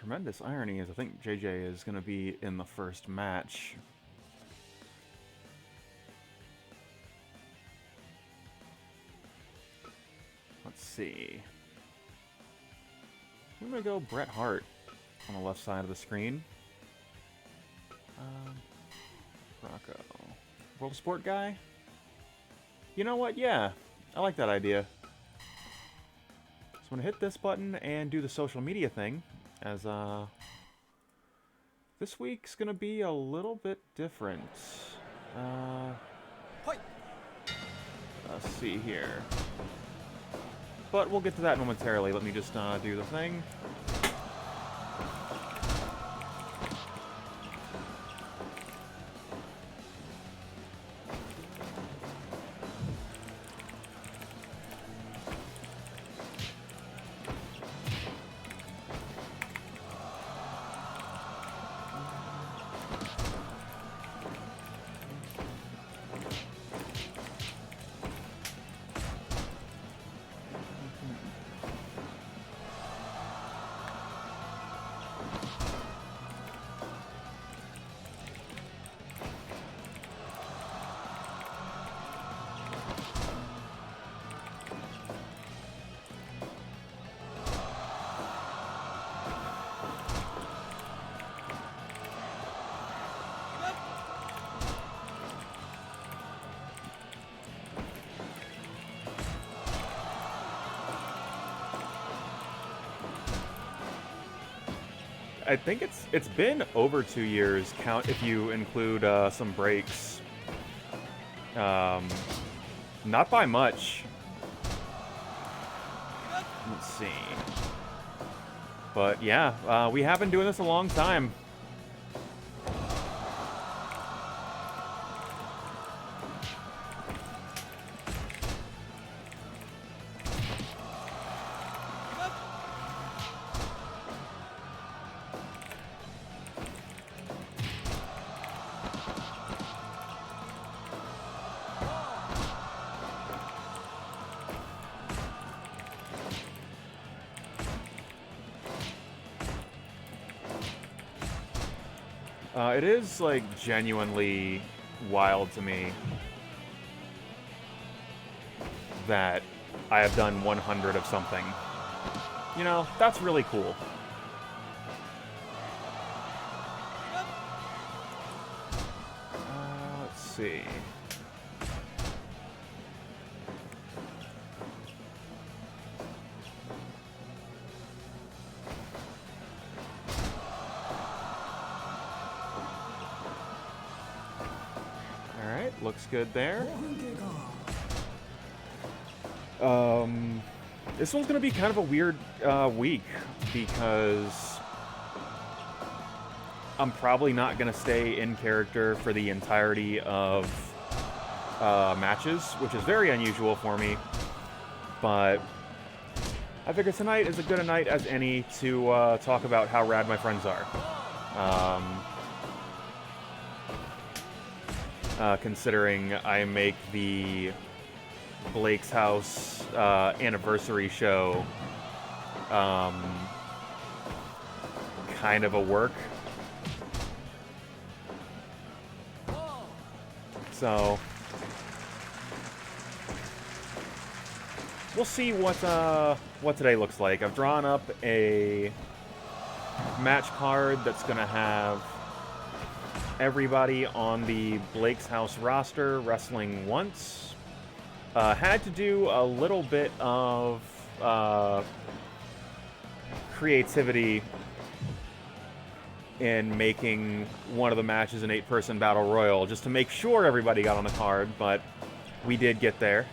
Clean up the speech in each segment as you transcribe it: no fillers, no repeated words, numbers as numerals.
tremendous irony is I think JJ is going to be in the first match. Let's see. I'm going to go Bret Hart on the left side of the screen. Rocco. World of Sport guy? You know what? Yeah, I like that idea. So I'm going to hit this button and do the social media thing, as this week's going to be a little bit different. Let's see here. But we'll get to that momentarily. Let me just do the thing. I think it's been over 2 years, count if you include some breaks. Not by much. Let's see. But yeah, we have been doing this a long time. It is, like, genuinely wild to me that I have done 100 of something. You know, that's really cool. Let's see. Looks good there. This one's gonna be kind of a weird week because I'm probably not gonna stay in character for the entirety of matches, which is very unusual for me. But I figure tonight is as good a night as any to talk about how rad my friends are. Considering I make the Blake's House anniversary show kind of a work. So we'll see what today looks like. I've drawn up a match card that's gonna have everybody on the Blake's House roster wrestling once. Had to do a little bit of creativity in making one of the matches an 8-person battle royal just to make sure everybody got on the card, but we did get there.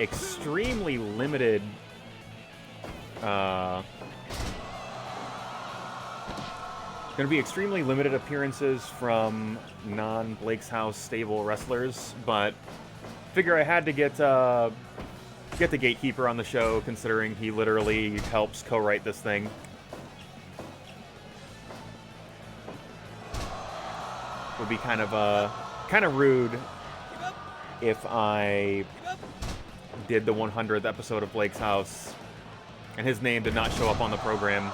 Extremely limited gonna be extremely limited appearances from non-Blake's House stable wrestlers, but figure I had to get the Gatekeeper on the show, considering he literally helps co-write this thing. Would be kind of kind of rude if I did the 100th episode of Blake's House and his name did not show up on the program.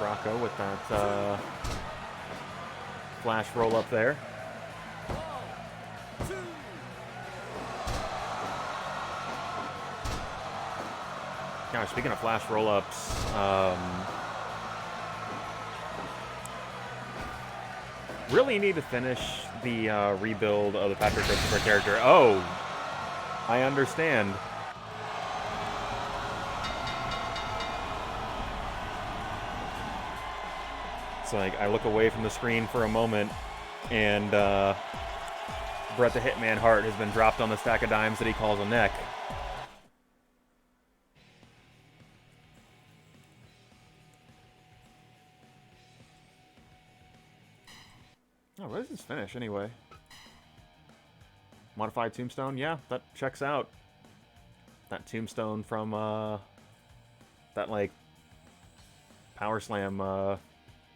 Rocco with that flash roll up there. Gosh, speaking of flash roll ups, really need to finish the rebuild of the Patrick Christopher character. Oh, I understand. It's like I look away from the screen for a moment, and Bret the Hitman Hart has been dropped on the stack of dimes that he calls a neck. Oh, what is this finish anyway? Modified tombstone? Yeah, that checks out. That tombstone from that like power slam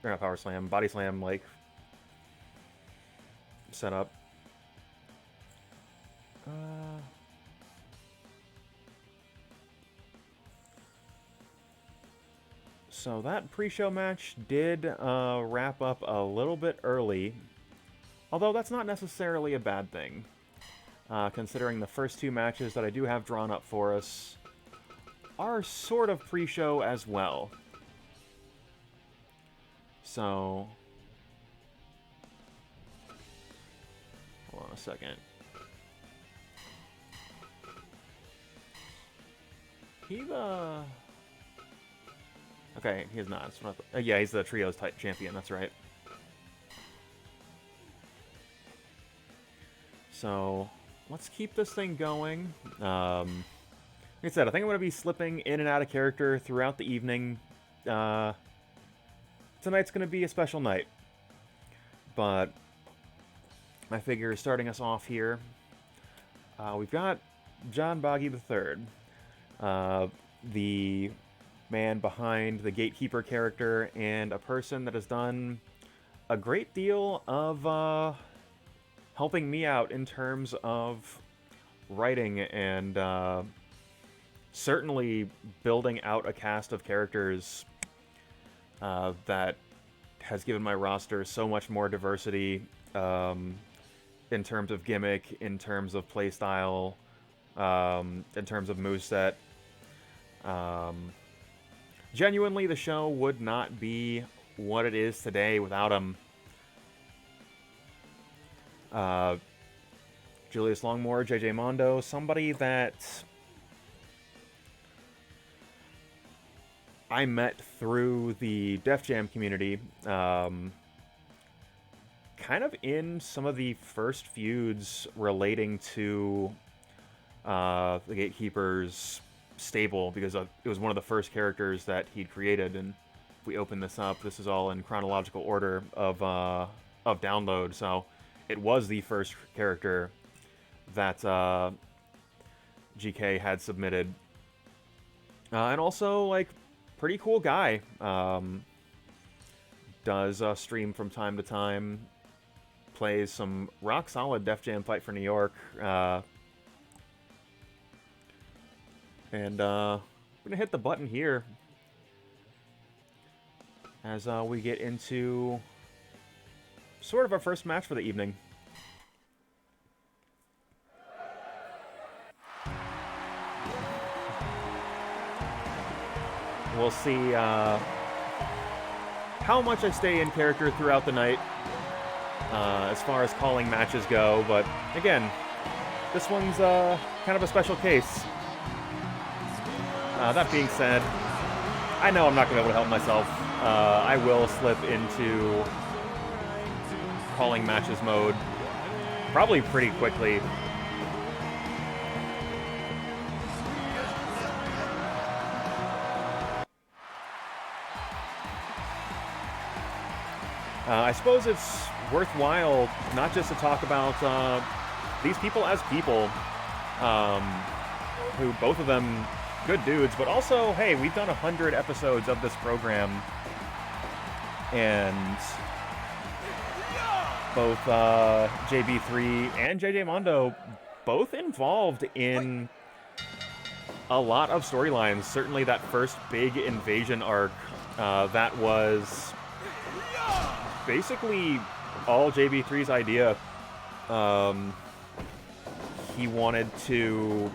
or not power slam, body slam, like, setup. So that pre-show match did wrap up a little bit early, although that's not necessarily a bad thing, considering the first two matches that I do have drawn up for us are sort of pre-show as well. So, hold on a second. Okay, he's not. Yeah, he's the trios type champion, that's right. So, let's keep this thing going. Like I said, I think I'm going to be slipping in and out of character throughout the evening. Tonight's going to be a special night, but I figure starting us off here, we've got John Boggy III, the man behind the Gatekeeper character, and a person that has done a great deal of helping me out in terms of writing and certainly building out a cast of characters that has given my roster so much more diversity in terms of gimmick, in terms of playstyle, in terms of moveset. Genuinely, the show would not be what it is today without him. Julius Longmore, JJ Mondo, somebody that I met through the Def Jam community, kind of in some of the first feuds relating to the Gatekeeper's stable, because it was one of the first characters that he'd created. And if we open this up, this is all in chronological order of download, so it was the first character that GK had submitted. And also, like, pretty cool guy. Does stream from time to time. Plays some rock solid Def Jam Fight for New York. And we're gonna hit the button here as we get into sort of our first match for the evening. We'll see how much I stay in character throughout the night as far as calling matches go, but again, this one's kind of a special case. That being said, I know I'm not going to be able to help myself. I will slip into calling matches mode probably pretty quickly. I suppose it's worthwhile not just to talk about these people as people, who both of them good dudes, but also, hey, we've done 100 episodes of this program, and both JB3 and JJ Mondo both involved in a lot of storylines. Certainly that first big invasion arc, that was basically all JB3's idea. He wanted to,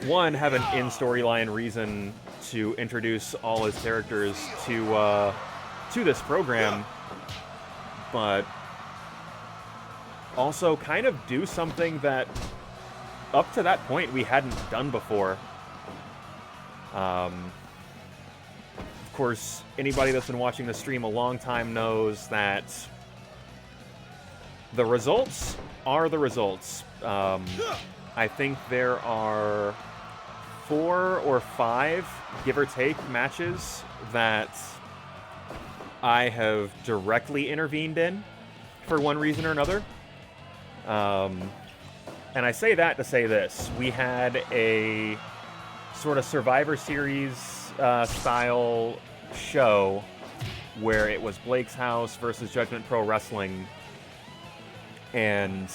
one, have an in-storyline reason to introduce all his characters to this program, but also kind of do something that up to that point we hadn't done before. Of course, anybody that's been watching the stream a long time knows that the results are the results. I think there are 4 or 5, give or take, matches that I have directly intervened in for one reason or another. And I say that to say this. We had a sort of Survivor Series style show where it was Blake's House versus Judgment Pro Wrestling. And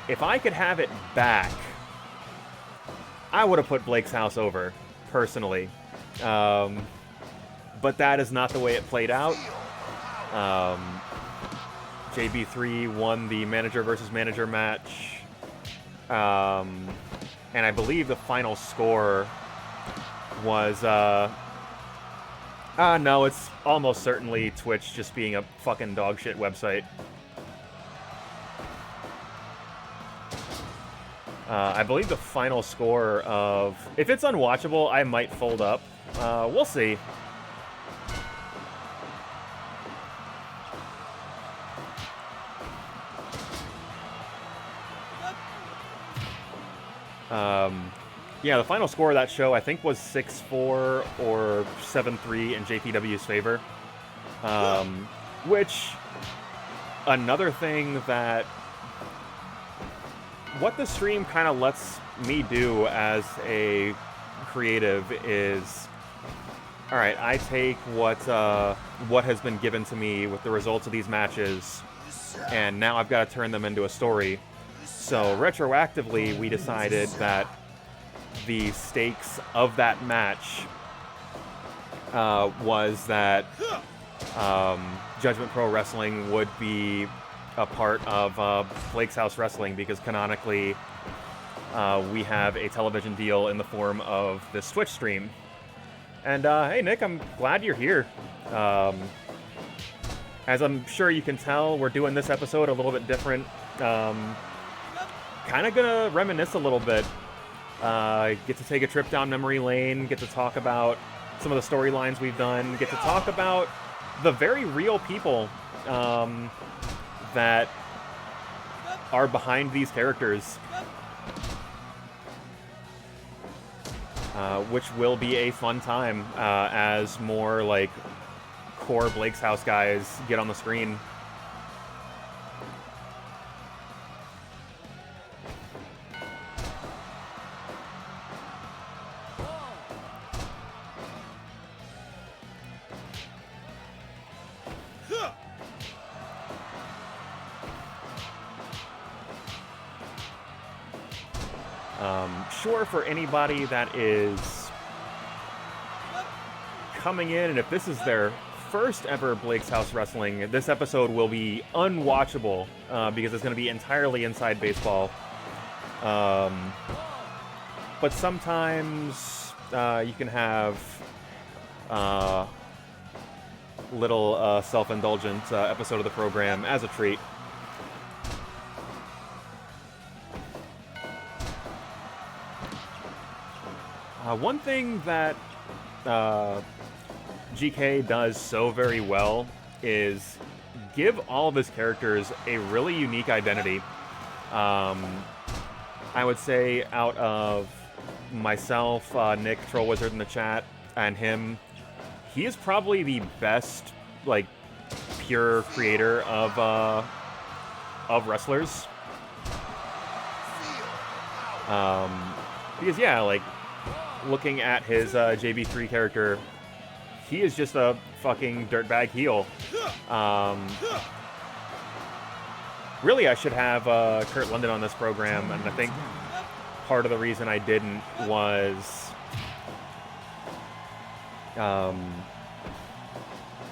if I could have it back, I would have put Blake's House over, personally. But that is not the way it played out. JB3 won the manager versus manager match. And I believe the final score was, no, it's almost certainly Twitch just being a fucking dogshit website. I believe the final score of... If it's unwatchable, I might fold up. We'll see. Yeah, the final score of that show, I think, was 6-4 or 7-3 in JPW's favor. Which, another thing that... What the stream kind of lets me do as a creative is... Alright, I take what has been given to me with the results of these matches, and now I've got to turn them into a story. So, retroactively, we decided that the stakes of that match was that Judgment Pro Wrestling would be a part of Blake's House Wrestling, because canonically we have a television deal in the form of this Twitch stream. And hey Nick, I'm glad you're here. As I'm sure you can tell, we're doing this episode a little bit different. Kind of gonna reminisce a little bit. Get to take a trip down memory lane, get to talk about some of the storylines we've done, get to talk about the very real people that are behind these characters, which will be a fun time as more like core Blake's House guys get on the screen. Sure, for anybody that is coming in, and if this is their first ever Blake's House Wrestling, this episode will be unwatchable because it's going to be entirely inside baseball. But sometimes you can have little self-indulgent episode of the program as a treat. One thing that GK does so very well is give all of his characters a really unique identity. I would say out of myself, Nick, Troll Wizard in the chat, and him, he is probably the best, like, pure creator of wrestlers. Because yeah, like looking at his JB3 character, he is just a fucking dirtbag heel. Really, I should have Kurt London on this program, and I think part of the reason I didn't was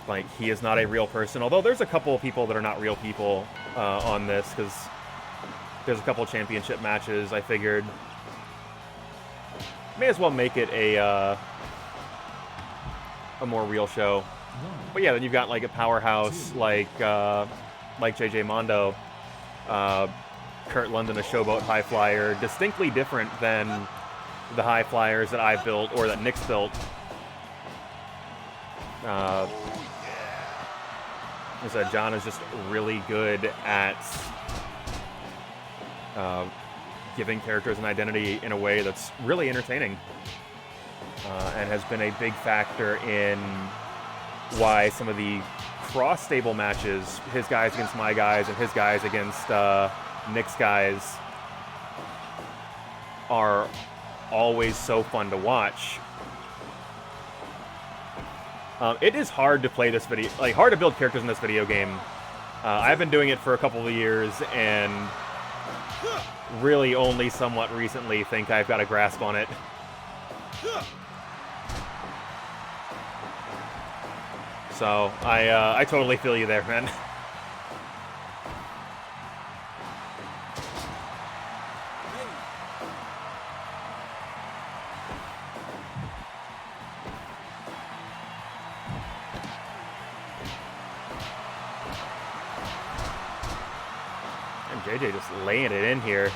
like, he is not a real person. Although there's a couple of people that are not real people on this, because there's a couple of championship matches. I figured may as well make it a more real show. But yeah, then you've got like a powerhouse like JJ Mondo, Kurt London, a showboat high flyer, distinctly different than the high flyers that I've built or that Nick's built. As I said, John is just really good at giving characters an identity in a way that's really entertaining, and has been a big factor in why some of the cross-stable matches, his guys against my guys and his guys against Nick's guys, are always so fun to watch. It is hard to play this video, like hard to build characters in this video game. I've been doing it for a couple of years and really only somewhat recently think I've got a grasp on it. So I totally feel you there, man. And JJ just laying it in here.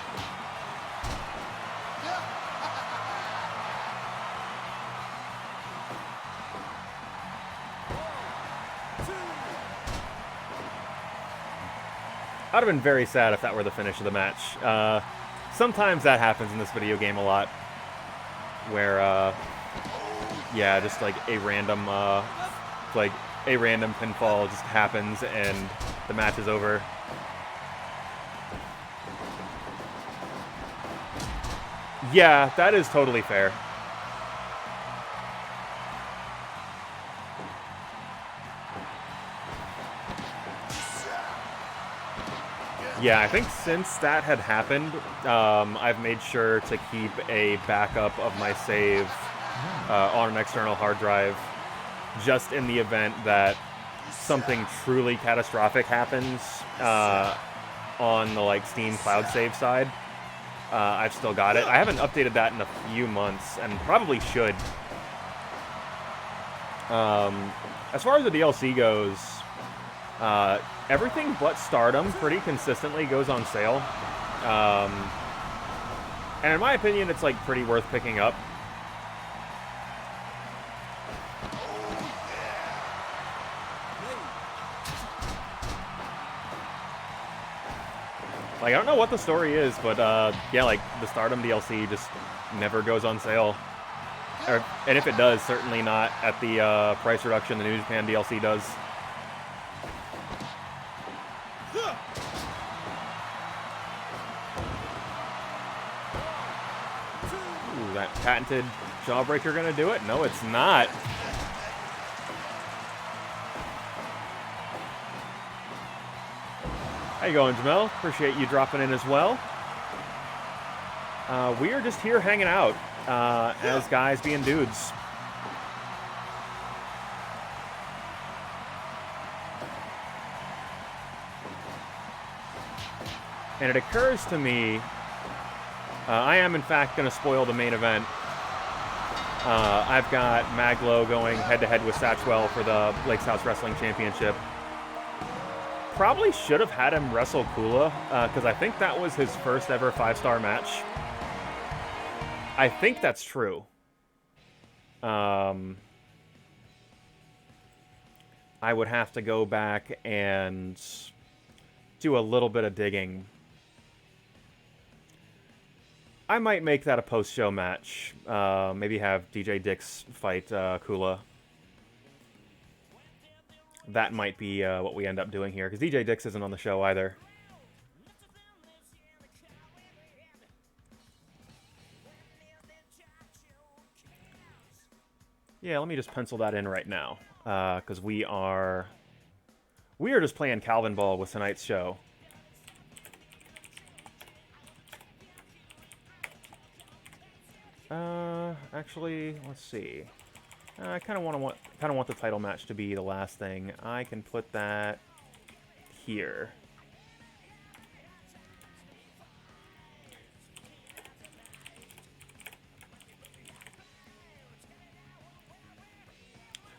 I'd have been very sad if that were the finish of the match. Sometimes that happens in this video game a lot, where, yeah, just like a random pinfall just happens and the match is over. Yeah, that is totally fair. Yeah, I think since that had happened, I've made sure to keep a backup of my save on an external hard drive, just in the event that something truly catastrophic happens on the like Steam cloud save side. I've still got it. I haven't updated that in a few months, and probably should. As far as the DLC goes, everything but Stardom pretty consistently goes on sale. And in my opinion, it's like pretty worth picking up. Like, I don't know what the story is, but yeah, like the Stardom DLC just never goes on sale. And if it does, certainly not at the price reduction the New Japan DLC does. Ooh, that patented jawbreaker gonna do it? No, it's not. How you going, Jamel? Appreciate you dropping in as well. We are just here hanging out as guys being dudes. And it occurs to me, I am in fact going to spoil the main event. I've got Mag.Lo going head-to-head with Satchwell for the Lakes House Wrestling Championship. Probably should have had him wrestle Kula, because I think that was his first ever 5-star match. I think that's true. I would have to go back and do a little bit of digging. I might make that a post-show match. Maybe have DJ Dix fight Kula. that might be what we end up doing here, because DJ Dix isn't on the show either. Yeah, let me just pencil that in right now, because we are just playing Calvin Ball with tonight's show. Actually, let's see. I kind of want the title match to be the last thing. I can put that here.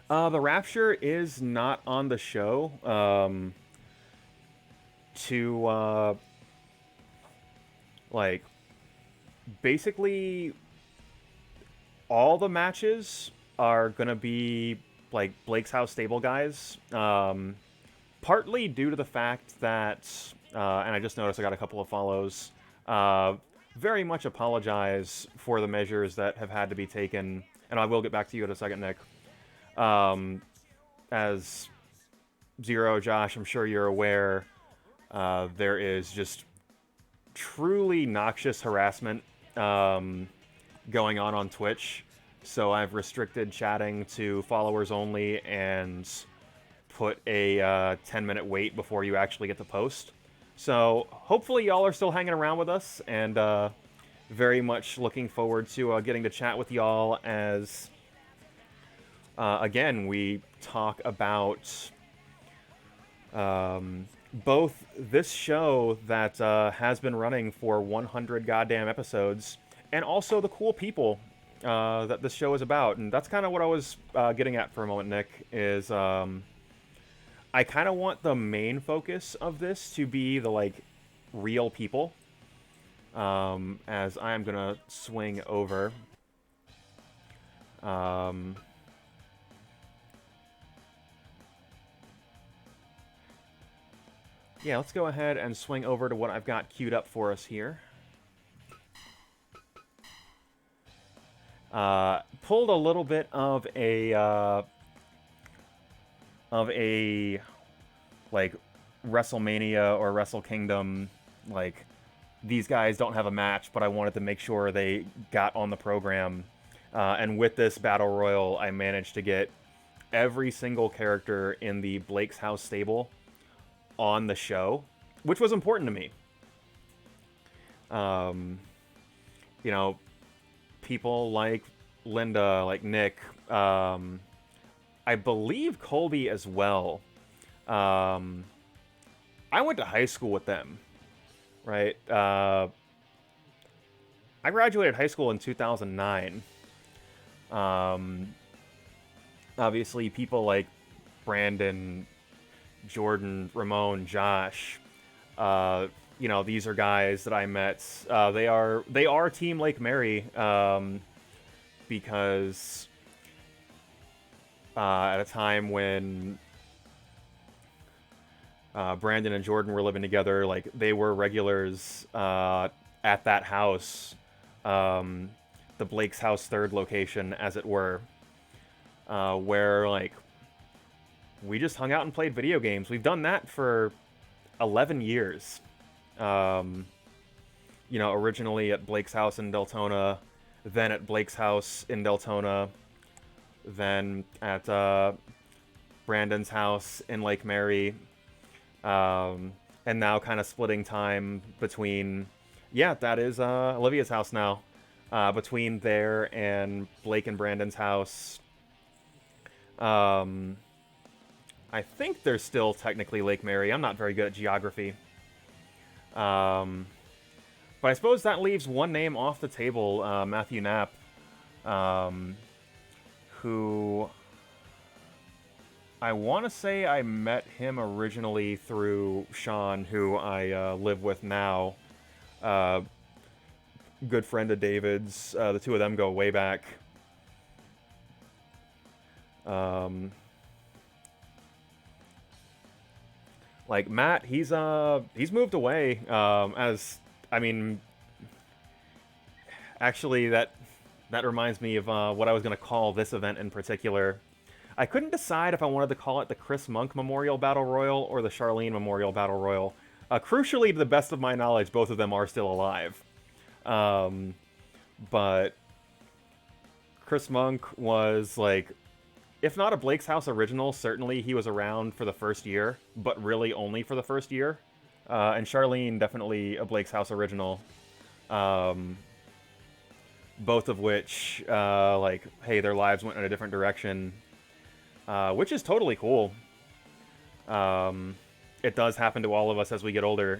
The Rapture is not on the show. Like, basically, all the matches are gonna be like Blake's House stable guys. Partly due to the fact that, and I just noticed I got a couple of follows. Very much apologize for the measures that have had to be taken, and I will get back to you in a second, Nick. As Zero, Josh, I'm sure you're aware, there is just truly noxious harassment going on Twitch. So I've restricted chatting to followers only and put a 10-minute wait before you actually get to post. So hopefully y'all are still hanging around with us, and very much looking forward to getting to chat with y'all as, again, we talk about both this show that has been running for 100 goddamn episodes, and also the cool people that this show is about. And that's kind of what I was getting at for a moment, Nick, is I kind of want the main focus of this to be the, like, real people, as I am going to swing over. Yeah, let's go ahead and swing over to what I've got queued up for us here. Pulled a little bit of a like WrestleMania or Wrestle Kingdom, like, these guys don't have a match, but I wanted to make sure they got on the program. And with this Battle Royal, I managed to get every single character in the Blake's House stable on the show, which was important to me. You know, people like Linda, like Nick, I believe Colby as well. I went to high school with them, right? I graduated high school in 2009. Obviously, people like Brandon, Jordan, Ramon, Josh, you know, these are guys that I met. They are Team Lake Mary, because at a time when Brandon and Jordan were living together, like, they were regulars at that house, the Blake's House third location, as it were, where, like, we just hung out and played video games. We've done that for 11 years. You know, originally at Blake's house in Deltona, then at Blake's house in Deltona, then at Brandon's house in Lake Mary, and now kind of splitting time between, yeah, that is Olivia's house now, between there and Blake and Brandon's house. I think there's still technically Lake Mary. I'm not very good at geography. But I suppose that leaves one name off the table, Matthew Knapp, who I want to say I met him originally through Shawn, who I live with now. Good friend of David's. The two of them go way back. Like, Matt, he's moved away. As I mean, actually, that reminds me of what I was going to call this event in particular. I couldn't decide if I wanted to call it the Chris Monk Memorial Battle Royal or the Charlene Memorial Battle Royal. Crucially, to the best of my knowledge, both of them are still alive. But Chris Monk was, like, if not a Blake's House original, certainly he was around for the first year, but really only for the first year. And Charlene, definitely a Blake's House original. Both of which, like, hey, their lives went in a different direction, which is totally cool. It does happen to all of us as we get older.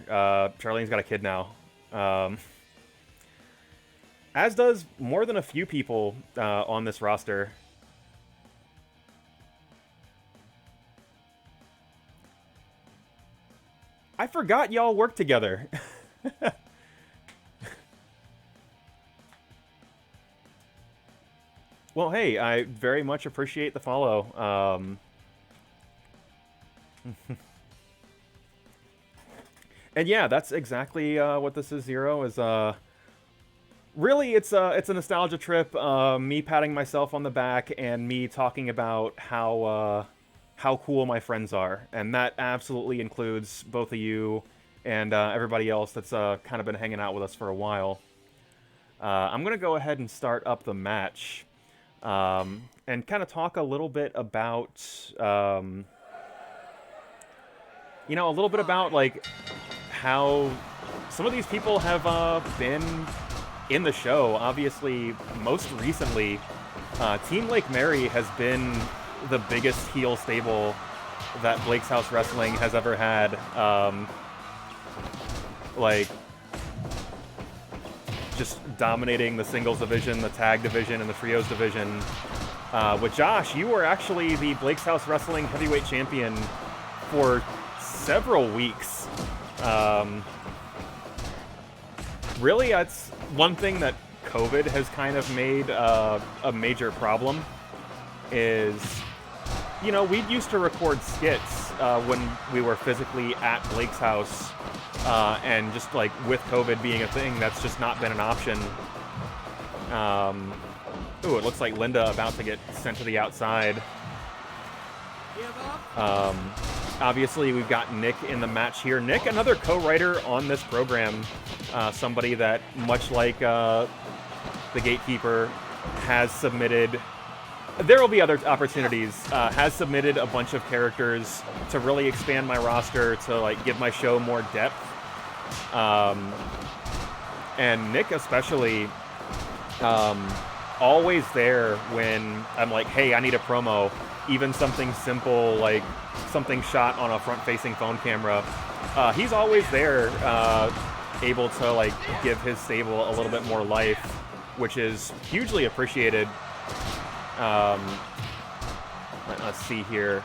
Charlene's got a kid now. As does more than a few people on this roster. I forgot y'all work together. Well, hey, I very much appreciate the follow. And yeah, that's exactly what this is, Zero, is really it's a nostalgia trip, me patting myself on the back and me talking about how cool my friends are. And that absolutely includes both of you and everybody else that's kind of been hanging out with us for a while. I'm going to go ahead and start up the match. And kind of talk a little bit about, you know, a little bit about, like, how some of these people have been in the show. Obviously, most recently, Team Lake Mary has been the biggest heel stable that Blake's House Wrestling has ever had. Like, just dominating the singles division, the tag division, and the trios division. With Josh, you were actually the Blake's House Wrestling heavyweight champion for several weeks. Really, that's one thing that COVID has kind of made a major problem is, you know, we used to record skits when we were physically at Blake's house. And just, like, with COVID being a thing, that's just not been an option. Ooh, it looks like Linda about to get sent to the outside. Obviously, we've got Nick in the match here. Nick, another co-writer on this program. Somebody that, much like the Gatekeeper, has submitted... There will be other opportunities. Has submitted a bunch of characters to really expand my roster, to, like, give my show more depth. And Nick especially, always there when I'm like, hey, I need a promo. Even something simple, like something shot on a front-facing phone camera. He's always there, able to, like, give his stable a little bit more life, which is hugely appreciated. Let's see here.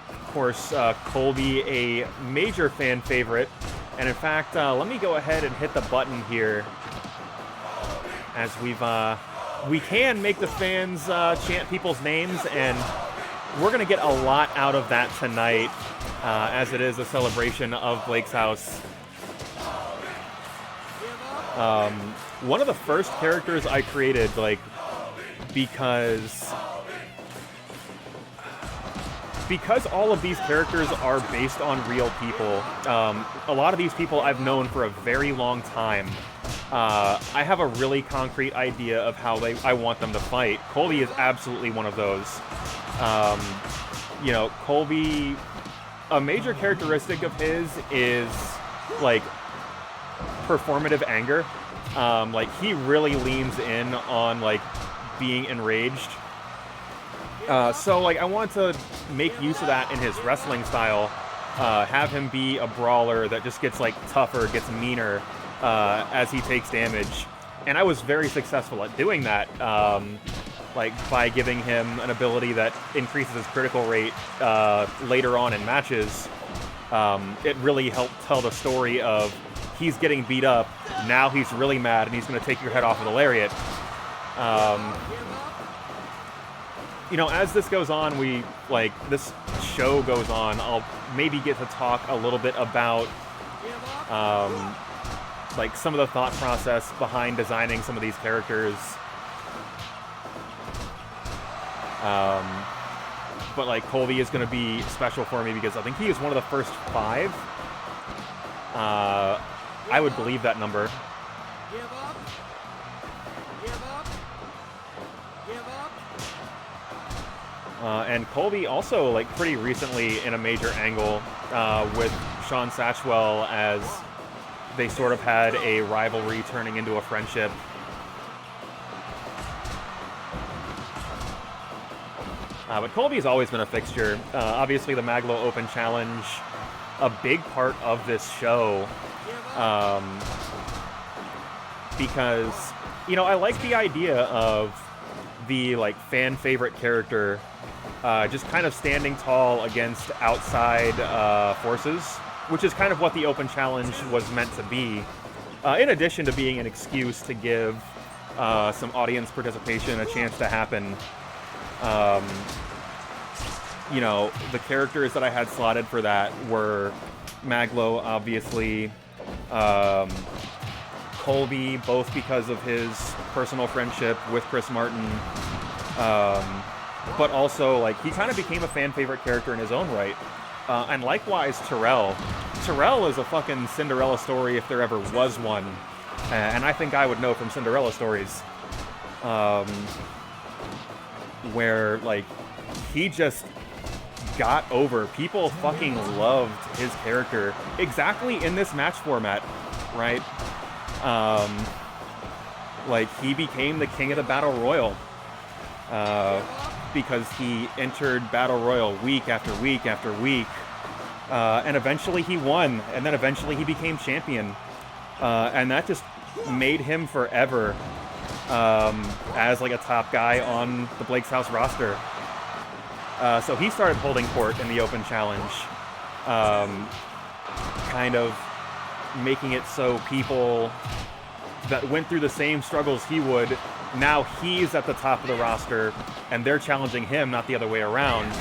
Of course, Colby, a major fan favorite. And in fact, let me go ahead and hit the button here, as we can make the fans chant people's names, and we're going to get a lot out of that tonight, as it is a celebration of Blake's house. One of the first characters I created, like, because all of these characters are based on real people. A lot of these people I've known for a very long time. I have a really concrete idea of how I want them to fight. Colby is absolutely one of those. You know, Colby, a major characteristic of his is, like, performative anger. Like, he really leans in on, like, being enraged. So, like, I want to make use of that in his wrestling style. Have him be a brawler that just gets, like, tougher, gets meaner as he takes damage. And I was very successful at doing that, like, by giving him an ability that increases his critical rate later on in matches. It really helped tell the story of he's getting beat up, now he's really mad, and he's going to take your head off with a lariat. You know, as this goes on, this show goes on, I'll maybe get to talk a little bit about, like, some of the thought process behind designing some of these characters. But like Colby is going to be special for me because I think he is one of the first 5. I would believe that number. Give up. Give up. Give up. And Colby also like pretty recently in a major angle with Shawn Satchwell, as they sort of had a rivalry turning into a friendship. But Colby's always been a fixture. Obviously, the Mag.Lo Open Challenge, a big part of this show, because, you know, I like the idea of the, like, fan favorite character just kind of standing tall against outside forces, which is kind of what the Open Challenge was meant to be, in addition to being an excuse to give some audience participation a chance to happen. You know, the characters that I had slotted for that were Mag.Lo, obviously, Colby, both because of his personal friendship with Chris Martin, but also, like, he kind of became a fan favorite character in his own right. And likewise, Terrell. Terrell is a fucking Cinderella story if there ever was one. And I think I would know from Cinderella stories. Where, like, he just got over. People fucking loved his character. Exactly in this match format, right? Like, he became the king of the Battle Royal. Because he entered Battle Royal week after week after week. And eventually he won. And then eventually he became champion. And that just made him forever as like a top guy on the Blake's House roster. So he started holding court in the Open Challenge, kind of making it so people that went through the same struggles he would, now he's at the top of the roster, and they're challenging him, not the other way around.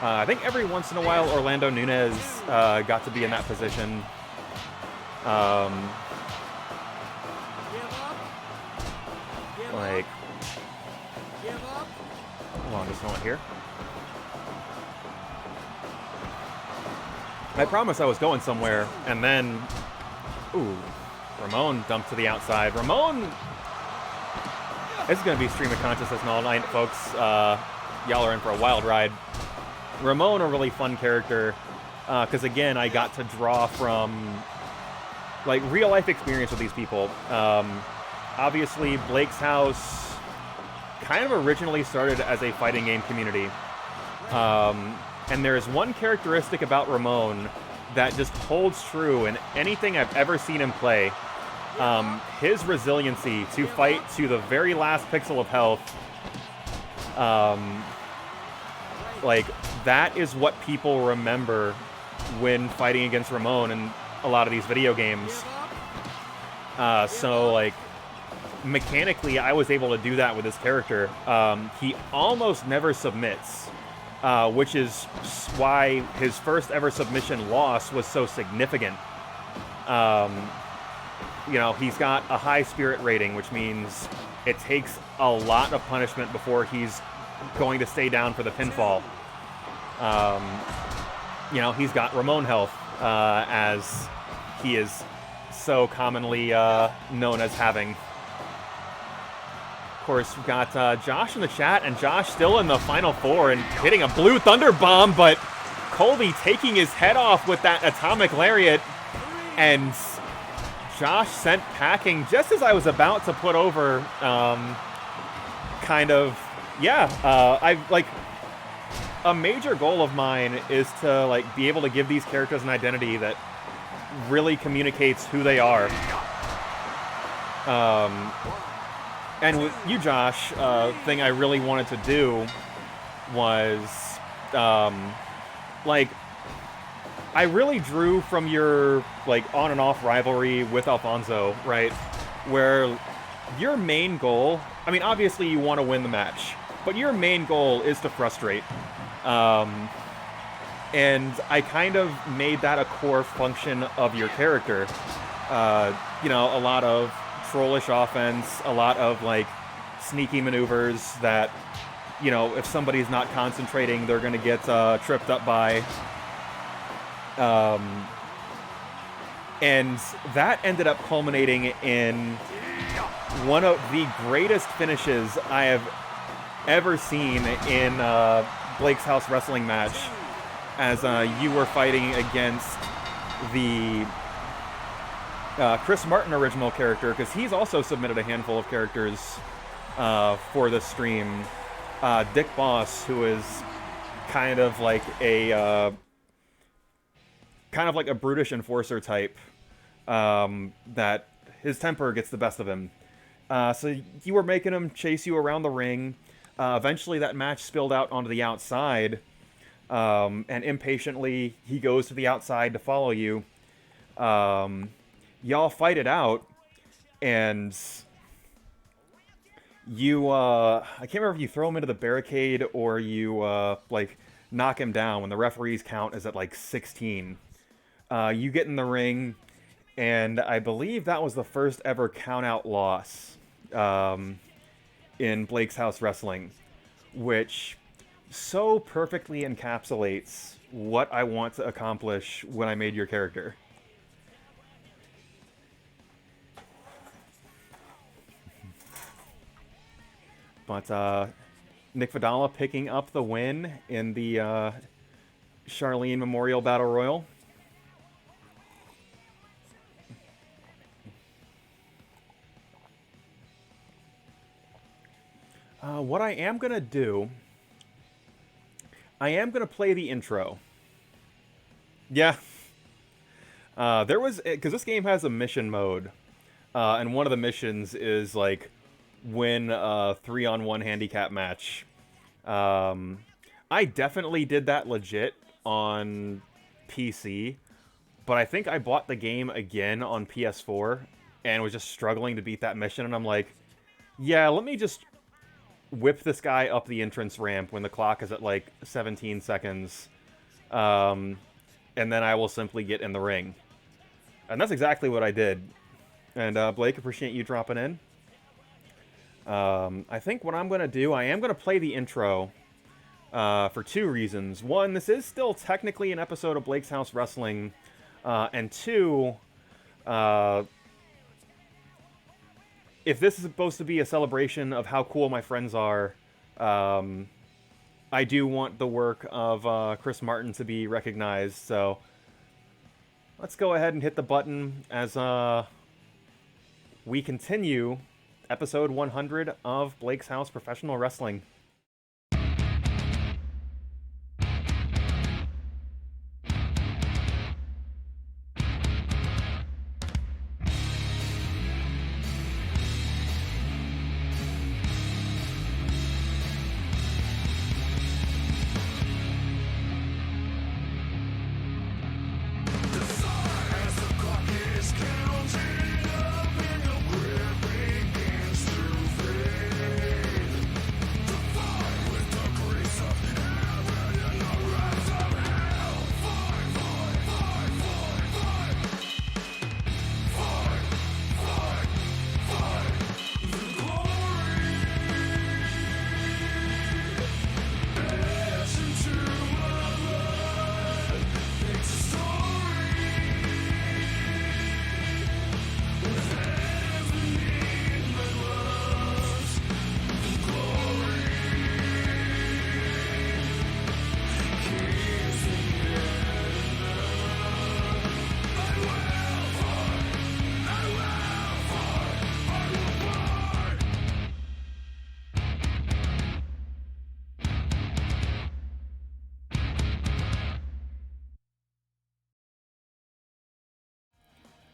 I think every once in a while Orlando Nunez got to be in that position. Like, hold on just a moment here. I promised I was going somewhere, and then, ooh, Ramon dumped to the outside. Ramon, this is going to be stream of consciousness all night, folks. Y'all are in for a wild ride. Ramon, a really fun character, because again, I got to draw from, like, real life experience with these people. Obviously, Blake's House kind of originally started as a fighting game community. And there's one characteristic about Ramon that just holds true in anything I've ever seen him play. His resiliency to fight to the very last pixel of health. Like, that is what people remember when fighting against Ramon in a lot of these video games. So, like, mechanically, I was able to do that with his character. He almost never submits. Which is why his first ever submission loss was so significant. You know, he's got a high spirit rating, which means it takes a lot of punishment before he's going to stay down for the pinfall. You know, he's got Ramon health, as he is so commonly known as having. Of course, we've got Josh in the chat, and Josh still in the Final Four and hitting a blue thunder bomb, but Colby taking his head off with that atomic lariat, and Josh sent packing just as I was about to put over, kind of, yeah, I've, like, a major goal of mine is to, like, be able to give these characters an identity that really communicates who they are. And with you, Josh, thing I really wanted to do was, like, I really drew from your, like, on and off rivalry with Alfonso, right? Where your main goal, I mean, obviously you want to win the match, but your main goal is to frustrate. And I kind of made that a core function of your character. You know, a lot of trollish offense, a lot of, like, sneaky maneuvers that you know, if somebody's not concentrating, they're going to get tripped up by. And that ended up culminating in one of the greatest finishes I have ever seen in Blake's House Wrestling match, as you were fighting against the Chris Martin original character, because he's also submitted a handful of characters for this stream. Dick Boss, who is kind of like a brutish enforcer type, that his temper gets the best of him. So you were making him chase you around the ring. Eventually that match spilled out onto the outside, and impatiently he goes to the outside to follow you. Y'all fight it out, and you, I can't remember if you throw him into the barricade or you, like, knock him down when the referee's count is at, like, 16. You get in the ring, and I believe that was the first ever count-out loss in Blake's House Wrestling, which so perfectly encapsulates what I want to accomplish when I made your character. But Nick Vidala picking up the win in the Charlene Memorial Battle Royal. What I am going to do, I am going to play the intro. Yeah. There was, because this game has a mission mode, and one of the missions is, like, win a 3-on-1 handicap match. I definitely did that legit on PC, but I think I bought the game again on PS4 and was just struggling to beat that mission, and I'm like, yeah, let me just whip this guy up the entrance ramp when the clock is at like 17 seconds, and then I will simply get in the ring. And that's exactly what I did. And Blake, appreciate you dropping in. I think what I'm going to do, I am going to play the intro for two reasons. One, this is still technically an episode of Blake's House Wrestling, and two, if this is supposed to be a celebration of how cool my friends are, I do want the work of Chris Martin to be recognized, so let's go ahead and hit the button as we continue episode 100 of Blake's House Professional Wrestling.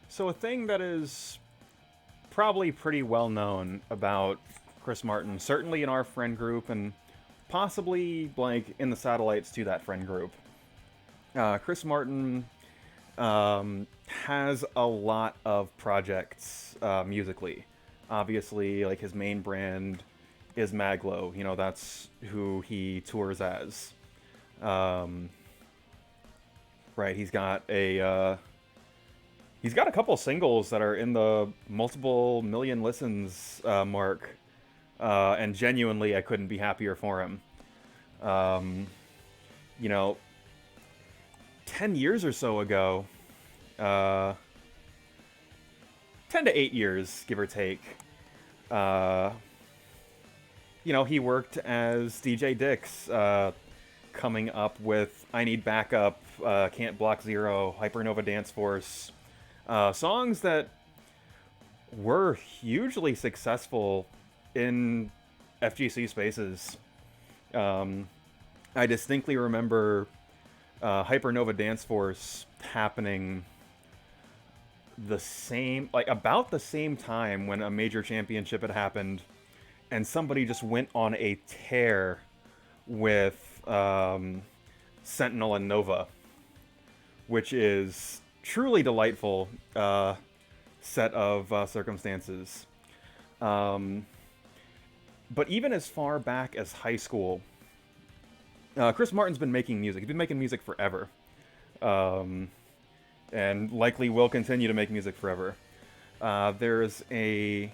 So a thing that is probably pretty well known about Chris Martin, certainly in our friend group and possibly like in the satellites to that friend group, Chris Martin has a lot of projects musically. Obviously, like his main brand is Mag.Lo. You know, that's who he tours as. Right, he's got a couple singles that are in the multiple million listens mark. And genuinely, I couldn't be happier for him. You know, 10 years or so ago, 10 to 8 years, give or take, you know, he worked as DJ Dix, coming up with I Need Backup, Can't Block Zero, Hypernova Dance Force, songs that were hugely successful in FGC spaces. I distinctly remember Hypernova Dance Force happening about the same time when a major championship had happened, and somebody just went on a tear with Sentinel and Nova, which is truly delightful set of circumstances. But even as far back as high school, Chris Martin's been making music. He's been making music forever. And likely will continue to make music forever. There's a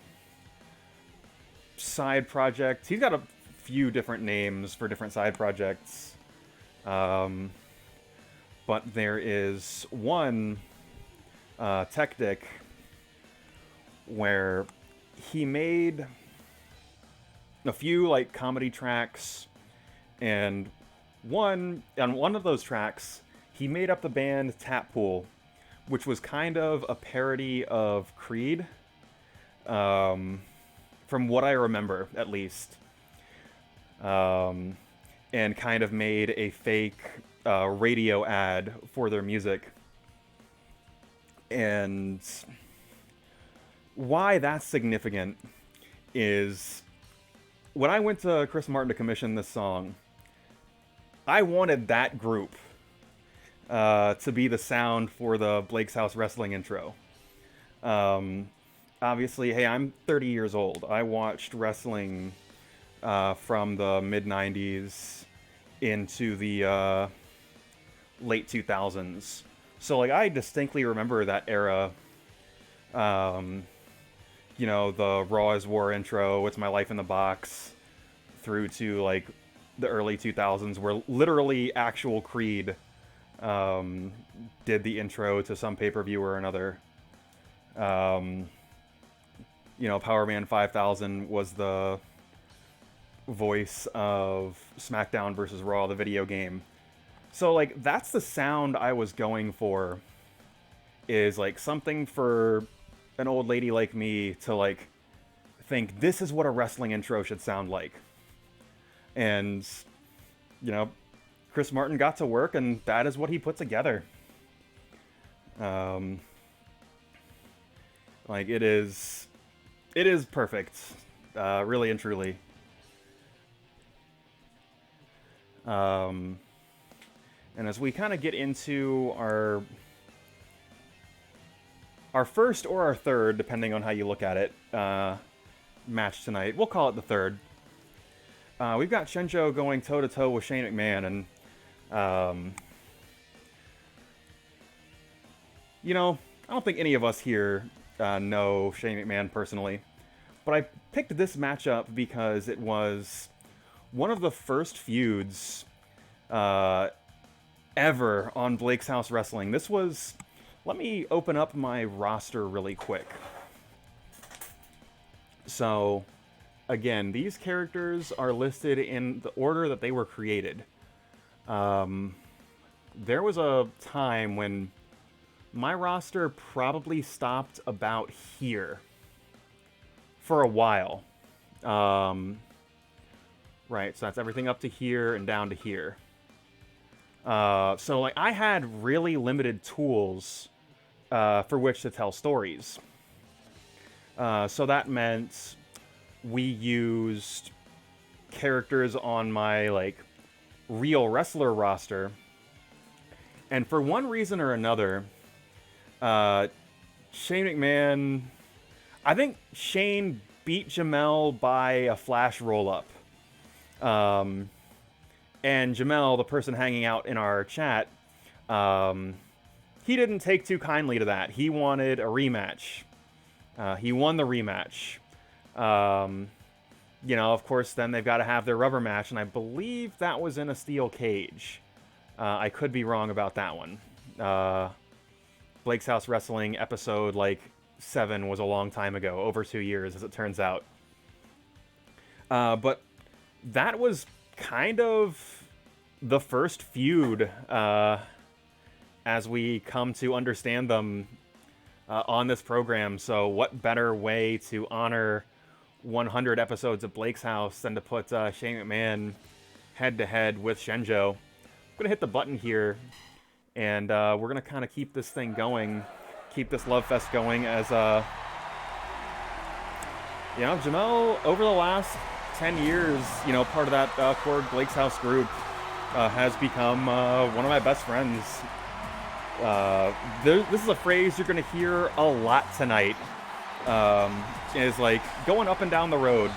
side project. He's got a few different names for different side projects. But there is one, Tech Dick, where he made a few like comedy tracks, and on one of those tracks, he made up the band Tap Pool, which was kind of a parody of Creed, from what I remember, at least. And kind of made a fake radio ad for their music. And why that's significant is when I went to Chris Martin to commission this song, I wanted that group to be the sound for the Blake's House Wrestling intro. Obviously, hey, I'm 30 years old. I watched wrestling from the mid-90s into the late 2000s. So, like, I distinctly remember that era. You know, the Raw is War intro, It's My Life in the Box, through to, like, the early 2000s, where literally actual Creed did the intro to some pay-per-view or another. You know, Power Man 5000 was the voice of SmackDown vs. Raw, the video game. So, like, that's the sound I was going for, is, like, something for an old lady like me to, like, think, this is what a wrestling intro should sound like. And, you know, Chris Martin got to work, and that is what he put together. Like, it is perfect, really and truly. And as we kind of get into our first or our third, depending on how you look at it, match tonight, we'll call it the third. We've got Hsien-Jo going toe-to-toe with Shane McMahon, and you know, I don't think any of us here know Shane McMahon personally, but I picked this matchup because it was one of the first feuds ever on Blake's House Wrestling. This was... Let me open up my roster really quick. So, again, these characters are listed in the order that they were created. There was a time when my roster probably stopped about here for a while. Right, so that's everything up to here and down to here. So, like, I had really limited tools for which to tell stories. So that meant we used characters on my, like, real wrestler roster. And for one reason or another, Shane McMahon... I think Shane beat Jamel by a flash roll-up. And Jamel, the person hanging out in our chat, he didn't take too kindly to that. He wanted a rematch. He won the rematch. you know, of course, then they've got to have their rubber match, and I believe that was in a steel cage. I could be wrong about that one. Blake's House Wrestling episode, like, 7 was a long time ago, over 2 years, as it turns out. But that was kind of the first feud, as we come to understand them on this program. So what better way to honor 100 episodes of Blake's House than to put Shane McMahon head-to-head with Hsien-Jo. I'm going to hit the button here, and we're going to kind of keep this thing going, keep this love fest going as, you know, Jamel, over the last 10 years, you know, part of that core Blake's House group, has become one of my best friends. This is a phrase you're going to hear a lot tonight, is like going up and down the road.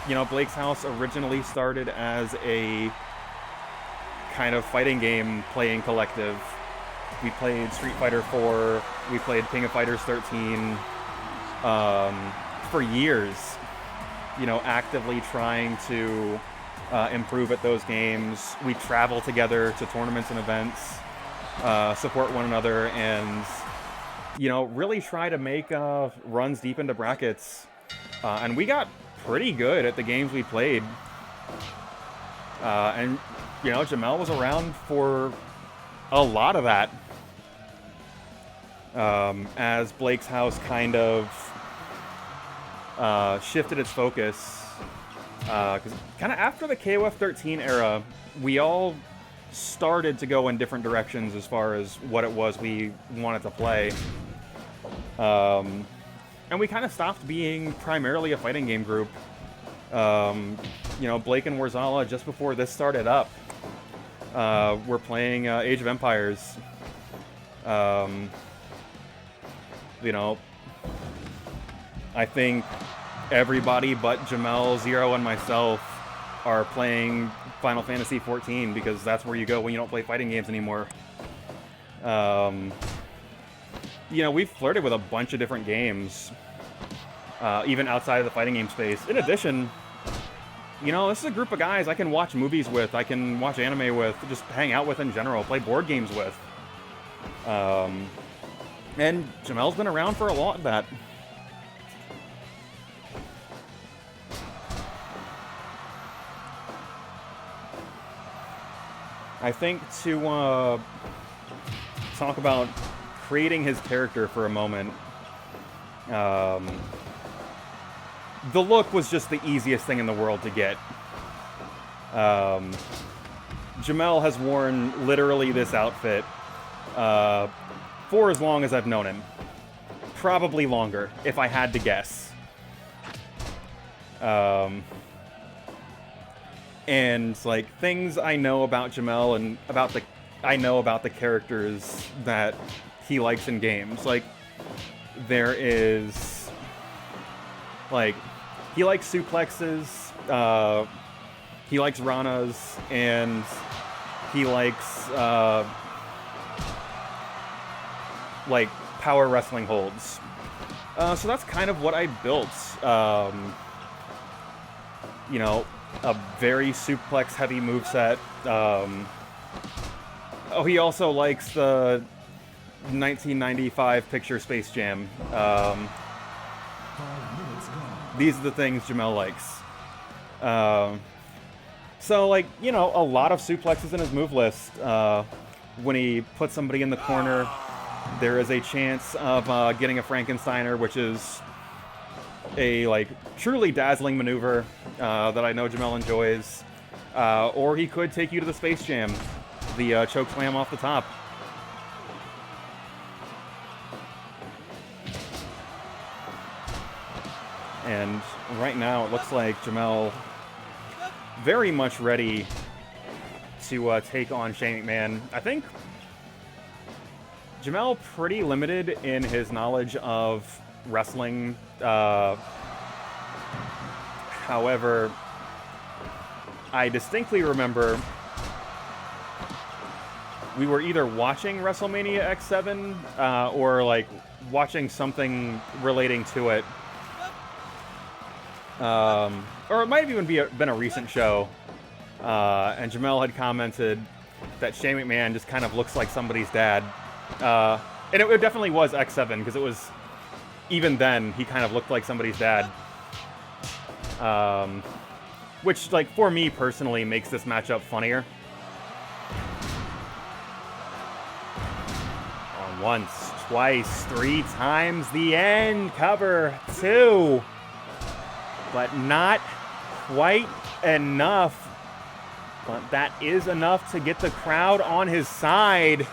You know, Blake's House originally started as a kind of fighting game playing collective. We played Street Fighter 4, we played King of Fighters 13, for years, you know, actively trying to improve at those games. We travel together to tournaments and events, support one another, and, you know, really try to make runs deep into brackets. And we got pretty good at the games we played. And, you know, Jamel was around for a lot of that. As Blake's House kind of shifted its focus. Because kind of after the KOF 13 era, we all started to go in different directions as far as what it was we wanted to play. And we kind of stopped being primarily a fighting game group. You know, Blake and Worzallas, just before this started up, were playing Age of Empires. You know, I think everybody but Jamel, Zero, and myself are playing Final Fantasy XIV because that's where you go when you don't play fighting games anymore. You know, we've flirted with a bunch of different games, even outside of the fighting game space. In addition, you know, this is a group of guys I can watch movies with, I can watch anime with, just hang out with in general, play board games with. And Jamel's been around for a lot of that. I think to talk about creating his character for a moment, the look was just the easiest thing in the world to get. Jamel has worn literally this outfit for as long as I've known him. Probably longer, if I had to guess. And like things I know about Jamel and I know about the characters that he likes in games. Like there is like he likes suplexes, he likes ranas, and he likes like power wrestling holds. So that's kind of what I built. You know, a very suplex heavy moveset. Oh, he also likes the 1995 picture Space Jam. These are the things Jamel likes. So, like, you know, a lot of suplexes in his move list. When he puts somebody in the corner, there is a chance of getting a Frankensteiner, which is a, like, truly dazzling maneuver that I know Jamel enjoys. Or he could take you to the Space Jam, the choke slam off the top. And right now it looks like Jamel very much ready to take on Shane McMahon. I think Jamel pretty limited in his knowledge of wrestling. However, I distinctly remember we were either watching WrestleMania X7 or like watching something relating to it. Or it might have even been a recent show. And Jamel had commented that Shane McMahon just kind of looks like somebody's dad. And it definitely was X7, because it was, even then, he kind of looked like somebody's dad. Which, like, for me personally, makes this matchup funnier. On once, twice, 3 times, the end, cover 2. But not quite enough. But that is enough to get the crowd on his side.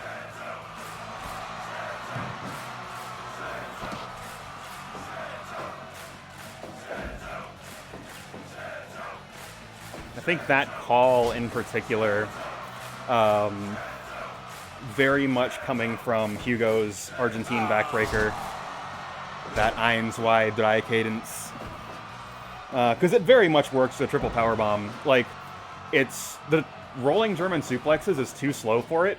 I think that call in particular, very much coming from Hugo's Argentine backbreaker, that 1, 2, 3 cadence. Because it very much works the triple powerbomb. Like, it's the rolling German suplexes is too slow for it,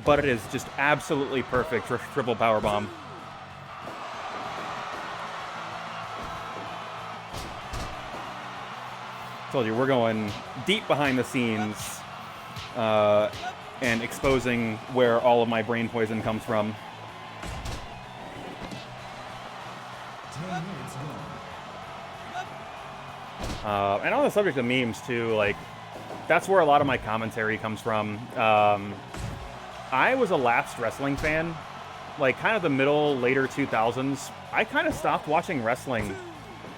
but it is just absolutely perfect for triple powerbomb. Told you, we're going deep behind the scenes and exposing where all of my brain poison comes from. 10 minutes gone. And on the subject of memes, too, like, that's where a lot of my commentary comes from. I was a lapsed wrestling fan. Like, kind of the later 2000s. I kind of stopped watching wrestling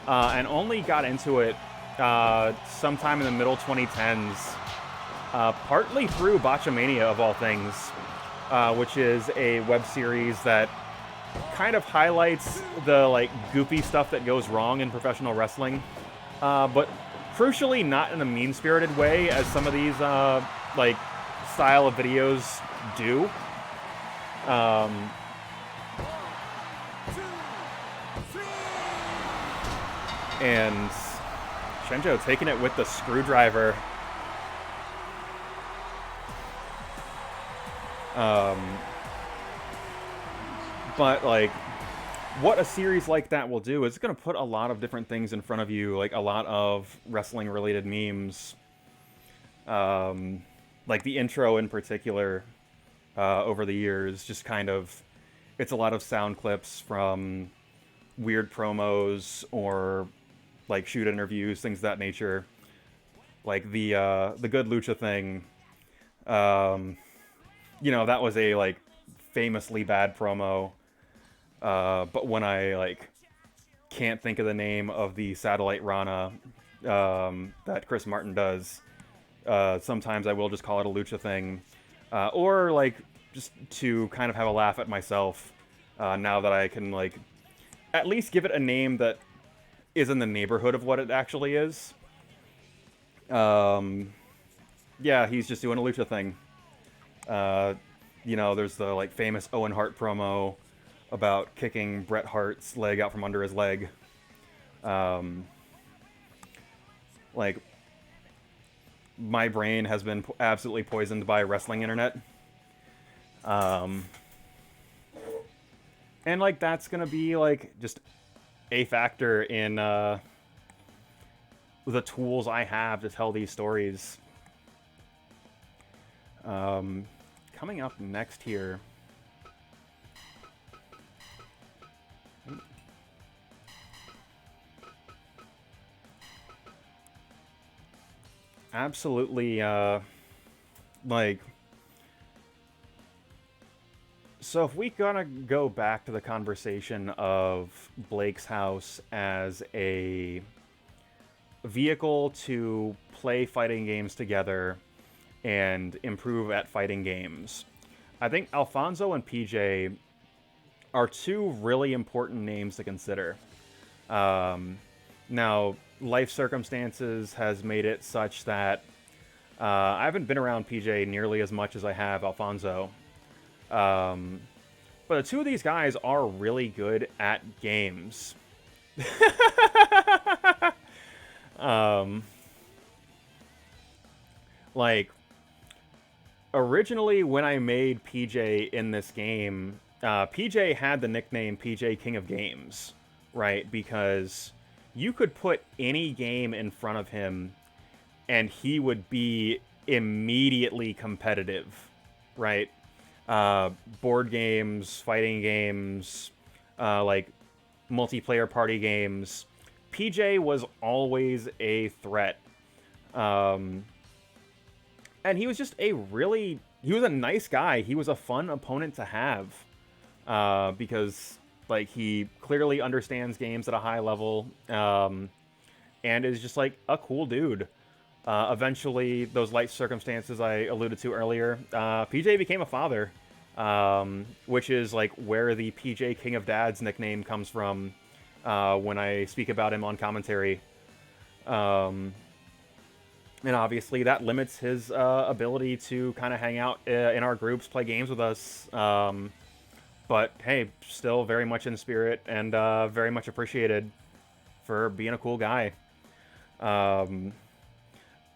and only got into it sometime in the middle 2010s. Partly through Botchamania, of all things, which is a web series that kind of highlights the, like, goofy stuff that goes wrong in professional wrestling. But crucially not in a mean-spirited way, as some of these, like, style of videos do. And Hsien-Jo taking it with the screwdriver. But, like, what a series like that will do is it's going to put a lot of different things in front of you, like a lot of wrestling-related memes. Like the intro in particular, over the years, just kind of, it's a lot of sound clips from weird promos or, like, shoot interviews, things of that nature. Like the Good Lucha thing, you know, that was a, like, famously bad promo. But when I, like, can't think of the name of the satellite Rana that Chris Martin does, sometimes I will just call it a lucha thing. Or, like, just to kind of have a laugh at myself, now that I can, like, at least give it a name that is in the neighborhood of what it actually is. Yeah, he's just doing a lucha thing. You know, there's the, like, famous Owen Hart promo about kicking Bret Hart's leg out from under his leg. Like, my brain has been absolutely poisoned by wrestling internet. And, like, that's gonna be, like, just a factor in, the tools I have to tell these stories. Coming up next here... Absolutely, like... So if we gotta go back to the conversation of Blake's house as a vehicle to play fighting games together and improve at fighting games, I think Alfonso and PJ are 2 really important names to consider. Now, life circumstances has made it such that I haven't been around PJ nearly as much as I have Alfonso. But the 2 of these guys are really good at games. Like, originally when I made PJ in this game, PJ had the nickname PJ King of Games, right? Because you could put any game in front of him and he would be immediately competitive, right? Board games, fighting games, like multiplayer party games. PJ was always a threat. And he was just he was a nice guy. He was a fun opponent to have. Because, like, he clearly understands games at a high level, and is just, like, a cool dude. Eventually, those light circumstances I alluded to earlier, PJ became a father, which is, like, where the PJ King of Dads nickname comes from when I speak about him on commentary. And obviously, that limits his ability to kind of hang out in our groups, play games with us. But, hey, still very much in spirit and very much appreciated for being a cool guy.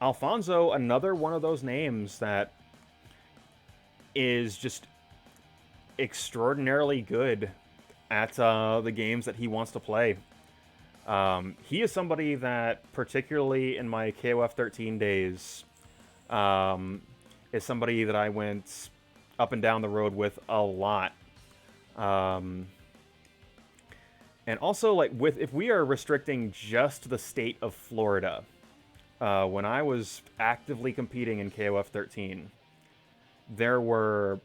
Alfonso, another one of those names that is just extraordinarily good at the games that he wants to play. He is somebody that, particularly in my KOF 13 days, is somebody that I went up and down the road with a lot. And also, like, if we are restricting just the state of Florida, when I was actively competing in KOF 13, there were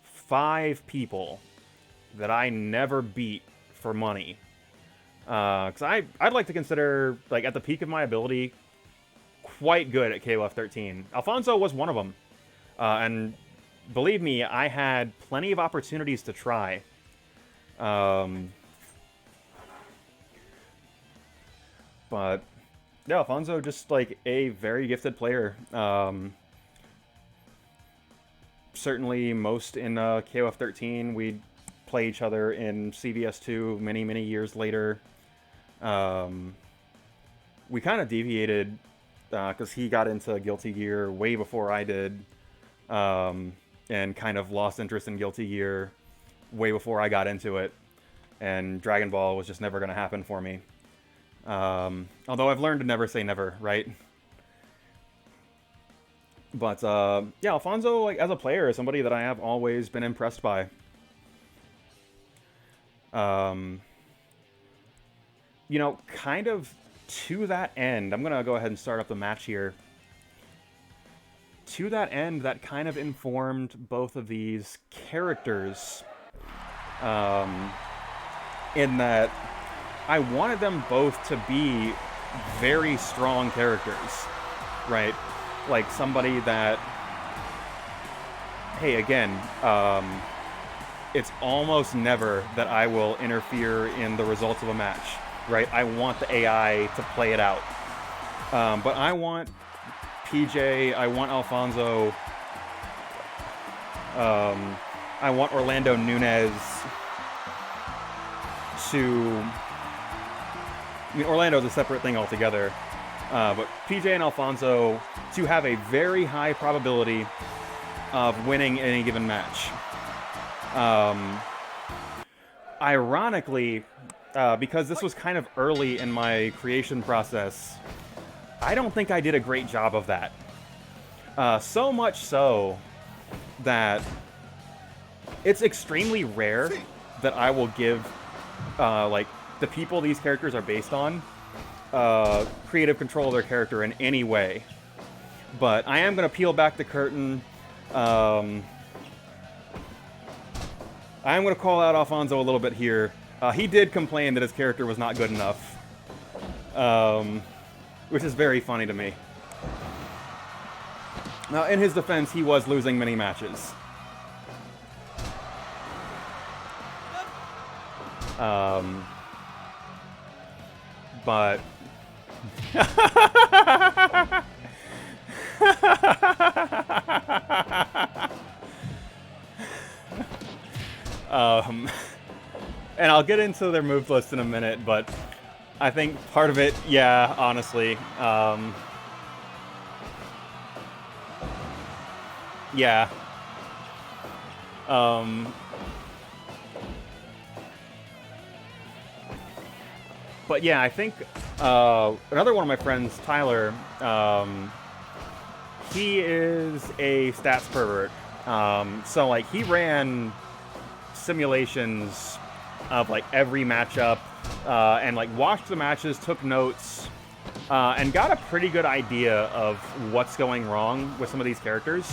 5 people that I never beat for money. Because I'd like to consider, like, at the peak of my ability, quite good at KOF 13. Alfonso was one of them. And believe me, I had plenty of opportunities to try. But yeah, Alfonso, just like a very gifted player. Certainly most in KOF 13, we'd play each other in CVS2 many, many years later. We kind of deviated because he got into Guilty Gear way before I did. And kind of lost interest in Guilty Gear way before I got into it. And Dragon Ball was just never going to happen for me. Although I've learned to never say never, right? But, yeah, Alfonso, like, as a player, is somebody that I have always been impressed by. You know, kind of to that end, I'm going to go ahead and start up the match here. To that end, that kind of informed both of these characters, in that I wanted them both to be very strong characters, right? Like somebody that, hey, again, it's almost never that I will interfere in the results of a match, right? I want the AI to play it out. But I want PJ, I want Alfonso, I want Orlando Nunez to... I mean, Orlando's a separate thing altogether, but PJ and Alfonso to have a very high probability of winning any given match. Ironically, because this was kind of early in my creation process, I don't think I did a great job of that. So much so that it's extremely rare that I will give, like, the people these characters are based on creative control of their character in any way. But I am going to peel back the curtain. I am going to call out Alfonso a little bit here. He did complain that his character was not good enough. Which is very funny to me. Now, in his defense, he was losing many matches. But... and I'll get into their move list in a minute, but I think part of it, yeah, honestly, yeah. But yeah, I think another one of my friends, Tyler, he is a stats pervert. So like he ran simulations of like every matchup and like watched the matches, took notes, and got a pretty good idea of what's going wrong with some of these characters.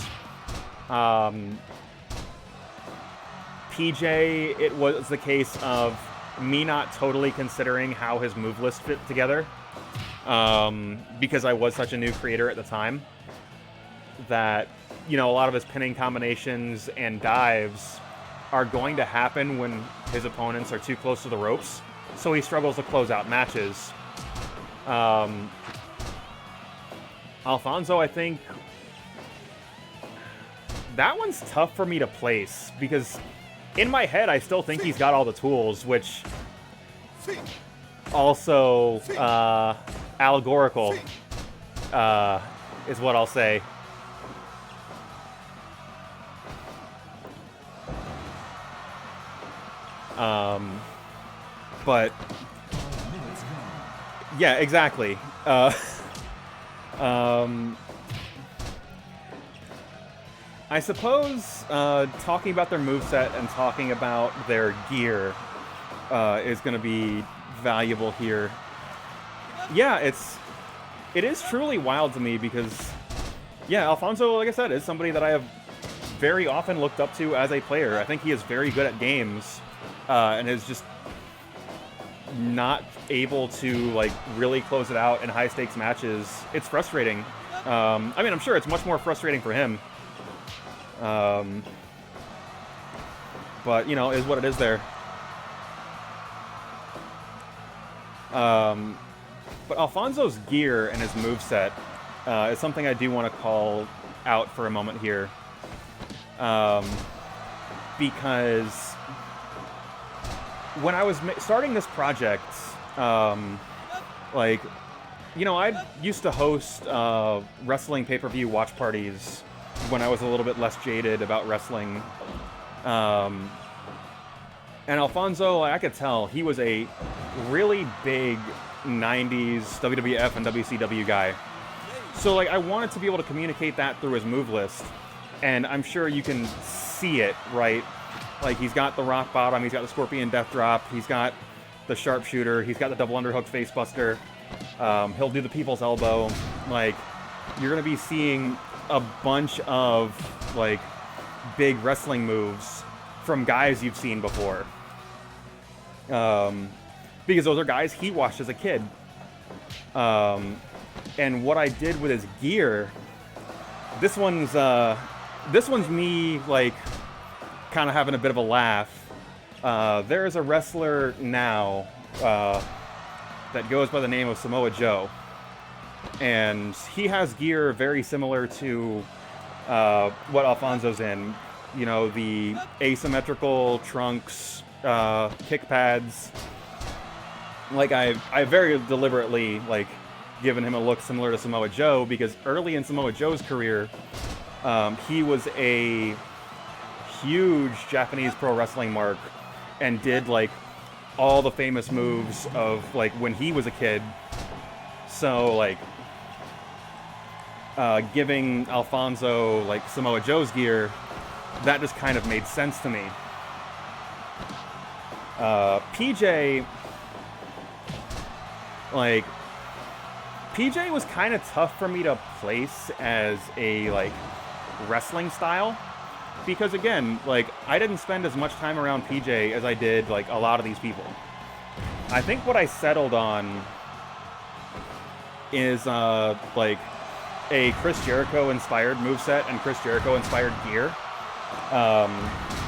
PJ, it was the case of me not totally considering how his move list fit together, because I was such a new creator at the time, that, you know, a lot of his pinning combinations and dives are going to happen when his opponents are too close to the ropes, so he struggles to close out matches. Alfonso, I think that one's tough for me to place, because in my head, I still think he's got all the tools, which also allegorical is what I'll say. But yeah, exactly. I suppose talking about their moveset and talking about their gear is going to be valuable here. Yeah, it is truly wild to me because, yeah, Alfonso, like I said, is somebody that I have very often looked up to as a player. I think he is very good at games and is just not able to like really close it out in high stakes matches. It's frustrating. I mean, I'm sure it's much more frustrating for him. But, you know, is what it is there. But Alfonso's gear and his moveset is something I do want to call out for a moment here. Because when I was starting this project, like, you know, I used to host wrestling pay-per-view watch parties when I was a little bit less jaded about wrestling. And Alfonso, I could tell, he was a really big 90s WWF and WCW guy. So, like, I wanted to be able to communicate that through his move list. And I'm sure you can see it, right? Like, he's got the rock bottom, he's got the scorpion death drop, he's got the sharpshooter, he's got the double underhook face buster. He'll do the people's elbow. Like, you're going to be seeing a bunch of, like, big wrestling moves from guys you've seen before. Because those are guys he watched as a kid. And what I did with his gear, this one's me, like, kind of having a bit of a laugh. There is a wrestler now that goes by the name of Samoa Joe. And he has gear very similar to what Alfonso's in. You know, the asymmetrical trunks, kick pads. Like, I very deliberately, like, given him a look similar to Samoa Joe, because early in Samoa Joe's career, he was a huge Japanese pro wrestling mark and did, like, all the famous moves of, like, when he was a kid. So, like, giving Alfonso, like, Samoa Joe's gear, that just kind of made sense to me. PJ, like, PJ was kind of tough for me to place as a, like, wrestling style. Because, again, like, I didn't spend as much time around PJ as I did, like, a lot of these people. I think what I settled on is, like, a Chris Jericho-inspired moveset and Chris Jericho-inspired gear.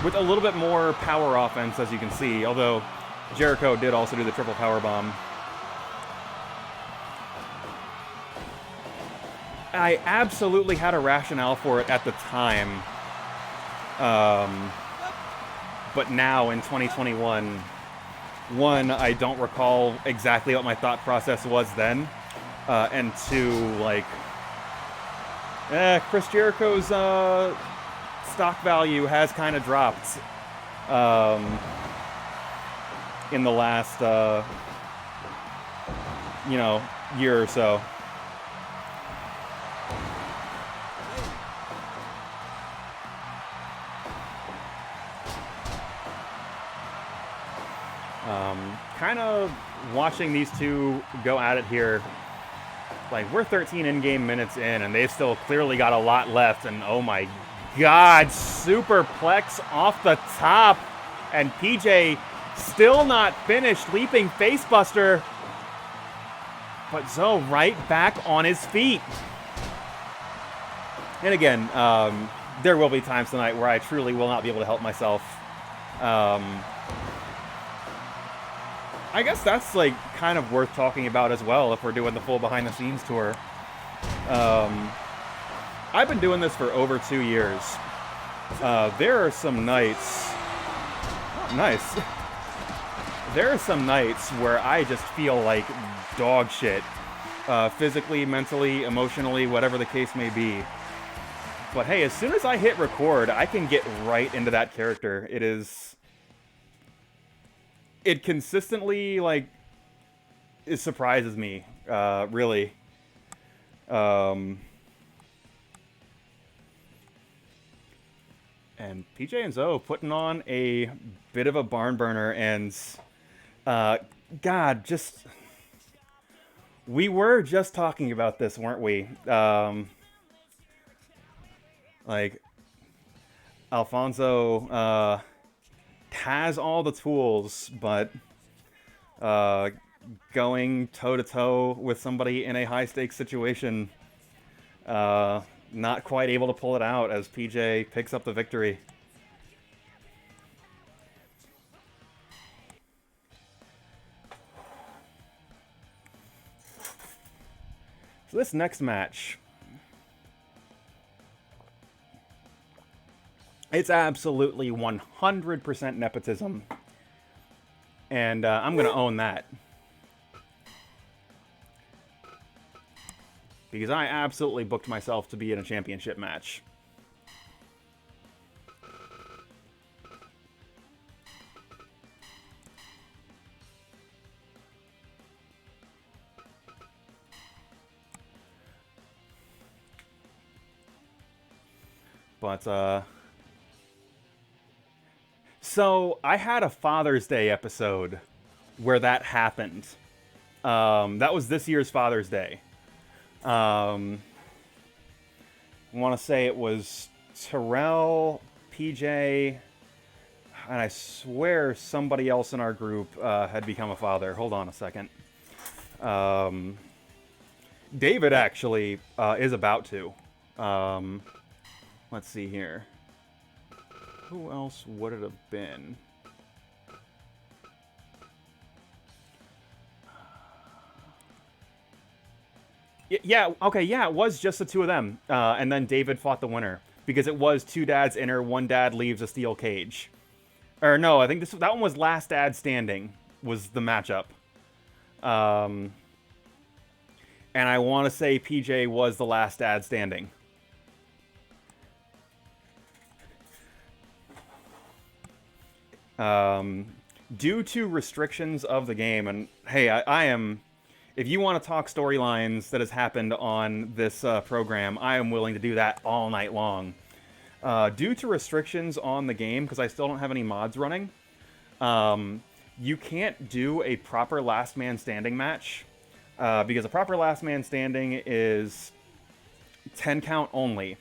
With a little bit more power offense, as you can see, although Jericho did also do the triple power bomb. I absolutely had a rationale for it at the time. But now in 2021, one, I don't recall exactly what my thought process was then. And two, like, Chris Jericho's stock value has kind of dropped in the last you know, year or so. Kind of watching these two go at it here. Like, we're 13 in-game minutes in, and they've still clearly got a lot left. And oh my God, superplex off the top. And PJ still not finished, leaping facebuster. But Zoe right back on his feet. And again, there will be times tonight where I truly will not be able to help myself. I guess that's, like, kind of worth talking about as well if we're doing the full behind-the-scenes tour. I've been doing this for over 2 years. There are some nights... Nice. There are some nights where I just feel like dog shit. Physically, mentally, emotionally, whatever the case may be. But hey, as soon as I hit record, I can get right into that character. It consistently, like, it surprises me, really. And PJ and Zoe putting on a bit of a barn burner, and God, just... We were just talking about this, weren't we? Like, Alfonso has all the tools, but going toe-to-toe with somebody in a high-stakes situation, not quite able to pull it out as PJ picks up the victory. So this next match, it's absolutely 100% nepotism, and I'm going to own that. Because I absolutely booked myself to be in a championship match. But, so I had a Father's Day episode where that happened. That was this year's Father's Day. I want to say it was Terrell, PJ, and I swear somebody else in our group had become a father. Hold on a second. David actually is about to. Let's see here. Who else would it have been? Yeah, okay, yeah, it was just the two of them. And then David fought the winner. Because it was two dads enter, one dad leaves a steel cage. Or no, I think that one was last dad standing, was the matchup. And I want to say PJ was the last dad standing. Due to restrictions of the game, and hey, I am... If you want to talk storylines that has happened on this program, I am willing to do that all night long. Due to restrictions on the game, because I still don't have any mods running, you can't do a proper last man standing match, because a proper last man standing is 10 count only.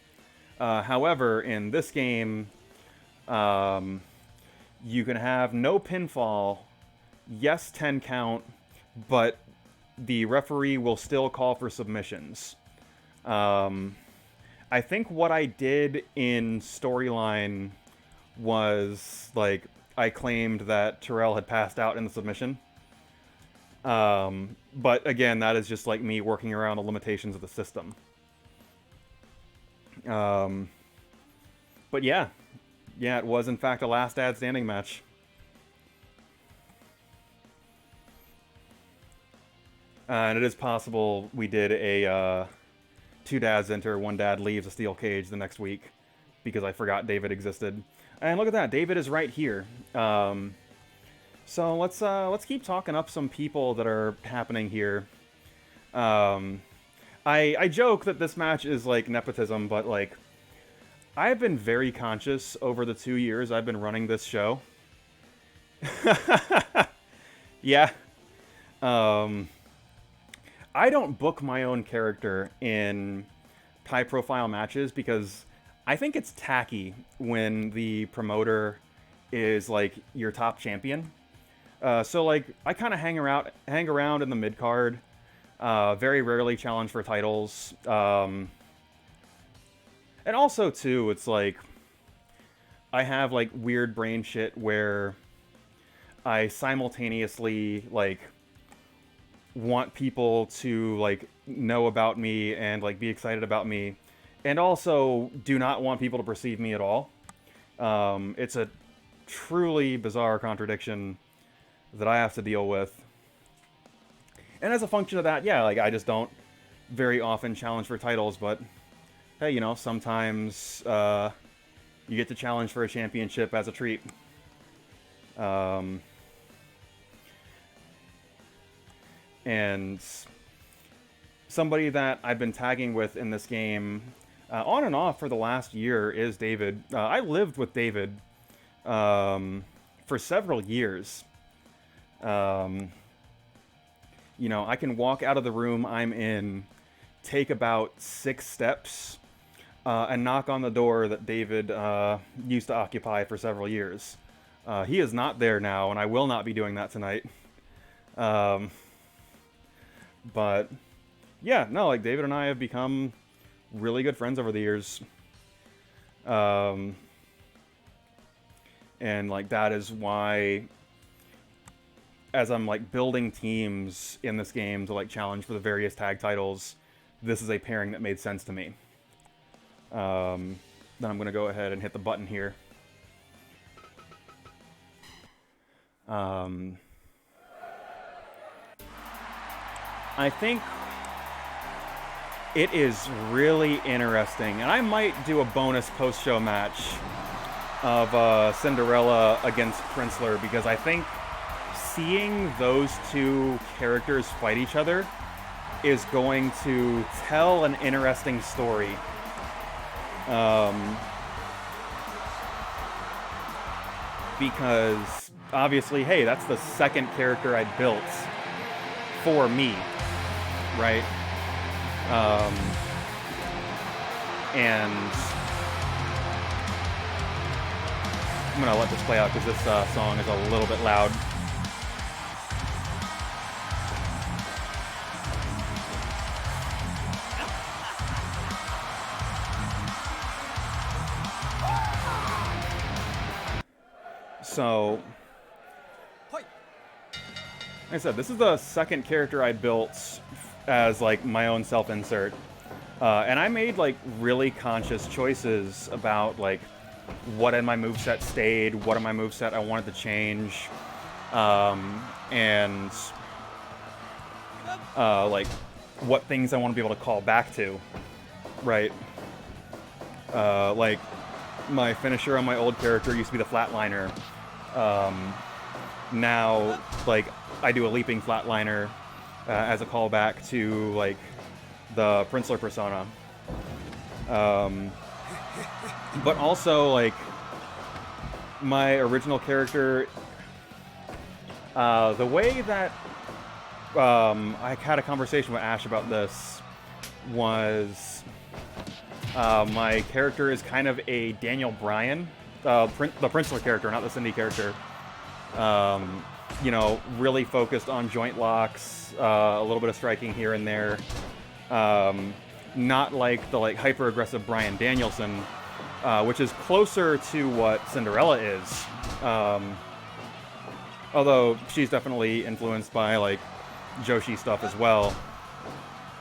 However, in this game, you can have no pinfall, yes 10 count, but the referee will still call for submissions. I think what I did in storyline was, like, I claimed that Terrell had passed out in the submission. But again, that is just like me working around the limitations of the system. But yeah. Yeah, it was in fact a last dad standing match. And it is possible we did a two dads enter, one dad leaves a steel cage the next week because I forgot David existed. And look at that, David is right here. So let's keep talking up some people that are happening here. I joke that this match is like nepotism, but like I've been very conscious over the 2 years I've been running this show. Yeah. I don't book my own character in high-profile matches because I think it's tacky when the promoter is like your top champion. So like I kind of hang around in the mid card. Very rarely challenge for titles. And also too, it's like I have like weird brain shit where I simultaneously like want people to like know about me and like be excited about me, and also do not want people to perceive me at all. It's a truly bizarre contradiction that I have to deal with. And as a function of that, yeah, like I just don't very often challenge for titles, but hey, you know, sometimes you get to challenge for a championship as a treat. And somebody that I've been tagging with in this game on and off for the last year is David. I lived with David for several years. You know, I can walk out of the room I'm in, take about 6 steps, and knock on the door that David used to occupy for several years. He is not there now, and I will not be doing that tonight. But yeah, no, like David and I have become really good friends over the years. And like that is why, as I'm like building teams in this game to like challenge for the various tag titles, this is a pairing that made sense to me. Then I'm gonna go ahead and hit the button here. I think it is really interesting, and I might do a bonus post-show match of Cinderella against Princler, because I think seeing those two characters fight each other is going to tell an interesting story. Because obviously, hey, that's the second character I built for me, right? And I'm gonna let this play out because this song is a little bit loud. So, like I said, this is the second character I built as like my own self-insert. And I made like really conscious choices about like what in my moveset stayed, what in my moveset I wanted to change, and like what things I want to be able to call back to, right? Like my finisher on my old character used to be the flatliner. Now, like I do a leaping flatliner as a callback to like the Princler persona. But also like my original character, the way that I had a conversation with Ash about this was my character is kind of a Daniel Bryan, the Princler character, not the Cindy character. You know, really focused on joint locks, a little bit of striking here and there. Not like the like hyper aggressive Bryan Danielson, which is closer to what Cinderella is. Although she's definitely influenced by like Joshi stuff as well.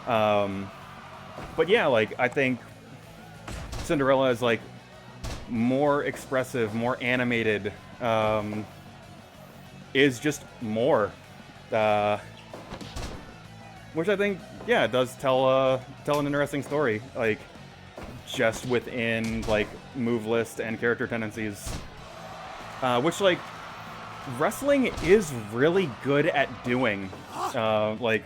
But yeah, like I think Cinderella is like more expressive, more animated, is just more, which I think, yeah, does tell an interesting story, like just within like move list and character tendencies, which like wrestling is really good at doing. Like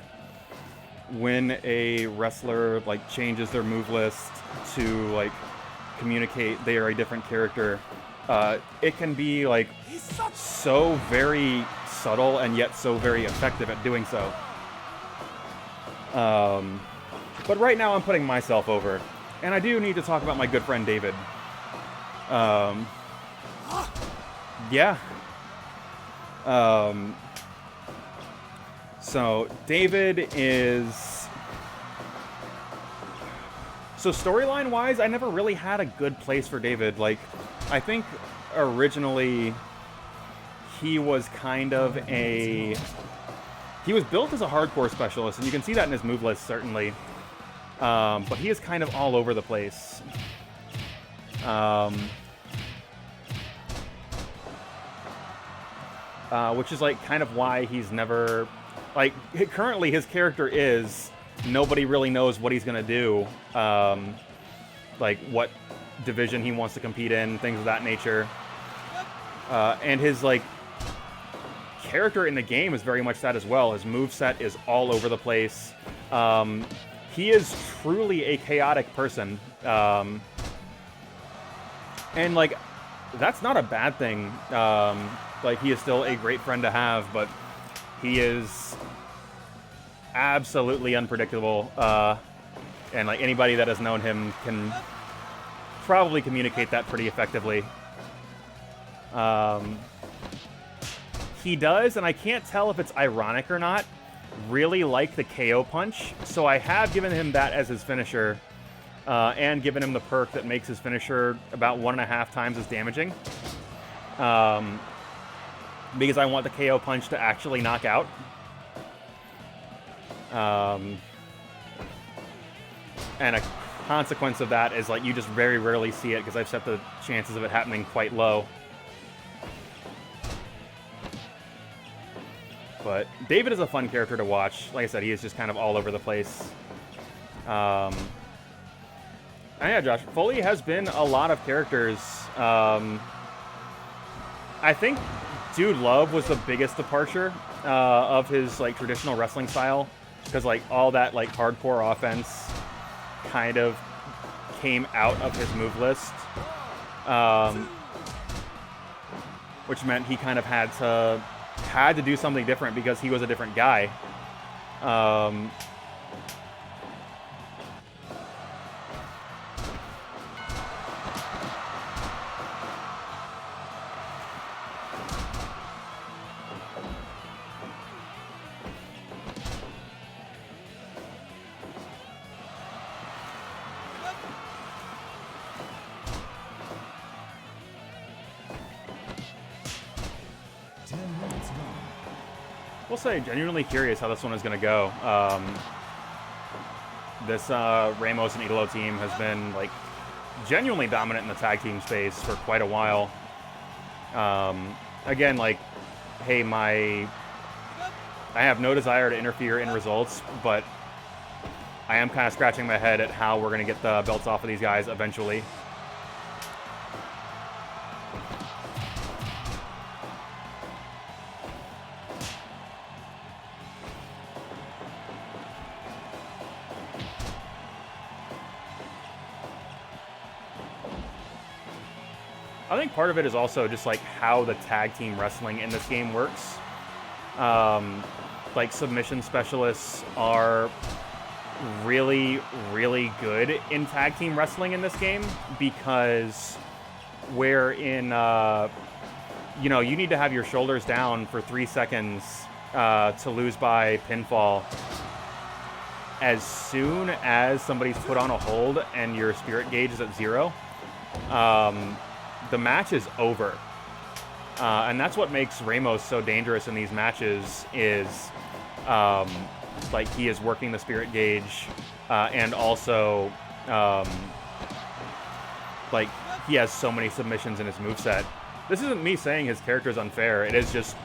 when a wrestler like changes their move list to like communicate they are a different character, it can be like so very subtle and yet so very effective at doing so. But right now I'm putting myself over, and I do need to talk about my good friend David. Yeah. So David is... So storyline-wise, I never really had a good place for David. Like, I think originally he was kind of a... He was built as a hardcore specialist, and you can see that in his move list, certainly. But he is kind of all over the place. Which is, like, kind of why he's never... Like, currently his character is... Nobody really knows what he's going to do. Like, what division he wants to compete in, things of that nature. And his, like... character in the game is very much that as well. His moveset is all over the place. He is truly a chaotic person. And, like, that's not a bad thing. Like, he is still a great friend to have, but he is absolutely unpredictable. And, like, anybody that has known him can probably communicate that pretty effectively. He does, and I can't tell if it's ironic or not, really like the KO punch, so I have given him that as his finisher, and given him the perk that makes his finisher about 1.5 times as damaging, because I want the KO punch to actually knock out. And a consequence of that is, like, you just very rarely see it, because I've set the chances of it happening quite low. But David is a fun character to watch. Like I said, he is just kind of all over the place. And yeah, Josh, Foley has been a lot of characters. I think Dude Love was the biggest departure of his, like, traditional wrestling style, because, like, all that, like, hardcore offense kind of came out of his move list, which meant he kind of had to do something different because he was a different guy. We'll say genuinely curious how this one is going to go. This Ramos and Idolo team has been, like, genuinely dominant in the tag team space for quite a while. Again, like, hey, I have no desire to interfere in results, but I am kind of scratching my head at how we're going to get the belts off of these guys eventually. I think part of it is also just, like, how the tag team wrestling in this game works. Like, submission specialists are really, really good in tag team wrestling in this game, because where in, you know, you need to have your shoulders down for 3 seconds to lose by pinfall. As soon as somebody's put on a hold and your spirit gauge is at 0, the match is over. And that's what makes Ramos so dangerous in these matches is, like, he is working the spirit gauge, and also, like, he has so many submissions in his moveset. This isn't me saying his character is unfair. It is just,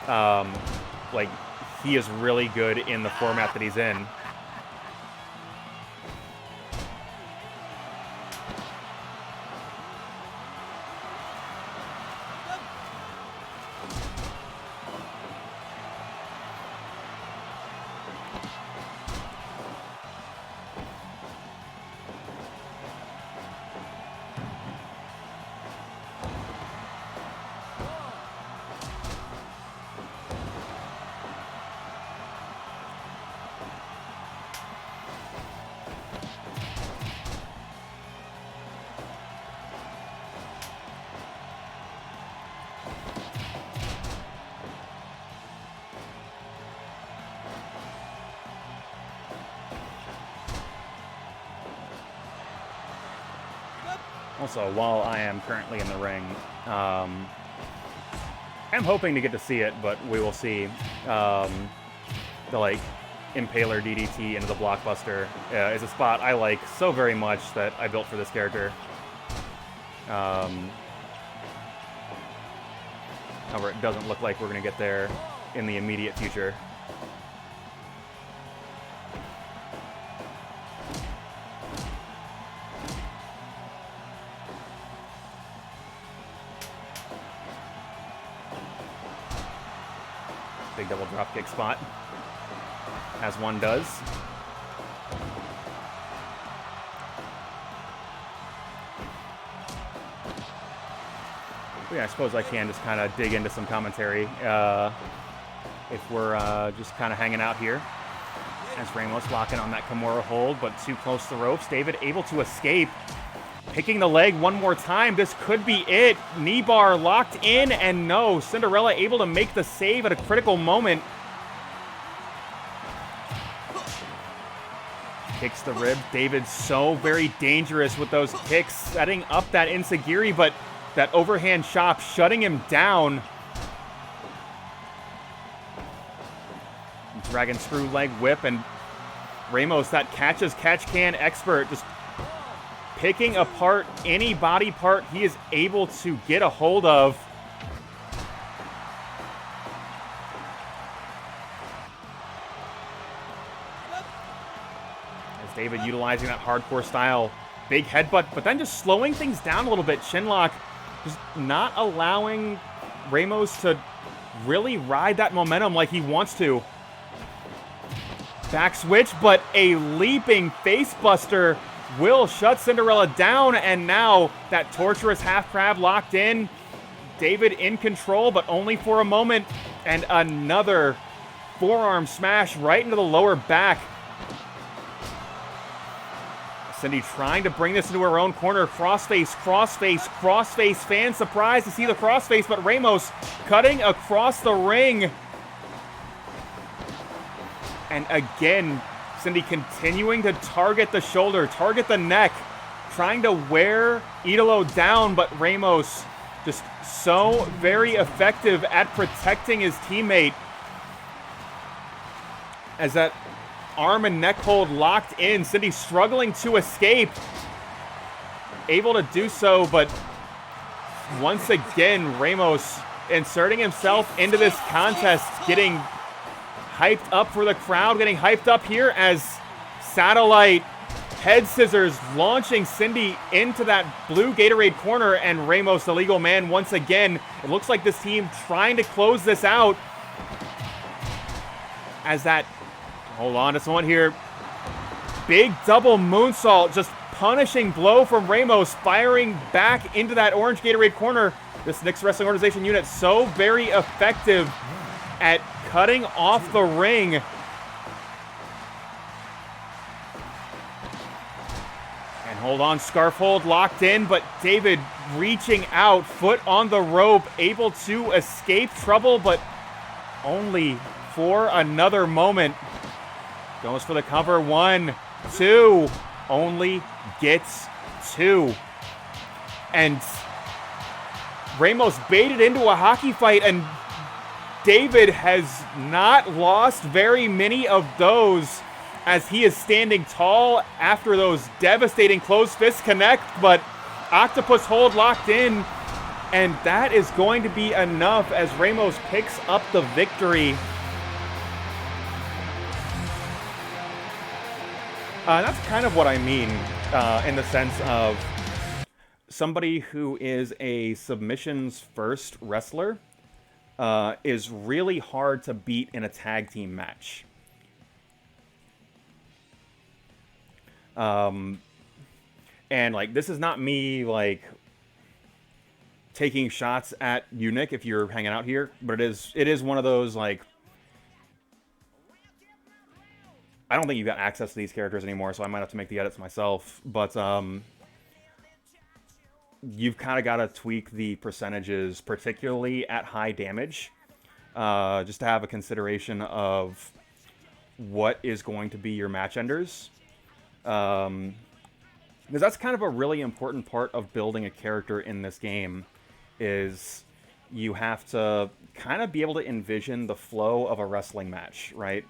like, he is really good in the format that he's in. Also, while I am currently in the ring, I'm hoping to get to see it, but we will see. The, like, Impaler DDT into the Blockbuster is a spot I like so very much that I built for this character. However, it doesn't look like we're going to get there in the immediate future. Big double dropkick spot, as one does. Yeah, I suppose I can just kind of dig into some commentary if we're just kind of hanging out here. As Ramos locking on that Kimura hold, but too close to the ropes. David able to escape. Picking the leg one more time. This could be it. Knee bar locked in, and no. Cinderella able to make the save at a critical moment. Kicks the rib. David so very dangerous with those kicks, setting up that enziguri, but that overhand chop shutting him down. Dragon screw leg whip, and Ramos, that catch-can expert, just picking apart any body part he is able to get a hold of. As David utilizing that hardcore style, big headbutt, but then just slowing things down a little bit. Chinlock just not allowing Ramos to really ride that momentum like he wants to. Back switch, but a leaping facebuster will shut Cinderella down, and now that torturous half crab locked in. David in control, but only for a moment, and another forearm smash right into the lower back. Cindy trying to bring this into her own corner. Crossface, crossface, crossface. Fan surprised to see the crossface, but Ramos cutting across the ring. And again, Cindy continuing to target the shoulder, target the neck, trying to wear Idolo down, but Ramos just so very effective at protecting his teammate. As that arm and neck hold locked in, Cindy struggling to escape. Able to do so, but once again, Ramos inserting himself into this contest, getting hyped up for the crowd, getting hyped up here as Satellite head scissors launching Cindy into that blue Gatorade corner, and Ramos, the legal man, once again. It looks like this team trying to close this out. As that, hold on to someone here. Big double moonsault, just punishing blow from Ramos, firing back into that orange Gatorade corner. This Knicks Wrestling Organization unit so very effective at cutting off the ring. And hold on, scarf hold locked in, but David reaching out, foot on the rope, able to escape trouble, but only for another moment. Goes for the cover, 1, 2, only gets 2. And Ramos baited into a hockey fight, and David has not lost very many of those as he is standing tall after those devastating closed fist connect, but octopus hold locked in, and that is going to be enough as Ramos picks up the victory. That's kind of what I mean in the sense of somebody who is a submissions first wrestler is really hard to beat in a tag team match. And like, this is not me like taking shots at you, Nick, if you're hanging out here, but it is one of those, like, I don't think you've got access to these characters anymore, so I might have to make the edits myself, but you've kind of got to tweak the percentages, particularly at high damage, just to have a consideration of what is going to be your match enders. Because that's kind of a really important part of building a character in this game, is you have to kind of be able to envision the flow of a wrestling match, right?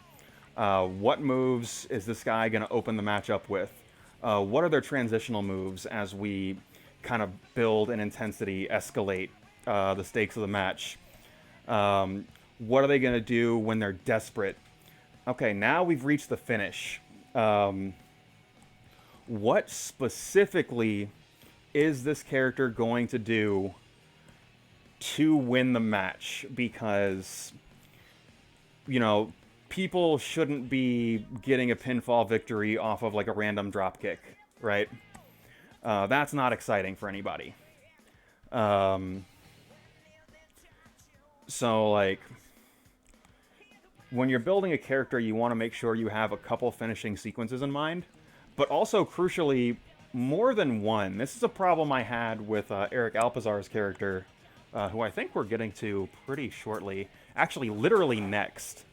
What moves is this guy going to open the match up with? What are their transitional moves as we kind of build in intensity, escalate the stakes of the match? What are they going to do when they're desperate? Okay, now we've reached the finish. What specifically is this character going to do to win the match? Because, you know, people shouldn't be getting a pinfall victory off of like a random dropkick, right? That's not exciting for anybody. So, like, when you're building a character, you want to make sure you have a couple finishing sequences in mind, but also, crucially, more than one. This is a problem I had with Eric Alpizar's character, who I think we're getting to pretty shortly. Actually, literally next.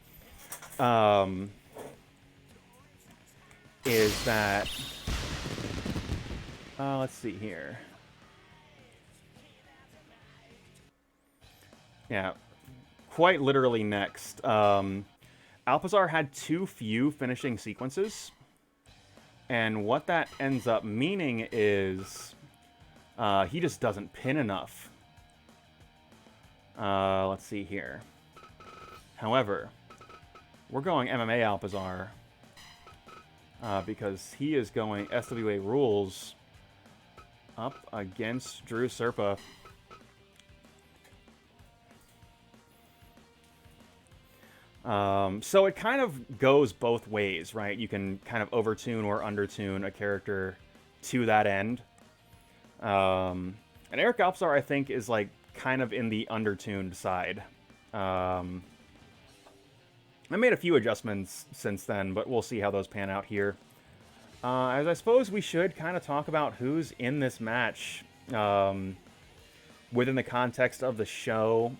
Is that... let's see here. Yeah, quite literally next. Alpizar had too few finishing sequences. And what that ends up meaning is he just doesn't pin enough. Let's see here. However, we're going MMA Alpizar because he is going SWA rules up against Drew Serpa. So it kind of goes both ways, right? You can kind of overtune or undertune a character to that end. And Eric Alpizar, I think, is like kind of in the undertuned side. I made a few adjustments since then, but we'll see how those pan out here. As I suppose we should kind of talk about who's in this match within the context of the show.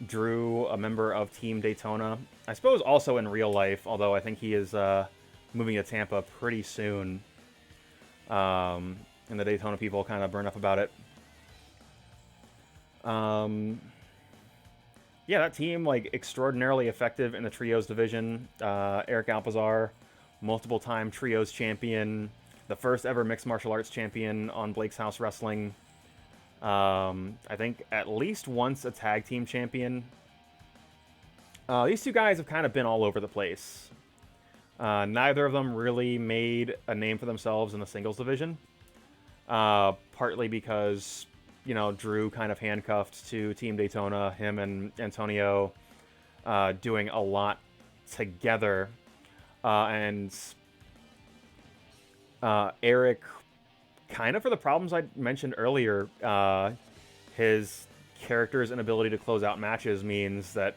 Drew, a member of Team Daytona. I suppose also in real life, although I think he is moving to Tampa pretty soon. And the Daytona people kind of burn up about it. Yeah, that team, like, extraordinarily effective in the trios division. Eric Alpizar, multiple-time trios champion, the first ever mixed martial arts champion on Blake's House Wrestling. I think at least once a tag team champion. These two guys have kind of been all over the place. Neither of them really made a name for themselves in the singles division. Partly because, you know, Drew kind of handcuffed to Team Daytona, him and Antonio doing a lot together. And Eric, kind of for the problems I mentioned earlier, his character's inability to close out matches means that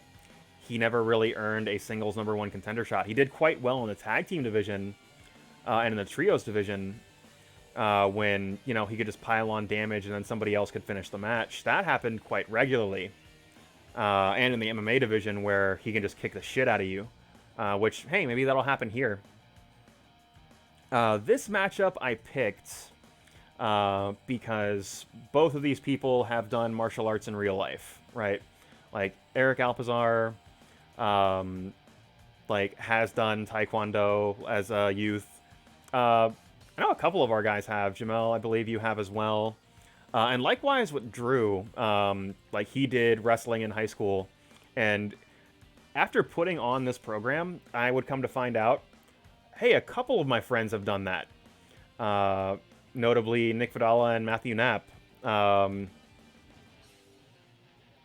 he never really earned a singles #1 contender shot. He did quite well in the tag team division and in the trios division when, you know, he could just pile on damage and then somebody else could finish the match. That happened quite regularly. And in the MMA division where he can just kick the shit out of you, which, hey, maybe that'll happen here. This matchup I picked because both of these people have done martial arts in real life, right? Like, Eric Alpizar, like, has done Taekwondo as a youth. I know a couple of our guys have. Jamel, I believe you have as well. And likewise with Drew, like, he did wrestling in high school. And after putting on this program, I would come to find out, hey, a couple of my friends have done that. Notably Nick Vidala and Matthew Knapp.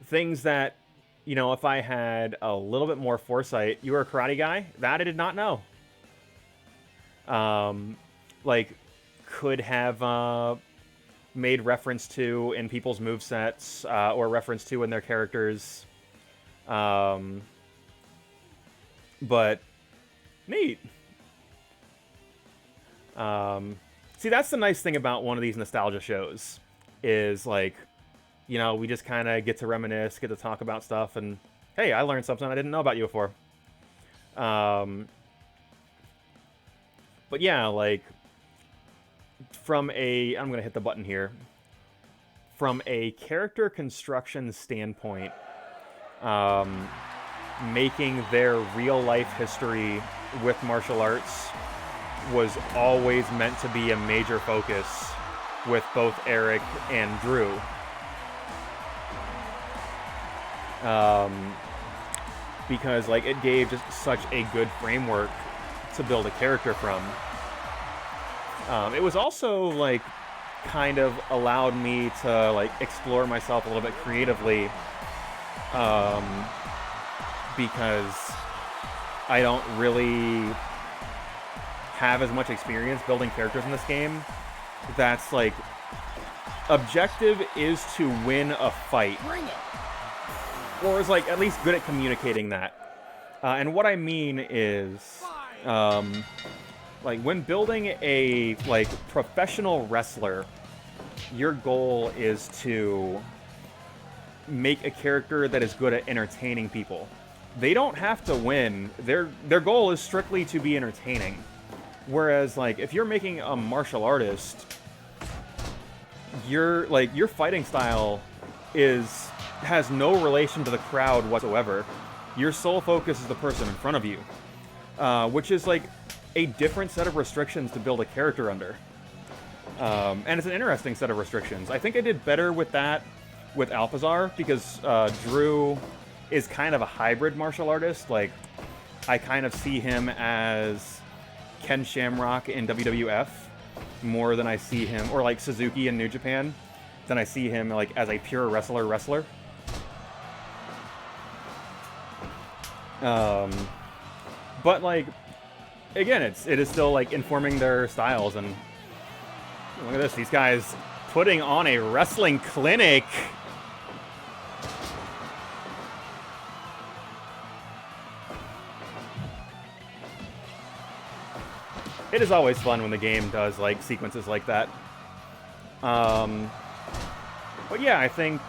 Things that, you know, if I had a little bit more foresight, you were a karate guy? That I did not know. Like, could have made reference to in people's movesets, or reference to in their characters. But, neat. See, that's the nice thing about one of these nostalgia shows, is, like, you know, we just kind of get to reminisce, get to talk about stuff, and, hey, I learned something I didn't know about you before. But yeah, like, from a, I'm going to hit the button here. From a character construction standpoint, making their real life history with martial arts was always meant to be a major focus with both Eric and Drew. Because like it gave just such a good framework to build a character from. It was also like kind of allowed me to like explore myself a little bit creatively, because I don't really have as much experience building characters in this game. That's like, objective is to win a fight. Bring it. Or is like at least good at communicating that. And what I mean is, like when building a like professional wrestler, your goal is to make a character that is good at entertaining people. They don't have to win. Their goal is strictly to be entertaining. Whereas like if you're making a martial artist, your fighting style has no relation to the crowd whatsoever. Your sole focus is the person in front of you, which is like a different set of restrictions to build a character under. And it's an interesting set of restrictions. I think I did better with that with Alpizar because Drew is kind of a hybrid martial artist. Like, I kind of see him as Ken Shamrock in WWF more than I see him, or like Suzuki in New Japan, than I see him like as a pure wrestler. But like, again, it is still like informing their styles. And look at this, these guys putting on a wrestling clinic. It is always fun when the game does like sequences like that. But yeah, I think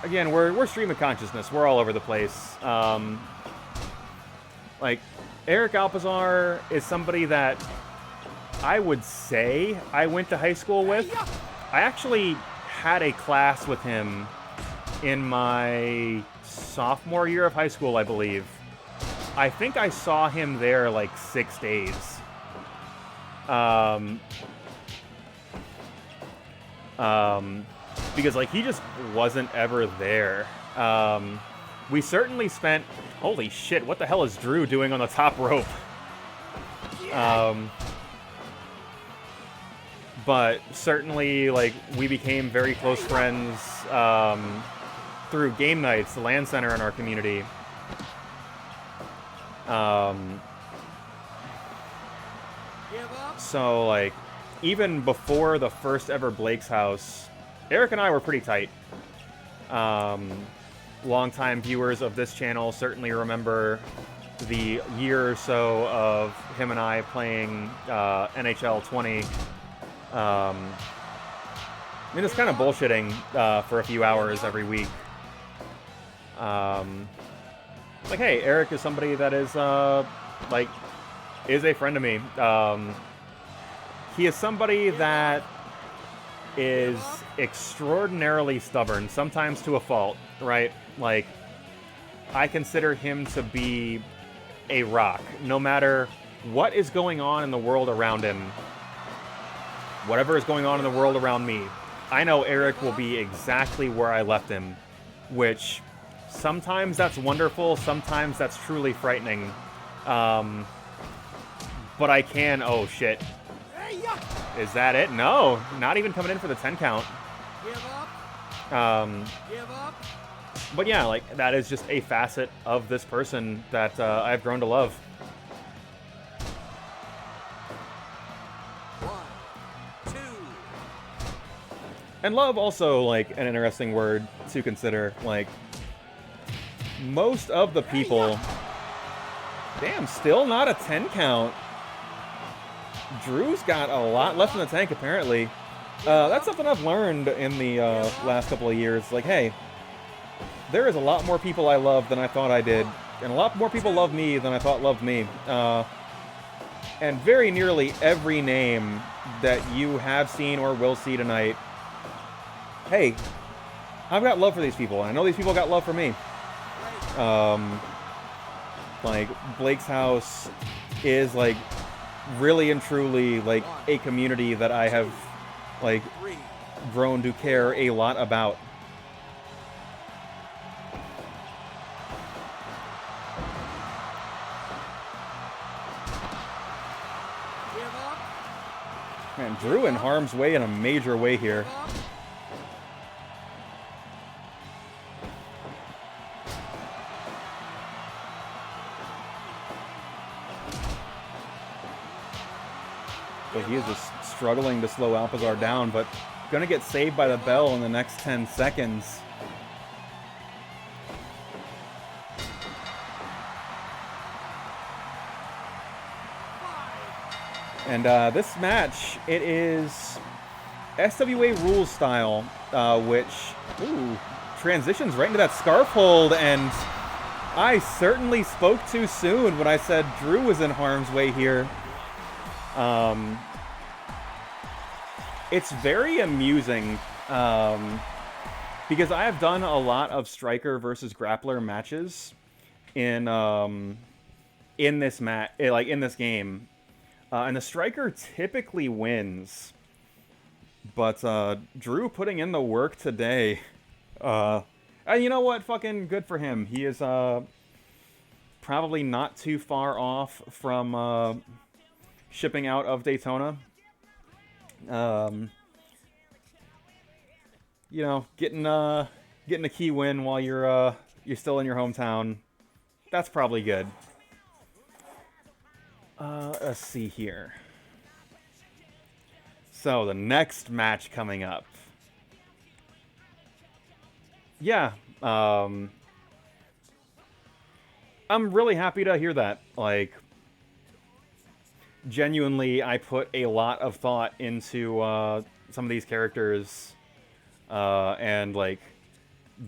again, we're stream of consciousness. We're all over the place. Like, Eric Alpizar is somebody that I would say I went to high school with. I actually had a class with him in my sophomore year of high school, I believe. I think I saw him there like 6 days. Because like he just wasn't ever there. We certainly spent, holy shit, what the hell is Drew doing on the top rope? But certainly like we became very close friends through game nights, the LAN center in our community. So like even before the first ever Blake's House, Eric and I were pretty tight. Longtime viewers of this channel certainly remember the year or so of him and I playing NHL 20. I mean, it's kind of bullshitting for a few hours every week. Like, hey, Eric is somebody that is is a friend to me. He is somebody that is extraordinarily stubborn, sometimes to a fault, right? Like, I consider him to be a rock. No matter what is going on in the world around him, whatever is going on in the world around me, I know Eric will be exactly where I left him, which sometimes that's wonderful, sometimes that's truly frightening. But I can, oh shit. Is that it? No, not even coming in for the 10 count. Give up. Give up. But yeah, like, that is just a facet of this person that I've grown to love. 1, 2. And love also, like, an interesting word to consider. Like, most of the people... Damn, still not a 10 count. Drew's got a lot left in the tank, apparently. That's something I've learned in the last couple of years. Like, hey, there is a lot more people I love than I thought I did. And a lot more people love me than I thought loved me. and very nearly every name that you have seen or will see tonight, hey, I've got love for these people, and I know these people got love for me. Like, Blake's house is, like, really and truly, like, a community that I have, like, grown to care a lot about. Man, Drew in harm's way in a major way here. But he is just struggling to slow Alpizar down, but gonna get saved by the bell in the next 10 seconds. And this match, it is SWA rules style, which transitions right into that scarf hold, and I certainly spoke too soon when I said Drew was in harm's way here. It's very amusing because I have done a lot of striker versus grappler matches in this game. And the striker typically wins, but Drew putting in the work today. And you know what? Fucking good for him. He is probably not too far off from shipping out of Daytona. You know, getting a key win while you're still in your hometown. That's probably good. Let's see here. So, the next match coming up. Yeah, I'm really happy to hear that. Like, genuinely, I put a lot of thought into some of these characters, and, like,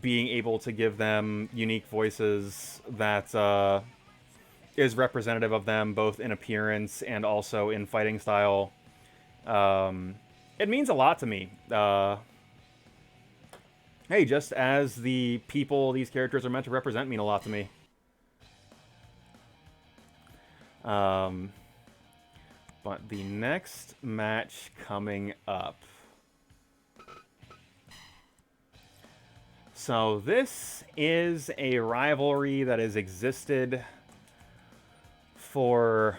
being able to give them unique voices that, is representative of them both in appearance and also in fighting style. It means a lot to me. Hey, just as the people these characters are meant to represent mean a lot to me. But the next match coming up. So this is a rivalry that has existed for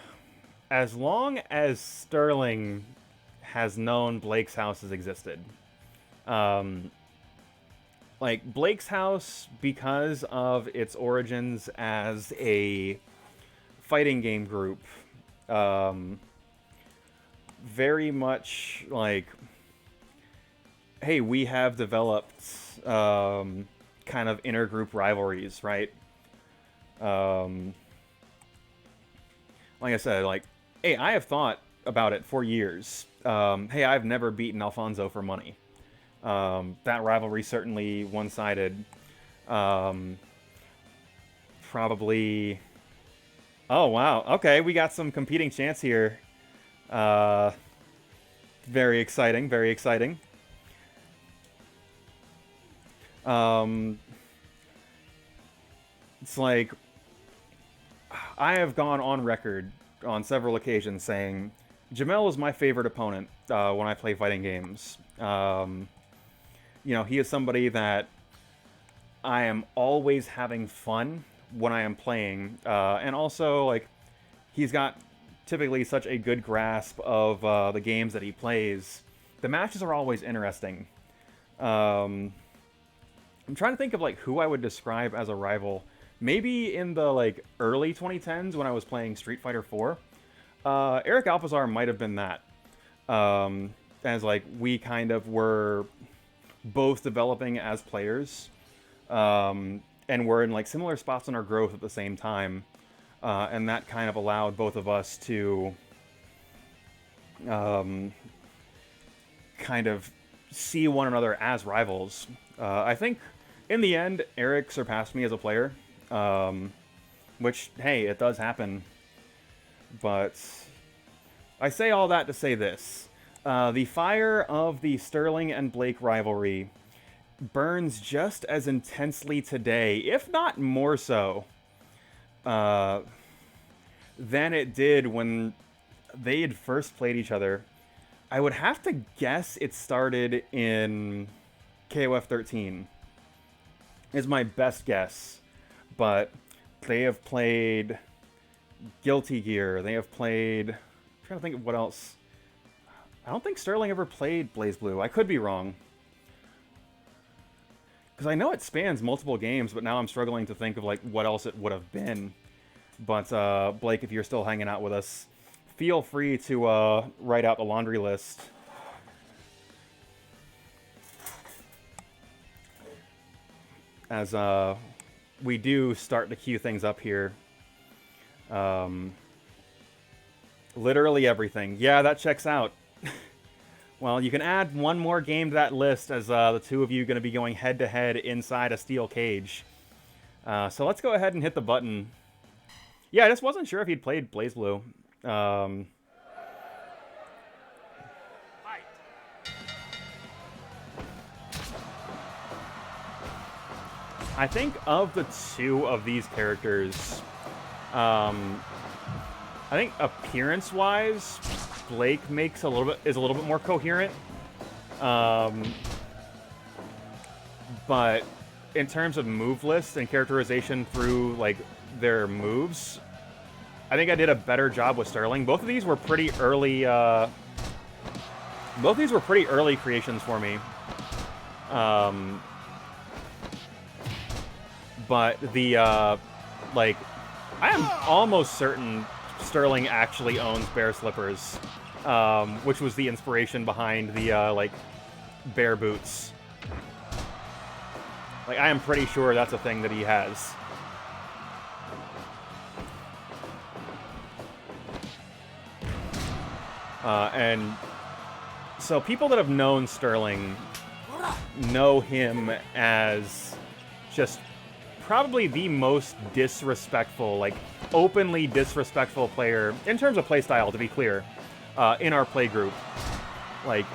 as long as Sterling has known Blake's house has existed. Like, Blake's house, because of its origins as a fighting game group, very much like, hey, we have developed kind of intergroup rivalries, right? Like I said, like, hey, I have thought about it for years. Hey, I've never beaten Alfonso for money. That rivalry certainly one-sided. Probably... Oh, wow. Okay, we got some competing chants here. Very exciting, very exciting. It's like... I have gone on record on several occasions saying Jamel is my favorite opponent when I play fighting games. You know, he is somebody that I am always having fun when I am playing. And also, like, he's got typically such a good grasp of the games that he plays. The matches are always interesting. I'm trying to think of, like, who I would describe as a rival. Maybe in the, like, early 2010s when I was playing Street Fighter 4. Eric Alpizar might have been that. As, like, we kind of were both developing as players. And we're in, like, similar spots in our growth at the same time. And that kind of allowed both of us to kind of see one another as rivals. I think, in the end, Eric surpassed me as a player. Which, hey, it does happen. But I say all that to say this. The fire of the Sterling and Blake rivalry burns just as intensely today, if not more so, than it did when they had first played each other. I would have to guess it started in KOF 13, is my best guess. But they have played Guilty Gear. They have played... I'm trying to think of what else. I don't think Sterling ever played BlazBlue. I could be wrong. Because I know it spans multiple games, but now I'm struggling to think of like what else it would have been. But Blake, if you're still hanging out with us, feel free to write out the laundry list. As we do start to queue things up here. Literally everything. Yeah, that checks out. Well, you can add one more game to that list as the two of you are going to be going head-to-head inside a steel cage. So let's go ahead and hit the button. Yeah, I just wasn't sure if he'd played BlazBlue. I think of the two of these characters, I think appearance-wise, Blake is a little bit more coherent. But in terms of move list and characterization through like their moves, I think I did a better job with Sterling. Both of these were pretty early. Both of these were pretty early creations for me. But the like, I am almost certain Sterling actually owns bear slippers, which was the inspiration behind the like bear boots. Like, I am pretty sure that's a thing that he has. And so people that have known Sterling know him as just probably the most disrespectful, like openly disrespectful player in terms of playstyle, to be clear, in our play group. Like,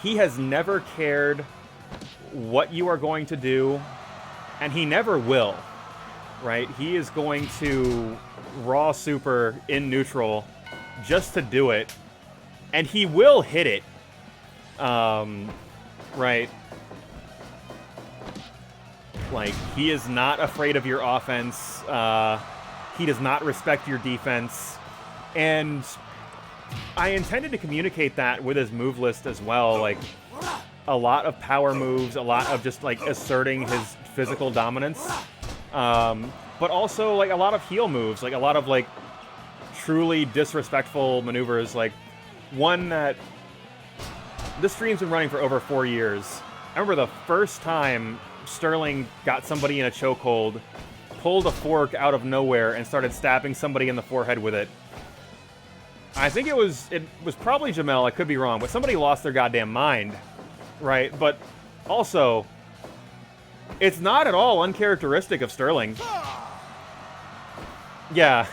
he has never cared what you are going to do, and he never will, right? He is going to raw super in neutral just to do it, and he will hit it, right? Like, he is not afraid of your offense. He does not respect your defense. And I intended to communicate that with his move list as well. Like, a lot of power moves, a lot of just, like, asserting his physical dominance. But also, like, a lot of heel moves. Like, a lot of, like, truly disrespectful maneuvers. Like, one that... This stream's been running for over 4 years. I remember the first time Sterling got somebody in a chokehold, pulled a fork out of nowhere, and started stabbing somebody in the forehead with it. I think it was probably Jamel, I could be wrong, but somebody lost their goddamn mind, right? But also, it's not at all uncharacteristic of Sterling. Yeah.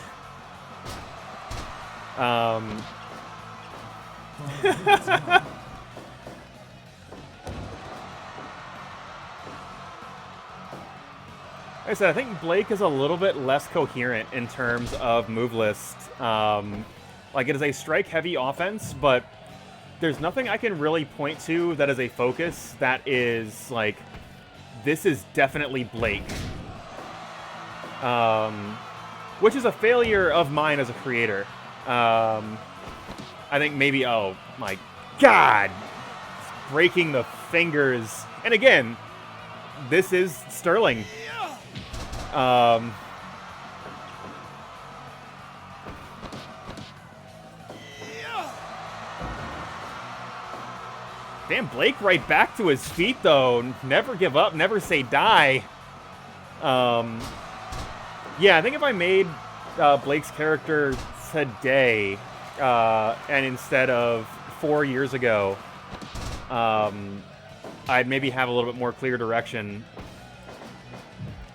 Like I said, I think Blake is a little bit less coherent in terms of move list. Like, it is a strike-heavy offense, but there's nothing I can really point to that is a focus that is, like, this is definitely Blake. Which is a failure of mine as a creator. I think maybe, oh my god! Breaking the fingers. And again, this is Sterling. Damn, Blake right back to his feet, though. Never give up, never say die. Yeah, I think if I made Blake's character today, and instead of 4 years ago, I'd maybe have a little bit more clear direction.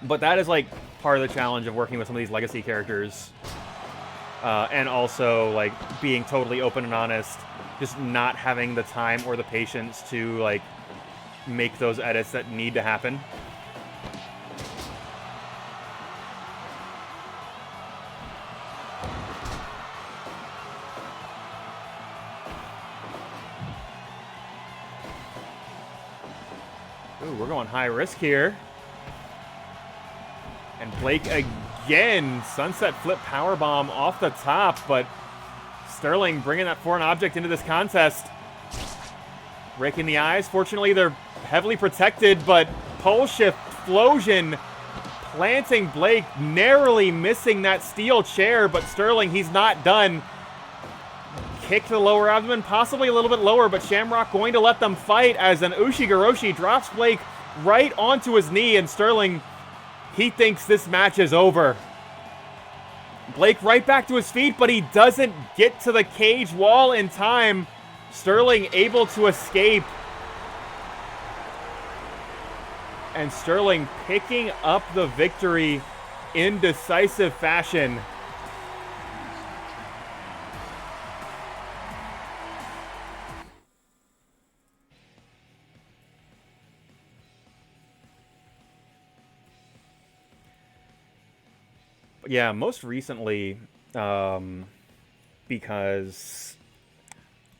But that is, like, part of the challenge of working with some of these legacy characters. and also like being totally open and honest, just not having the time or the patience to like make those edits that need to happen. Ooh, we're going high risk here. And Blake again, sunset flip powerbomb off the top, but Sterling bringing that foreign object into this contest. Raking the eyes. Fortunately, they're heavily protected, but pole shift Flosion planting Blake, narrowly missing that steel chair, but Sterling, he's not done. Kick to the lower abdomen, possibly a little bit lower, but Shamrock going to let them fight as an Ushigoroshi drops Blake right onto his knee, and Sterling, he thinks this match is over. Blake right back to his feet, but he doesn't get to the cage wall in time. Sterling able to escape. And Sterling picking up the victory in decisive fashion. Yeah, most recently, because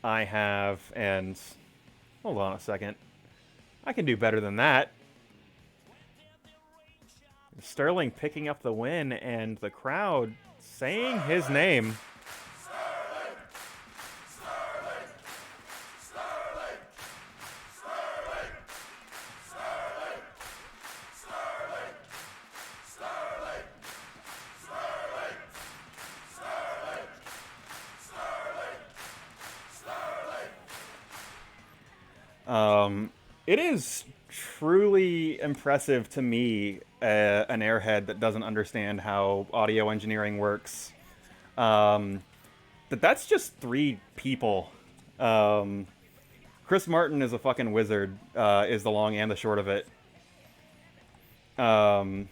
I have, and hold on a second, I can do better than that. Sterling picking up the win, and the crowd saying his name. It is truly impressive to me, an airhead that doesn't understand how audio engineering works, that's just 3 people. Chris Martin is a fucking wizard, is the long and the short of it. And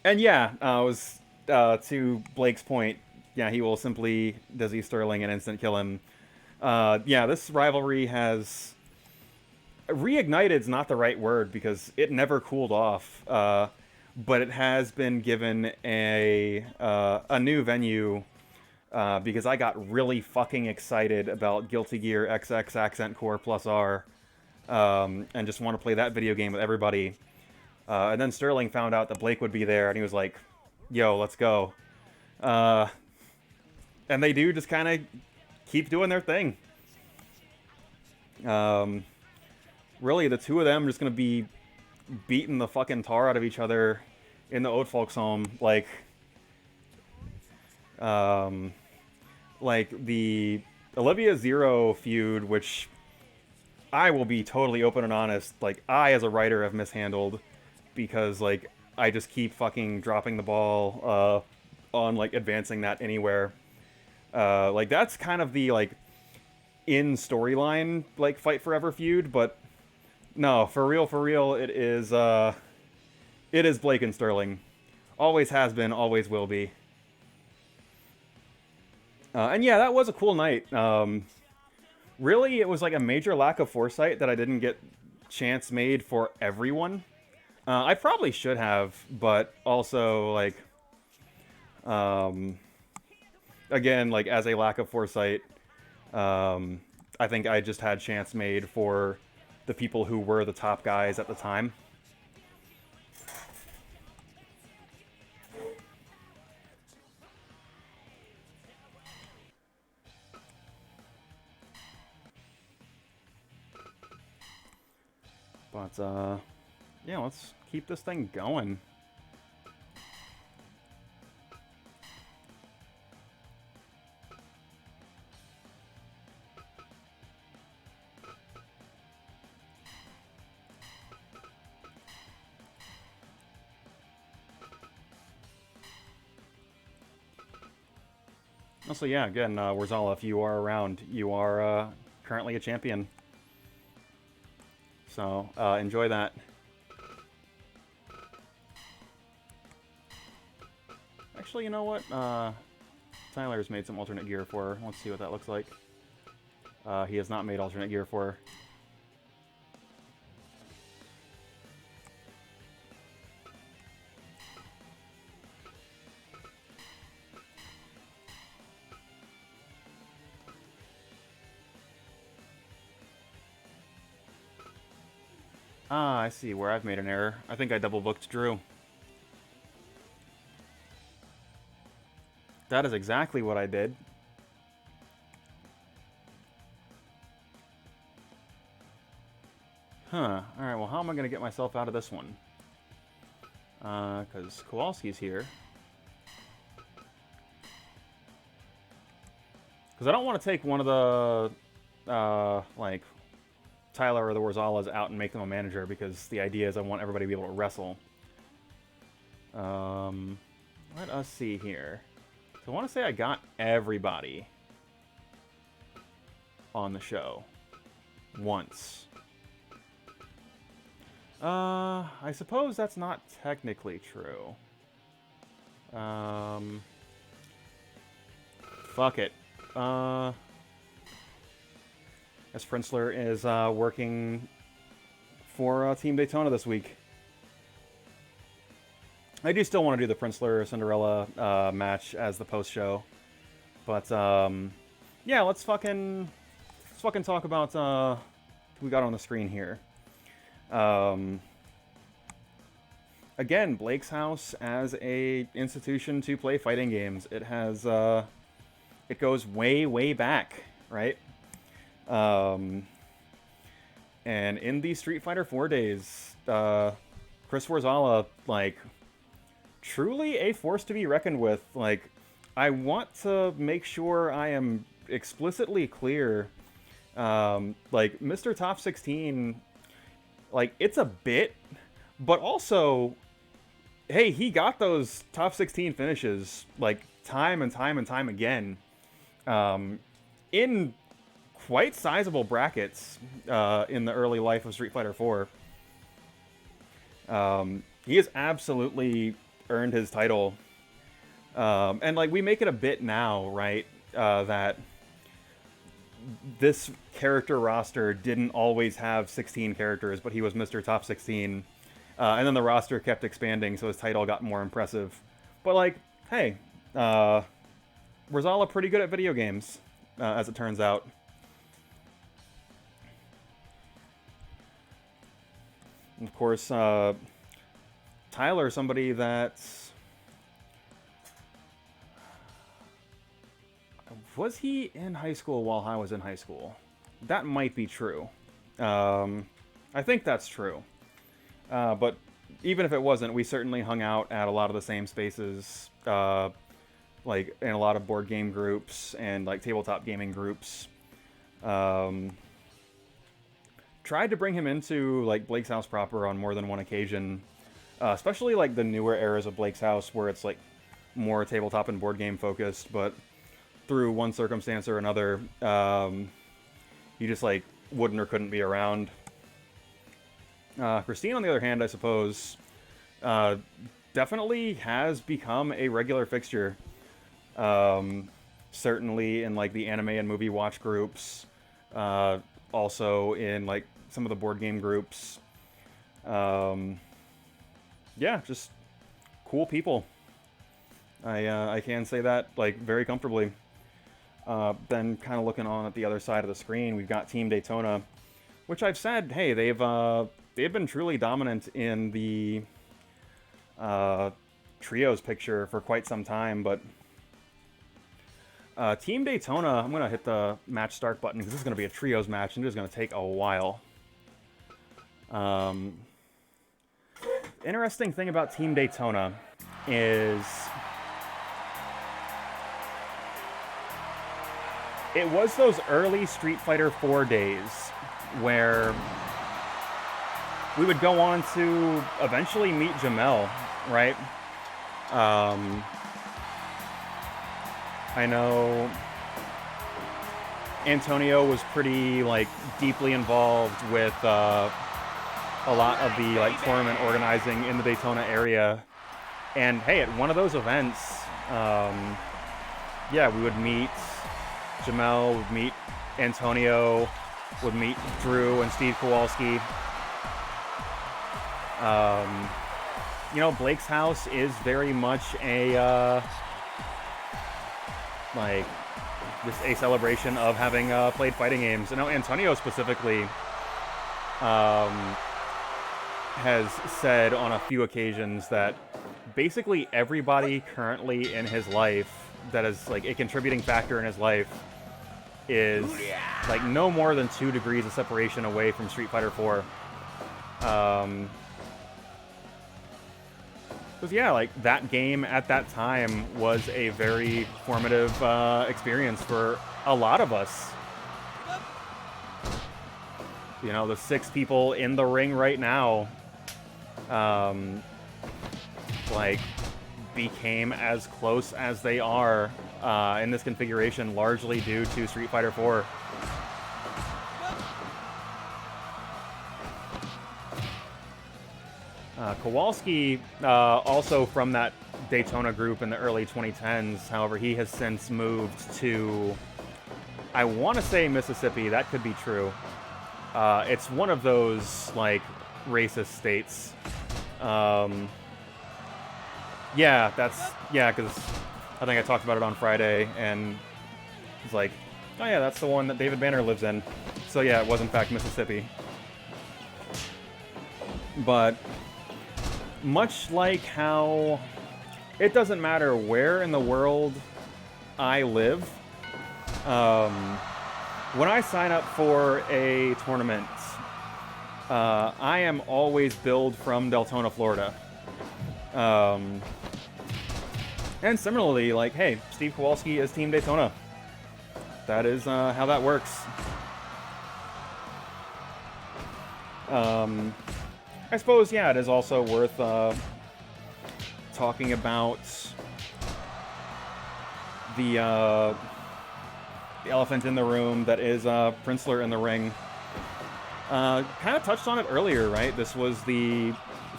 yeah, was to Blake's point, yeah, he will simply Dizzy Sterling and instant kill him. Yeah, this rivalry has... Reignited is not the right word because it never cooled off, but it has been given a new venue because I got really fucking excited about Guilty Gear XX Accent Core Plus R, and just want to play that video game with everybody. And then Sterling found out that Blake would be there, and he was like, "Yo, let's go." And they do just kind of keep doing their thing. Really, the 2 of them are just going to be beating the fucking tar out of each other in the old folks' home. Like the Olivia Zero feud, which I will be totally open and honest, like, I, as a writer, have mishandled because, like, I just keep fucking dropping the ball on, like, advancing that anywhere. Like, that's kind of the, like, in storyline, like, Fight Forever feud, but no, for real, it is Blake and Sterling. Always has been, always will be. And yeah, that was a cool night. Really, it was like a major lack of foresight that I didn't get chance made for everyone. I probably should have, but also, like, again, like, as a lack of foresight, I think I just had chance made for the people who were the top guys at the time. But, yeah, let's keep this thing going. Also, yeah, again, Worzallas, if you are around, you are currently a champion. So, enjoy that. Actually, you know what? Tyler's made some alternate gear for her. Let's see what that looks like. He has not made alternate gear for her. Ah, I see where I've made an error. I think I double booked Drew. That is exactly what I did. Huh. Alright, well, how am I going to get myself out of this one? Because Kowalski's here. Because I don't want to take one of the, like, Tyler or the Worzallas out and make them a manager, because the idea is I want everybody to be able to wrestle. Let us see here. So I want to say I got everybody on the show once. I suppose that's not technically true. Fuck it. As Princler is working for Team Daytona this week. I do still want to do the Princler Cinderella match as the post show, but yeah, let's fucking talk about who we got on the screen here. Again, Blake's House as a institution to play fighting games. It has it goes way back, right? And in the Street Fighter 4 days, Chris Worzallas, like, truly a force to be reckoned with. Like, I want to make sure I am explicitly clear. Like, Mr. Top 16, like, it's a bit, but also, hey, he got those Top 16 finishes, like, time and time again, in quite sizable brackets in the early life of Street Fighter 4. He has absolutely earned his title. And, like, we make it a bit now, right, that this character roster didn't always have 16 characters, but he was Mr. Top 16. And then the roster kept expanding, so his title got more impressive. But, like, hey, Worzallas pretty good at video games, as it turns out. And of course, Tyler, somebody that's... Was he in high school while I was in high school? That might be true. I think that's true. But even if it wasn't, we certainly hung out at a lot of the same spaces, like in a lot of board game groups and like tabletop gaming groups. Tried to bring him into like Blake's House proper on more than one occasion, especially like the newer eras of Blake's House where it's like more tabletop and board game focused, but through one circumstance or another, you just like wouldn't or couldn't be around. Christine, on the other hand, I suppose, definitely has become a regular fixture. Certainly in like the anime and movie watch groups, also in like some of the board game groups. Yeah, just cool people. I can say that like very comfortably. Then kind of looking on at the other side of the screen, we've got Team Daytona, which I've said, hey, they've been truly dominant in the trios picture for quite some time, but Team Daytona, I'm going to hit the match start button because this is going to be a trios match and it is going to take a while. Interesting thing about Team Daytona is it was those early Street Fighter 4 days where we would go on to eventually meet Jamel, right? I know Antonio was pretty like deeply involved with a lot of the like tournament organizing in the Daytona area, and hey, at one of those events, yeah, we would meet Jamel, would meet Antonio, would meet Drew and Steve Kowalski. You know, Blake's house is very much a like just a celebration of having played fighting games. I know Antonio specifically has said on a few occasions that basically everybody currently in his life that is like a contributing factor in his life is like no more than 2 degrees of separation away from Street Fighter 4. Because yeah, like that game at that time was a very formative experience for a lot of us. You know, the 6 people in the ring right now, like, became as close as they are in this configuration, largely due to Street Fighter 4. Kowalski, also from that Daytona group in the early 2010s, however, he has since moved to, I want to say Mississippi, that could be true. It's one of those, like, racist states. Yeah, because I think I talked about it on Friday, and it's like, oh yeah, that's the one that David Banner lives in. So yeah, it was in fact Mississippi. But much like how it doesn't matter where in the world I live, when I sign up for a tournament, I am always billed from Deltona, Florida. And similarly, like, hey, Steve Kowalski is Team Daytona. That is how that works. I suppose, yeah, it is also worth talking about the elephant in the room that is Princler in the ring. Kind of touched on it earlier, right? This was the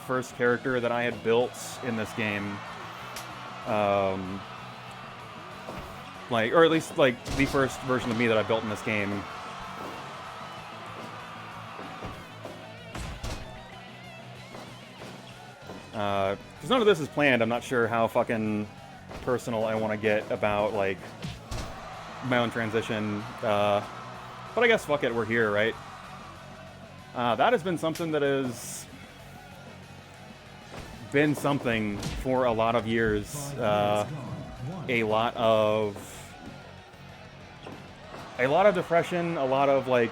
first character that I had built in this game. Like, or at least, like, the first version of me that I built in this game. Because none of this is planned, I'm not sure how fucking personal I want to get about, like, my own transition. But I guess, fuck it, we're here, right? That has been something that has been something for a lot of years. A lot of depression, a lot of, like,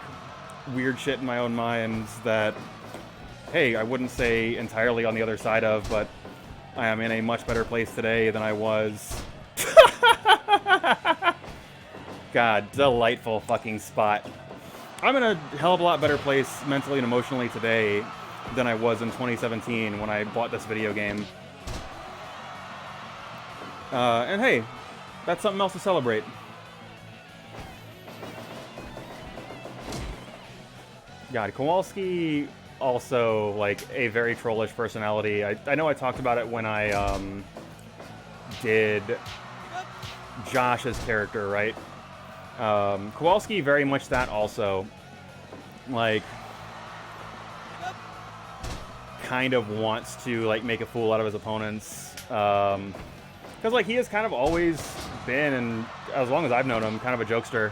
weird shit in my own mind that, hey, I wouldn't say entirely on the other side of, but I am in a much better place today than I was. God, delightful fucking spot. I'm in a hell of a lot better place mentally and emotionally today than I was in 2017 when I bought this video game. And hey, that's something else to celebrate. God, Kowalski also, like, a very trollish personality. I know I talked about it when I did Josh's character, right? Kowalski very much that also. Like, kind of wants to, like, make a fool out of his opponents. Because, like, he has kind of always been, and as long as I've known him, kind of a jokester.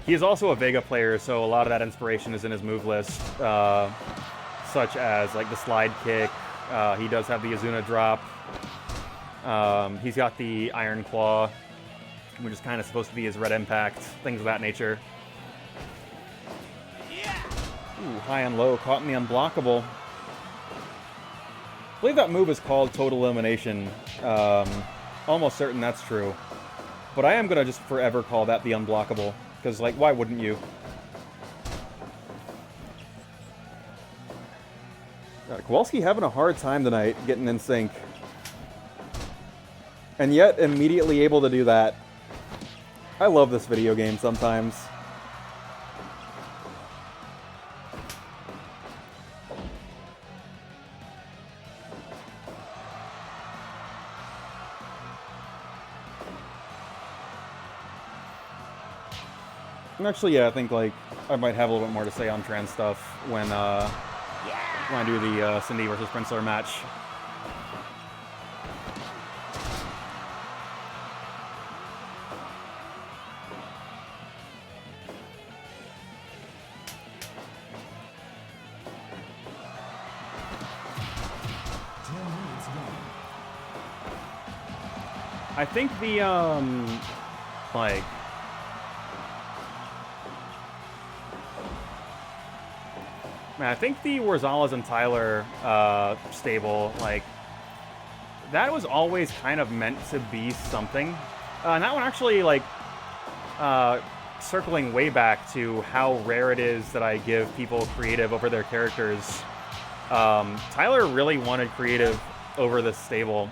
He is also a Vega player, so a lot of that inspiration is in his move list, such as, like, the slide kick. He does have the Azuna drop. He's got the Iron Claw, which is kind of supposed to be his red impact, things of that nature. Ooh, high and low, caught in the unblockable. I believe that move is called Total Elimination. Almost certain that's true. But I am going to just forever call that the unblockable. Because, like, why wouldn't you? God, Kowalski having a hard time tonight getting in sync. And yet, immediately able to do that. I love this video game sometimes. Actually, yeah, I think like I might have a little bit more to say on trans stuff when I do the Cindy versus Princler match. I think the like man, I think the Worzallas and Tyler stable, like that was always kind of meant to be something. And that one actually like circling way back to how rare it is that I give people creative over their characters. Tyler really wanted creative over this stable.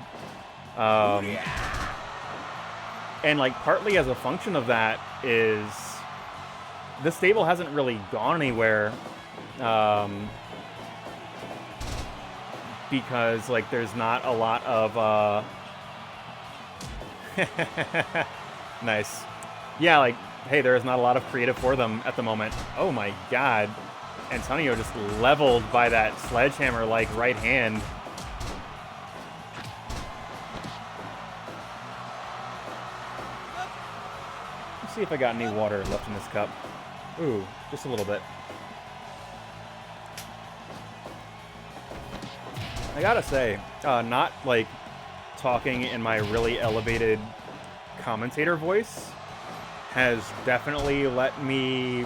And like partly as a function of that is this stable hasn't really gone anywhere because like there's not a lot of nice. Yeah, like hey, there's not a lot of creative for them at the moment. Oh my god. Antonio just leveled by that sledgehammer like right hand. See if I got any water left in this cup. Ooh, just a little bit. I gotta say, not like talking in my really elevated commentator voice has definitely let me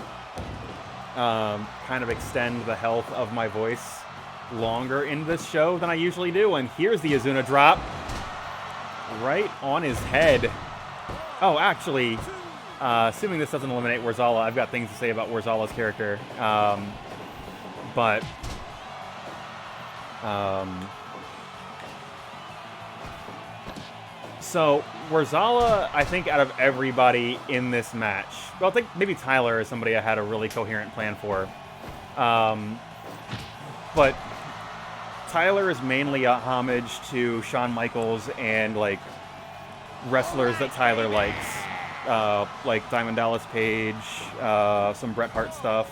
kind of extend the health of my voice longer in this show than I usually do. And here's the Azuna drop right on his head. Oh, actually, assuming this doesn't eliminate Worzallas, I've got things to say about Worzallas' character. So, Worzallas, I think out of everybody in this match, well, I think maybe Tyler is somebody I had a really coherent plan for. But Tyler is mainly a homage to Shawn Michaels and, like, wrestlers that Tyler likes. Like Diamond Dallas Page, some Bret Hart stuff,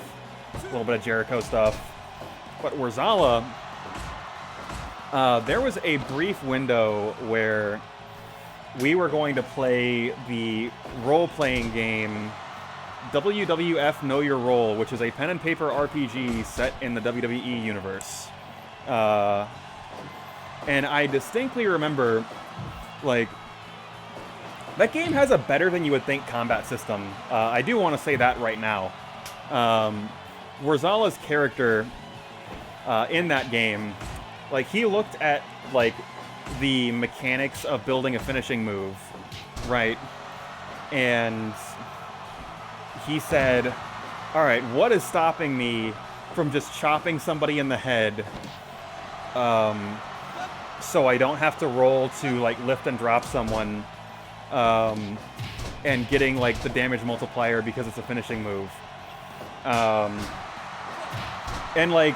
a little bit of Jericho stuff. But Worzallas, there was a brief window where we were going to play the role-playing game WWF Know Your Role, which is a pen and paper RPG set in the WWE universe. And I distinctly remember, like, that game has a better than you would think combat system. I do want to say that right now. Worzallas' character in that game, like, he looked at, like, the mechanics of building a finishing move, right? And he said, all right, what is stopping me from just chopping somebody in the head so I don't have to roll to, like, lift and drop someone and getting, like, the damage multiplier because it's a finishing move. And, like,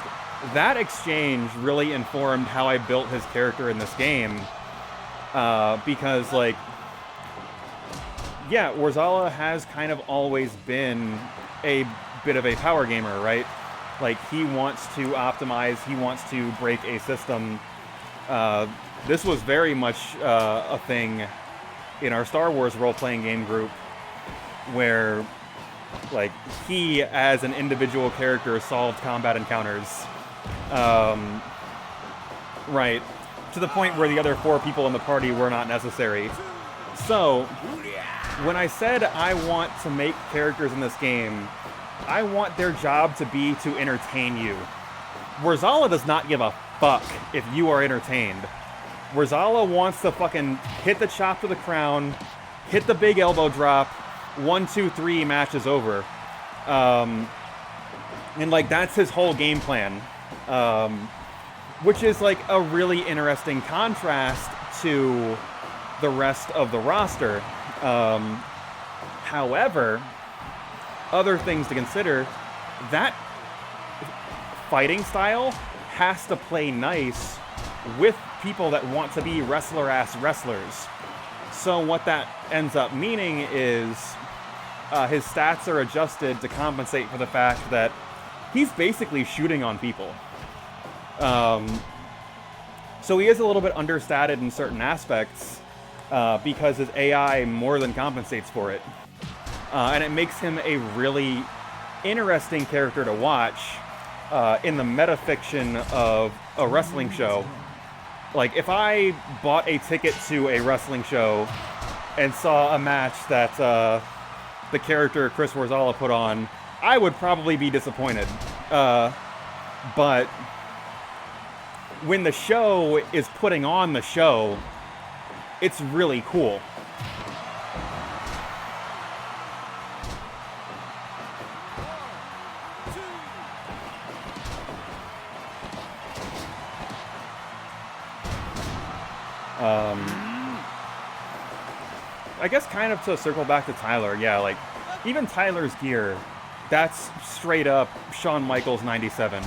that exchange really informed how I built his character in this game. Because, like, yeah, Worzallas has kind of always been a bit of a power gamer, right? Like, he wants to optimize, he wants to break a system. This was very much a thing in our Star Wars role-playing game group where, like, he, as an individual character, solved combat encounters. Right. To the point where the other 4 people in the party were not necessary. So, when I said I want to make characters in this game, I want their job to be to entertain you. Worzallas does not give a fuck if you are entertained. Worzallas wants to fucking hit the chop to the crown, hit the big elbow drop, 1, 2, 3, match is over. And, like, that's his whole game plan. Which is, like, a really interesting contrast to the rest of the roster. However, other things to consider, that fighting style has to play nice with people that want to be wrestler-ass wrestlers. So what that ends up meaning is his stats are adjusted to compensate for the fact that he's basically shooting on people. So he is a little bit understated in certain aspects because his AI more than compensates for it. And it makes him a really interesting character to watch in the metafiction of a wrestling show. Like, if I bought a ticket to a wrestling show and saw a match that the character Chris Worzallas put on, I would probably be disappointed. But when the show is putting on the show, it's really cool. I guess kind of to circle back to Tyler, yeah, like, even Tyler's gear, that's straight up Shawn Michaels 97.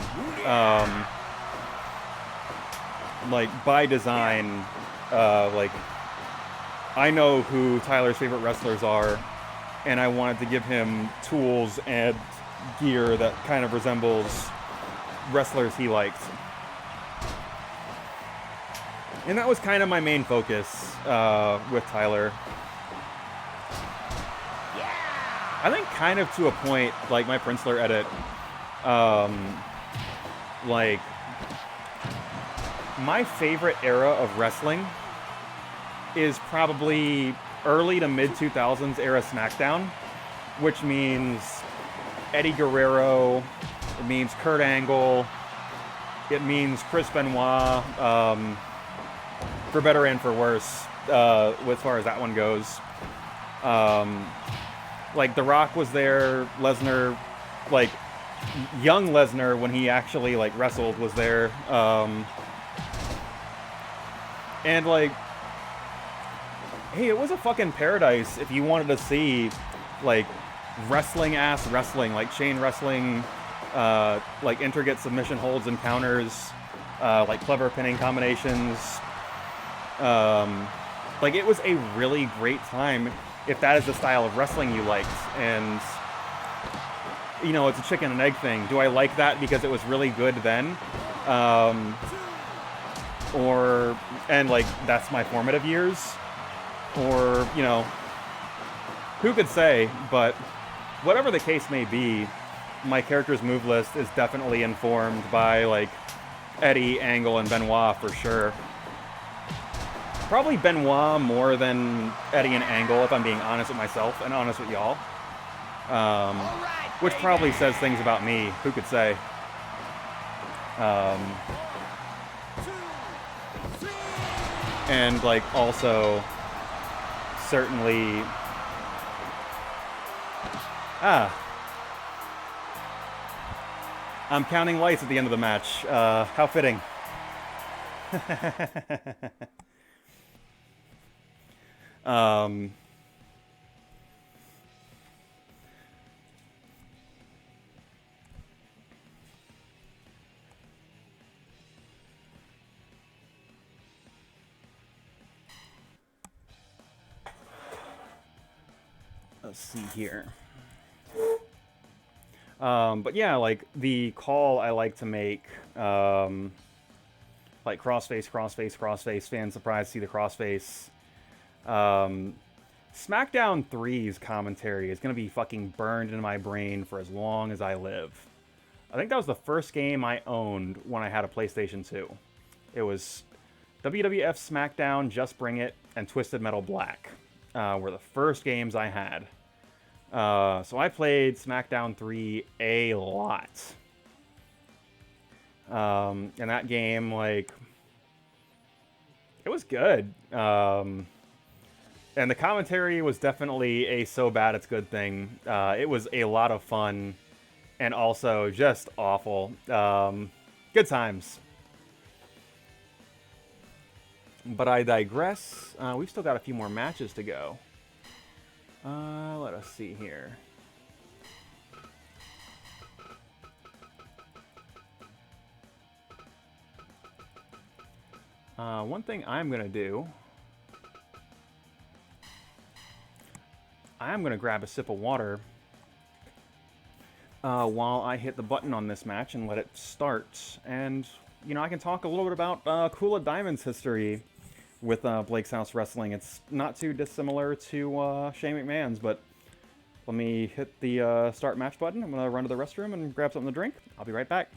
Like, by design, like, I know who Tyler's favorite wrestlers are, and I wanted to give him tools and gear that kind of resembles wrestlers he liked. And that was kind of my main focus with Tyler. I think kind of to a point, like my Princler edit, like, my favorite era of wrestling is probably early to mid-2000s era SmackDown, which means Eddie Guerrero, it means Kurt Angle, it means Chris Benoit, for better and for worse, as far as that one goes. Like, The Rock was there, Lesnar, like, young Lesnar, when he actually, like, wrestled, was there. And, like, hey, it was a fucking paradise if you wanted to see, like, wrestling-ass wrestling, like chain wrestling, like intricate submission holds and counters, like clever pinning combinations. Like, it was a really great time if that is the style of wrestling you liked. And, you know, it's a chicken and egg thing. Do I like that because it was really good then? And like, that's my formative years? Or, you know, who could say? But whatever the case may be, my character's move list is definitely informed by, like, Eddie, Angle, and Benoit for sure. Probably Benoit more than Eddie and Angle, if I'm being honest with myself and honest with y'all. Which probably says things about me. Who could say? And, like, also, certainly... I'm counting lights at the end of the match. How fitting. Let's see here. But yeah, like, the call I like to make, like, crossface, crossface, crossface, fan surprised to see the crossface. SmackDown 3's commentary is going to be fucking burned into my brain for as long as I live. I think that was the first game I owned when I had a PlayStation 2. It was WWF SmackDown, Just Bring It, and Twisted Metal Black were the first games I had. So I played SmackDown 3 a lot. And that game, like, it was good. And the commentary was definitely a so bad it's good thing. It was a lot of fun and also just awful. Good times. But I digress. We've still got a few more matches to go. Let us see here. One thing I'm going to do... I'm going to grab a sip of water while I hit the button on this match and let it start. And, you know, I can talk a little bit about Kula Daimond's history with Blake's House Wrestling. It's not too dissimilar to Shane McMahon's, but let me hit the start match button. I'm going to run to the restroom and grab something to drink. I'll be right back.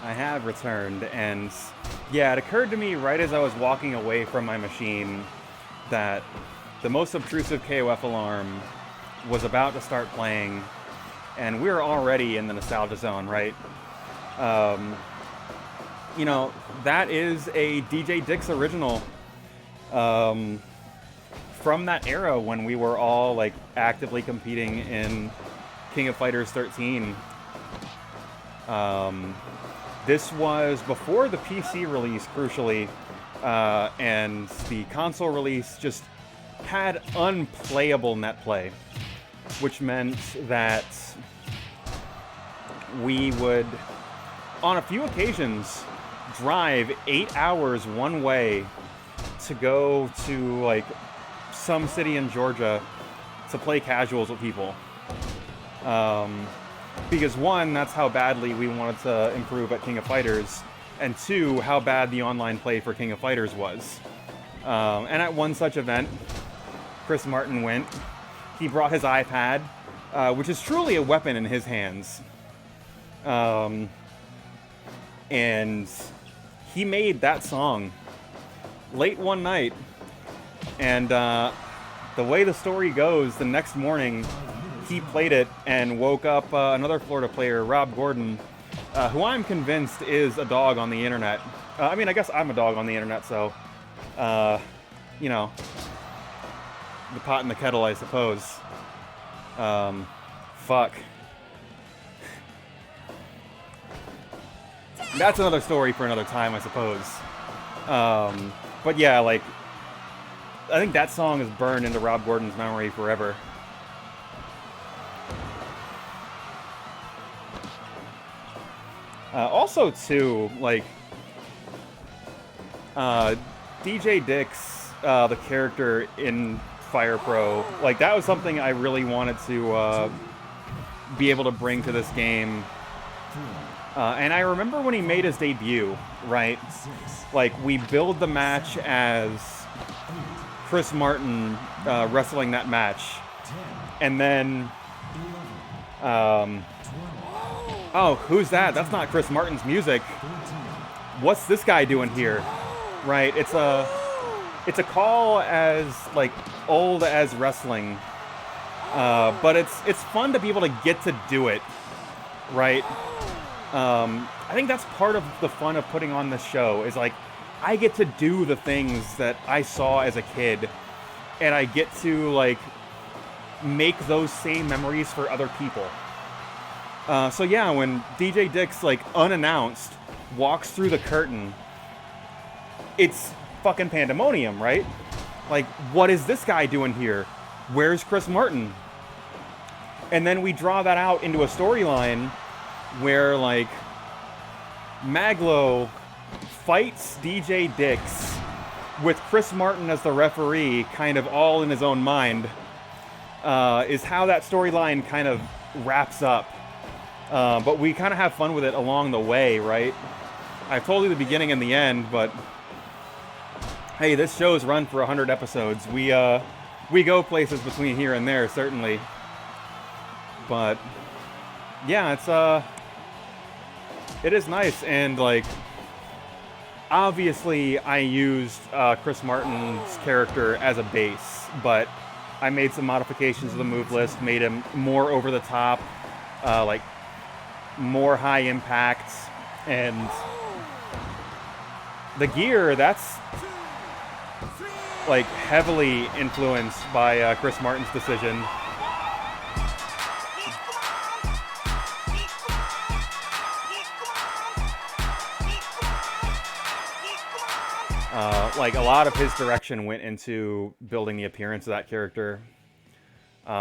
I have returned, and yeah, it occurred to me right as I was walking away from my machine that the most obtrusive KOF alarm was about to start playing, and we're already in the nostalgia zone, right? You know, that is a DJ Dix original from that era when we were all like actively competing in King of Fighters 13. This was before the PC release, crucially, and the console release just had unplayable net play, which meant that we would, on a few occasions, drive 8 hours one way to go to like some city in Georgia to play casuals with people. Because one, that's how badly we wanted to improve at King of Fighters, and two, how bad the online play for King of Fighters was. And at one such event, Chris Martin went. He brought his iPad, which is truly a weapon in his hands. And he made that song late one night. And the way the story goes, the next morning, he played it and woke up another Florida player, Rob Gordon, who I'm convinced is a dog on the internet. I mean, I guess I'm a dog on the internet, so, you know, the pot and the kettle, I suppose. Fuck. That's another story for another time, I suppose. But yeah, like, I think that song is burned into Rob Gordon's memory forever. Also, too, like, DJ Dix, the character in Fire Pro, like, that was something I really wanted to be able to bring to this game. And I remember when he made his debut, right? Like, we build the match as Chris Martin wrestling that match. And then... oh, who's that? That's not Chris Martin's music. What's this guy doing here? Right, it's a call as like old as wrestling, but it's fun to be able to get to do it, right? I think that's part of the fun of putting on this show, is like, I get to do the things that I saw as a kid, and I get to, like, make those same memories for other people. So yeah, when DJ Dix, like, unannounced, walks through the curtain, it's fucking pandemonium, right? Like, what is this guy doing here? Where's Chris Martin? And then we draw that out into a storyline where, like, Mag.Lo fights DJ Dix with Chris Martin as the referee, kind of all in his own mind, is how that storyline kind of wraps up. But we kind of have fun with it along the way, right? I've told you the beginning and the end, but hey, this show's run for 100 episodes. We go places between here and there, certainly. But yeah, it is nice, and like, obviously I used Chris Martin's character as a base, but I made some modifications to the move list, made him more over the top, like more high impact, and the gear, that's like heavily influenced by Chris Martin's decision. Like, a lot of his direction went into building the appearance of that character.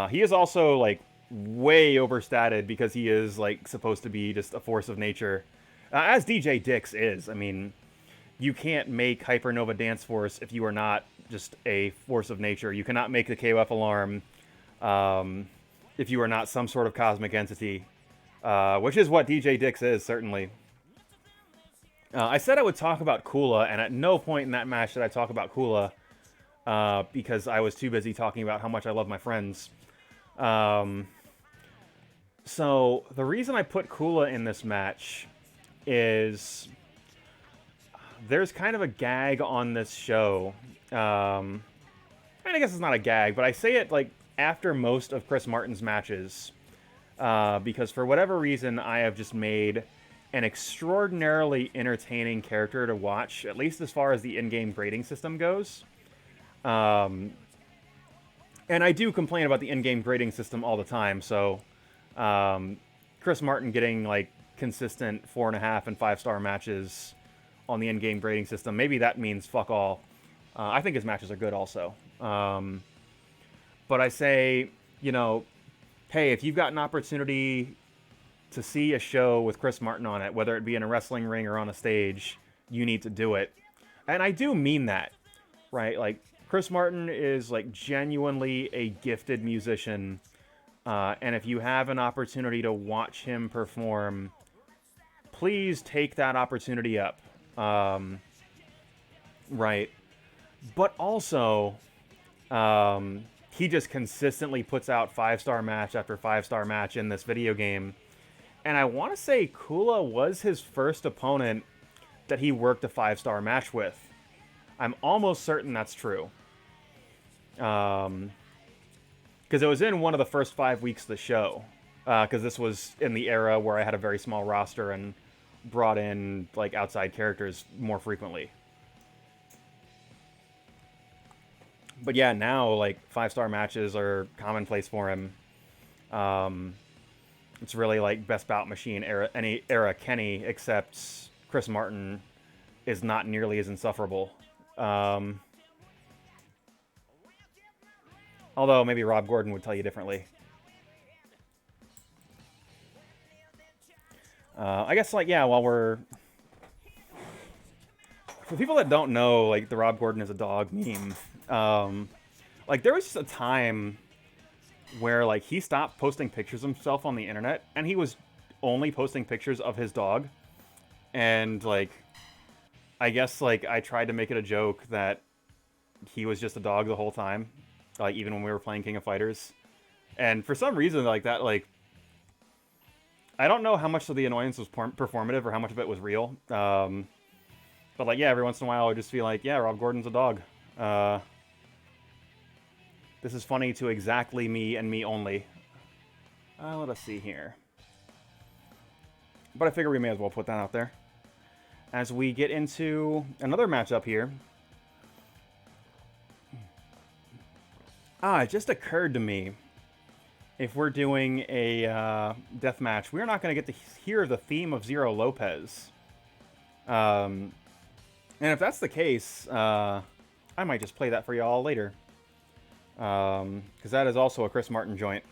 He is also, like, way overstated because he is, like, supposed to be just a force of nature. As DJ Dix is. I mean, you can't make Hypernova Dance Force if you are not just a force of nature. You cannot make the KOF Alarm if you are not some sort of cosmic entity, which is what DJ Dix is, certainly. I said I would talk about Kula, and at no point in that match did I talk about Kula, because I was too busy talking about how much I love my friends. So the reason I put Kula in this match is there's kind of a gag on this show. I guess it's not a gag, but I say it like after most of Chris Martin's matches, because for whatever reason I have just made an extraordinarily entertaining character to watch, at least as far as the in-game grading system goes. And I do complain about the in-game grading system all the time, so Chris Martin getting like consistent 4.5 and 5-star matches on the in-game grading system, maybe that means fuck all. I think his matches are good also. But I say, you know, hey, if you've got an opportunity to see a show with Chris Martin on it, whether it be in a wrestling ring or on a stage, you need to do it. And I do mean that, right? Like, Chris Martin is like genuinely a gifted musician, and if you have an opportunity to watch him perform, please take that opportunity up. Right. But also, he just consistently puts out 5-star match after 5-star match in this video game. And I want to say Kula was his first opponent that he worked a 5-star match with. I'm almost certain that's true. Because it was in one of the first 5 weeks of the show. Because this was in the era where I had a very small roster and brought in like outside characters more frequently. But yeah, now like 5-star matches are commonplace for him. It's really like Best Bout Machine era, any era Kenny, except Chris Martin is not nearly as insufferable. Although maybe Rob Gordon would tell you differently. I guess, like, yeah, while we're... For people that don't know, like, the Rob Gordon is a dog meme, like, there was just a time where, like, he stopped posting pictures of himself on the internet, and he was only posting pictures of his dog. And, like, I guess, like, I tried to make it a joke that he was just a dog the whole time, like, even when we were playing King of Fighters. And for some reason, like, that, like, I don't know how much of the annoyance was performative or how much of it was real. But, like, yeah, every once in a while I would just feel like, yeah, Rob Gordon's a dog. This is funny to exactly me and me only. Let us see here. But I figure we may as well put that out there. As we get into another matchup here. It just occurred to me, if we're doing a death match, we're not going to get to hear the theme of Zero Lopez. And if that's the case, I might just play that for y'all later. Because that is also a Chris Martin joint.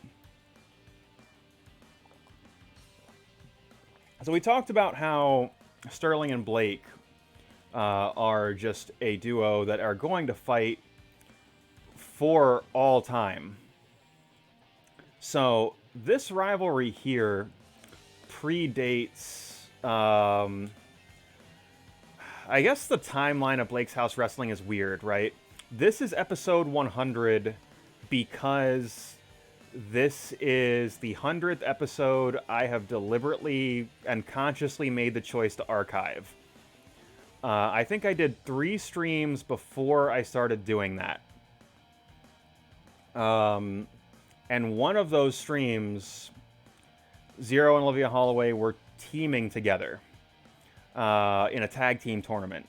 So we talked about how Sterling and Blake are just a duo that are going to fight for all time. So this rivalry here predates, I guess the timeline of Blake's House Wrestling is weird, right? This is episode 100 because this is the 100th episode I have deliberately and consciously made the choice to archive. I think I did 3 streams before I started doing that. And one of those streams, Zero and Olivia Holloway were teaming together in a tag team tournament.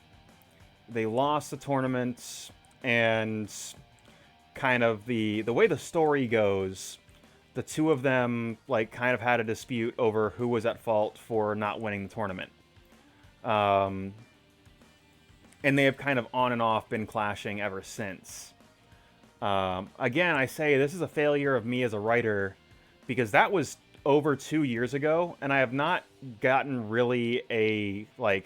They lost the tournament, and kind of the way the story goes, the two of them like kind of had a dispute over who was at fault for not winning the tournament. And they have kind of on and off been clashing ever since. Again, I say this is a failure of me as a writer because that was over 2 years ago, and I have not gotten really a like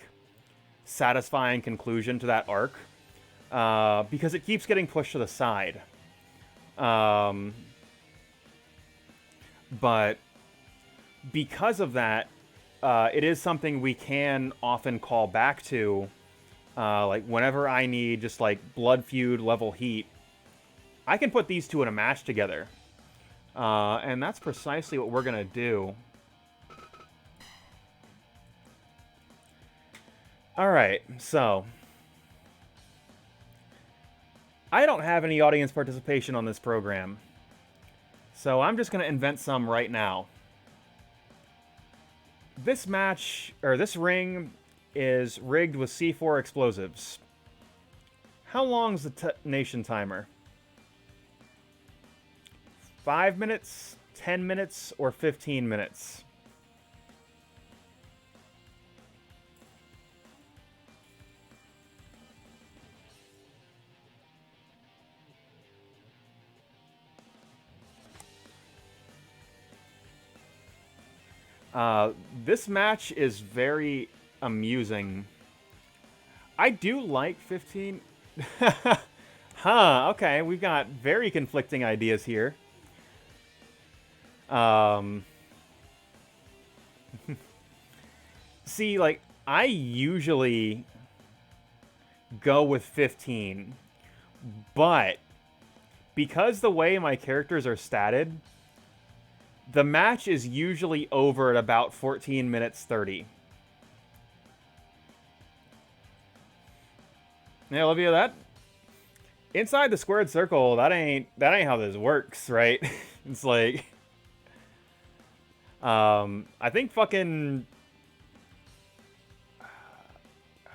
satisfying conclusion to that arc because it keeps getting pushed to the side. But because of that, it is something we can often call back to. Like whenever I need just like blood feud level heat, I can put these two in a match together. And that's precisely what we're going to do. Alright, so I don't have any audience participation on this program. So I'm just going to invent some right now. This match, or this ring, is rigged with C4 explosives. How long's the detonation timer? 5 minutes, 10 minutes, or 15 minutes? This match is very amusing. I do like 15... Huh, okay, we've got very conflicting ideas here. See, like, I usually go with 15, but because the way my characters are statted, the match is usually over at about 14 minutes 30. Yeah, Olivia, that inside the squared circle, that ain't how this works, right? It's like I think fucking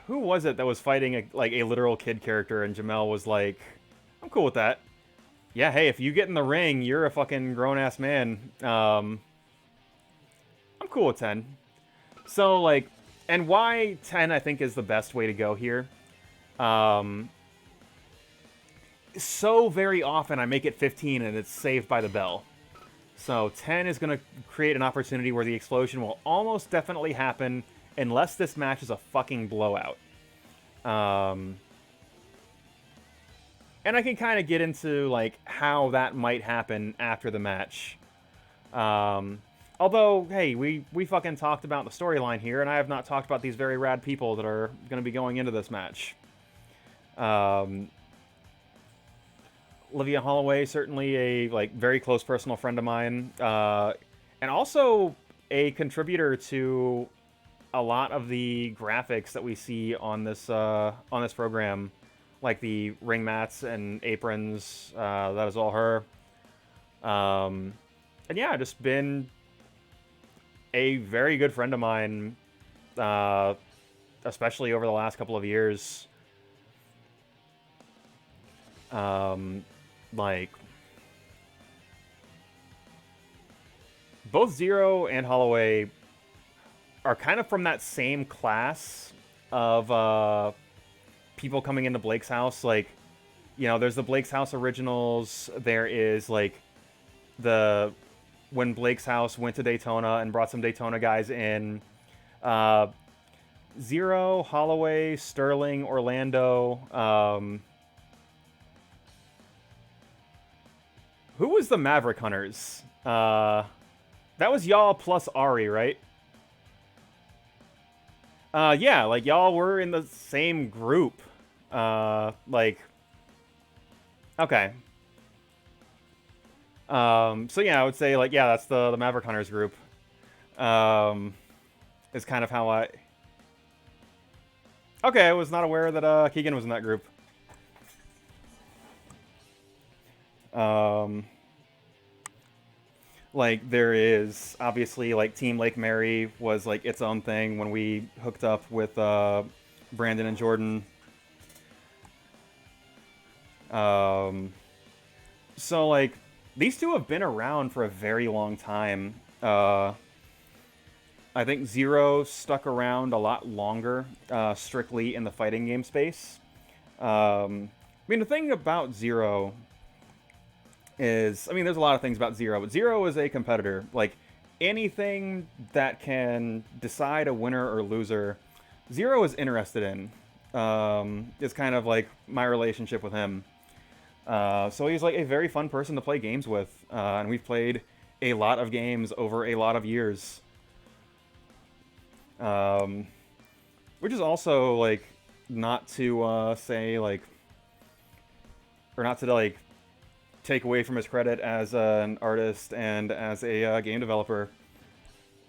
who was it that was fighting a literal kid character, and Jamel was like, I'm cool with that. Yeah, hey, if you get in the ring, you're a fucking grown-ass man. I'm cool with 10. So, like, and why 10, I think, is the best way to go here. So very often I make it 15 and it's saved by the bell. So 10 is going to create an opportunity where the explosion will almost definitely happen unless this match is a fucking blowout. And I can kind of get into, like, how that might happen after the match. Although, hey, we fucking talked about the storyline here, and I have not talked about these very rad people that are going to be going into this match. Olivia Holloway, certainly a, like, very close personal friend of mine. And also a contributor to a lot of the graphics that we see on this program. Like the ring mats and aprons, that is all her. And yeah, just been a very good friend of mine, especially over the last couple of years. Like, both Zero and Holloway are kind of from that same class of people coming into Blake's house. Like, you know, there's the Blake's House originals. There is, like, when Blake's House went to Daytona and brought some Daytona guys in. Zero, Holloway, Sterling, Orlando. Who was the Maverick Hunters? That was y'all plus Ari, right? Yeah, like, y'all were in the same group. Like, okay. So yeah, I would say, like, yeah, that's the Maverick Hunters group. Is kind of how I... Okay, I was not aware that Keegan was in that group. Like, there is, obviously, like, Team Lake Mary was, like, its own thing when we hooked up with Brandon and Jordan. So, like, these two have been around for a very long time. I think Zero stuck around a lot longer, strictly in the fighting game space. I mean, the thing about Zero is, I mean, there's a lot of things about Zero, but Zero is a competitor. Like, anything that can decide a winner or loser, Zero is interested in. It's kind of like my relationship with him. So he's like a very fun person to play games with, and we've played a lot of games over a lot of years. Which is also, like, not to say, like, or not to, like, take away from his credit as an artist and as a game developer.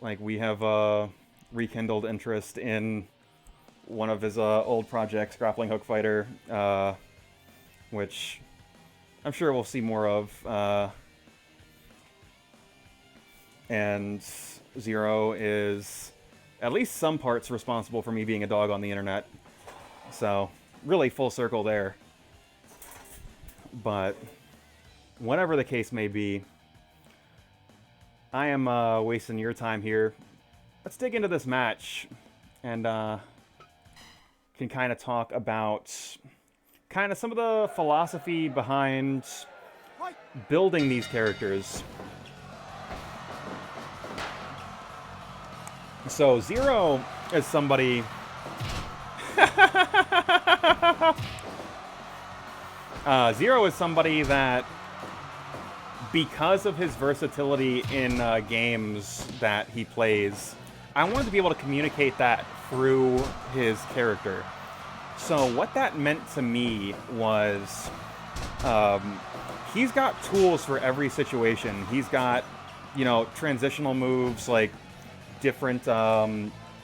Like, we have rekindled interest in one of his old projects, Grappling Hook Fighter, which I'm sure we'll see more of. And Zero is at least some parts responsible for me being a dog on the internet. So, really full circle there. But whatever the case may be, I am wasting your time here. Let's dig into this match and can kind of talk about kind of some of the philosophy behind building these characters. So Zero is somebody... Zero is somebody that, because of his versatility in games that he plays, I wanted to be able to communicate that through his character. So what that meant to me was, he's got tools for every situation. He's got, you know, transitional moves, like different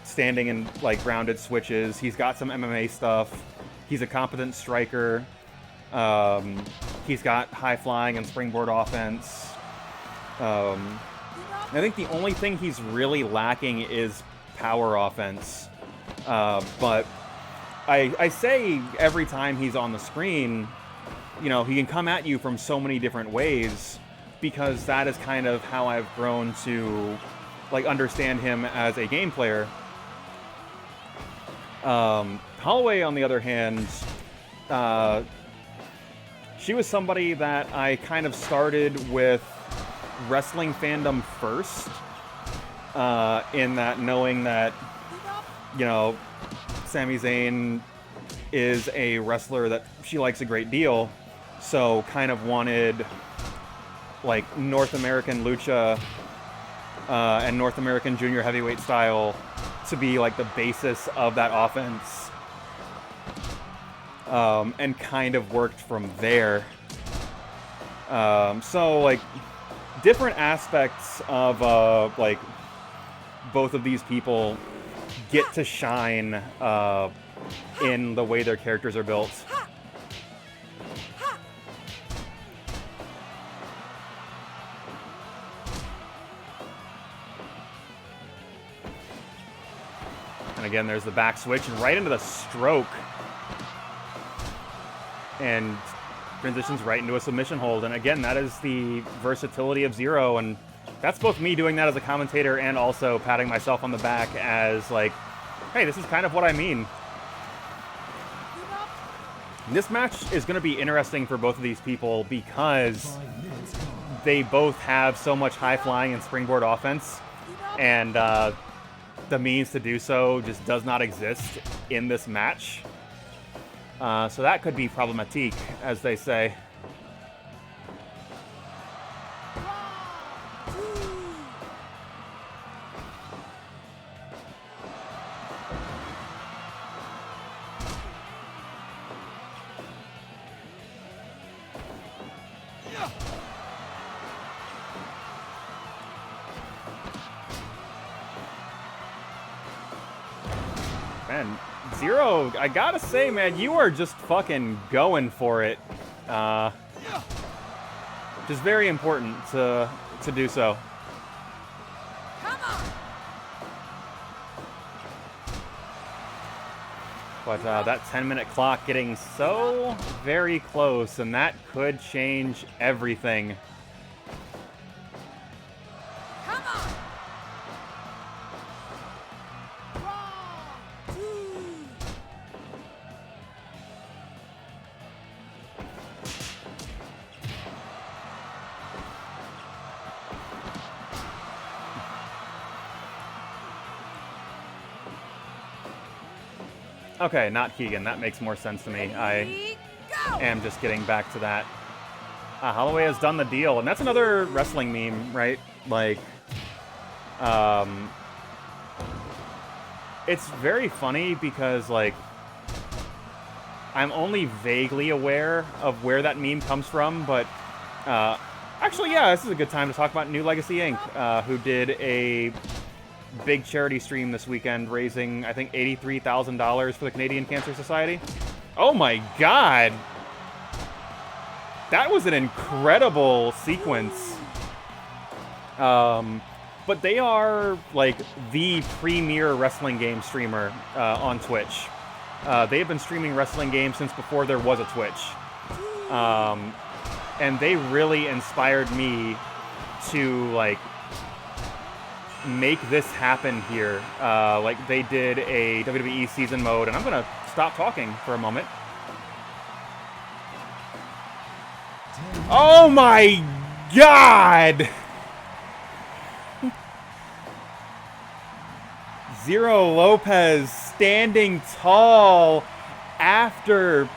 standing and, like, grounded switches. He's got some MMA stuff. He's a competent striker. He's got high flying and springboard offense. I think the only thing he's really lacking is power offense. But I say every time he's on the screen, you know, he can come at you from so many different ways, because that is kind of how I've grown to, like, understand him as a game player. Holloway, on the other hand, she was somebody that I kind of started with wrestling fandom first, in that knowing that, you know, Sami Zayn is a wrestler that she likes a great deal, so kind of wanted, like, North American lucha and North American junior heavyweight style to be, like, the basis of that offense, and kind of worked from there. So, like, different aspects of, like, both of these people get to shine in the way their characters are built. And again, there's the back switch and right into the stroke. And transitions right into a submission hold. And again, that is the versatility of Zero. And that's both me doing that as a commentator and also patting myself on the back as like, hey, this is kind of what I mean. This match is going to be interesting for both of these people because they both have so much high-flying and springboard offense, and the means to do so just does not exist in this match. So that could be problematique, as they say. Man, Zero, I gotta say, man, you are just fucking going for it. Which is very important to do so. But that 10-minute clock getting so very close, and that could change everything. Okay, not Keegan. That makes more sense to me. I am just getting back to that. Holloway has done the deal, and that's another wrestling meme, right? Like, it's very funny because, like, I'm only vaguely aware of where that meme comes from, but actually, yeah, this is a good time to talk about New Legacy Inc., who did a big charity stream this weekend, raising, I think, $83,000 for the Canadian Cancer Society. Oh my god! That was an incredible sequence. But they are, like, the premier wrestling game streamer on Twitch. They've been streaming wrestling games since before there was a Twitch. And they really inspired me to, like, make this happen here. Like, they did a WWE season mode, and I'm gonna stop talking for a moment. Oh my god! Zero Lopez standing tall after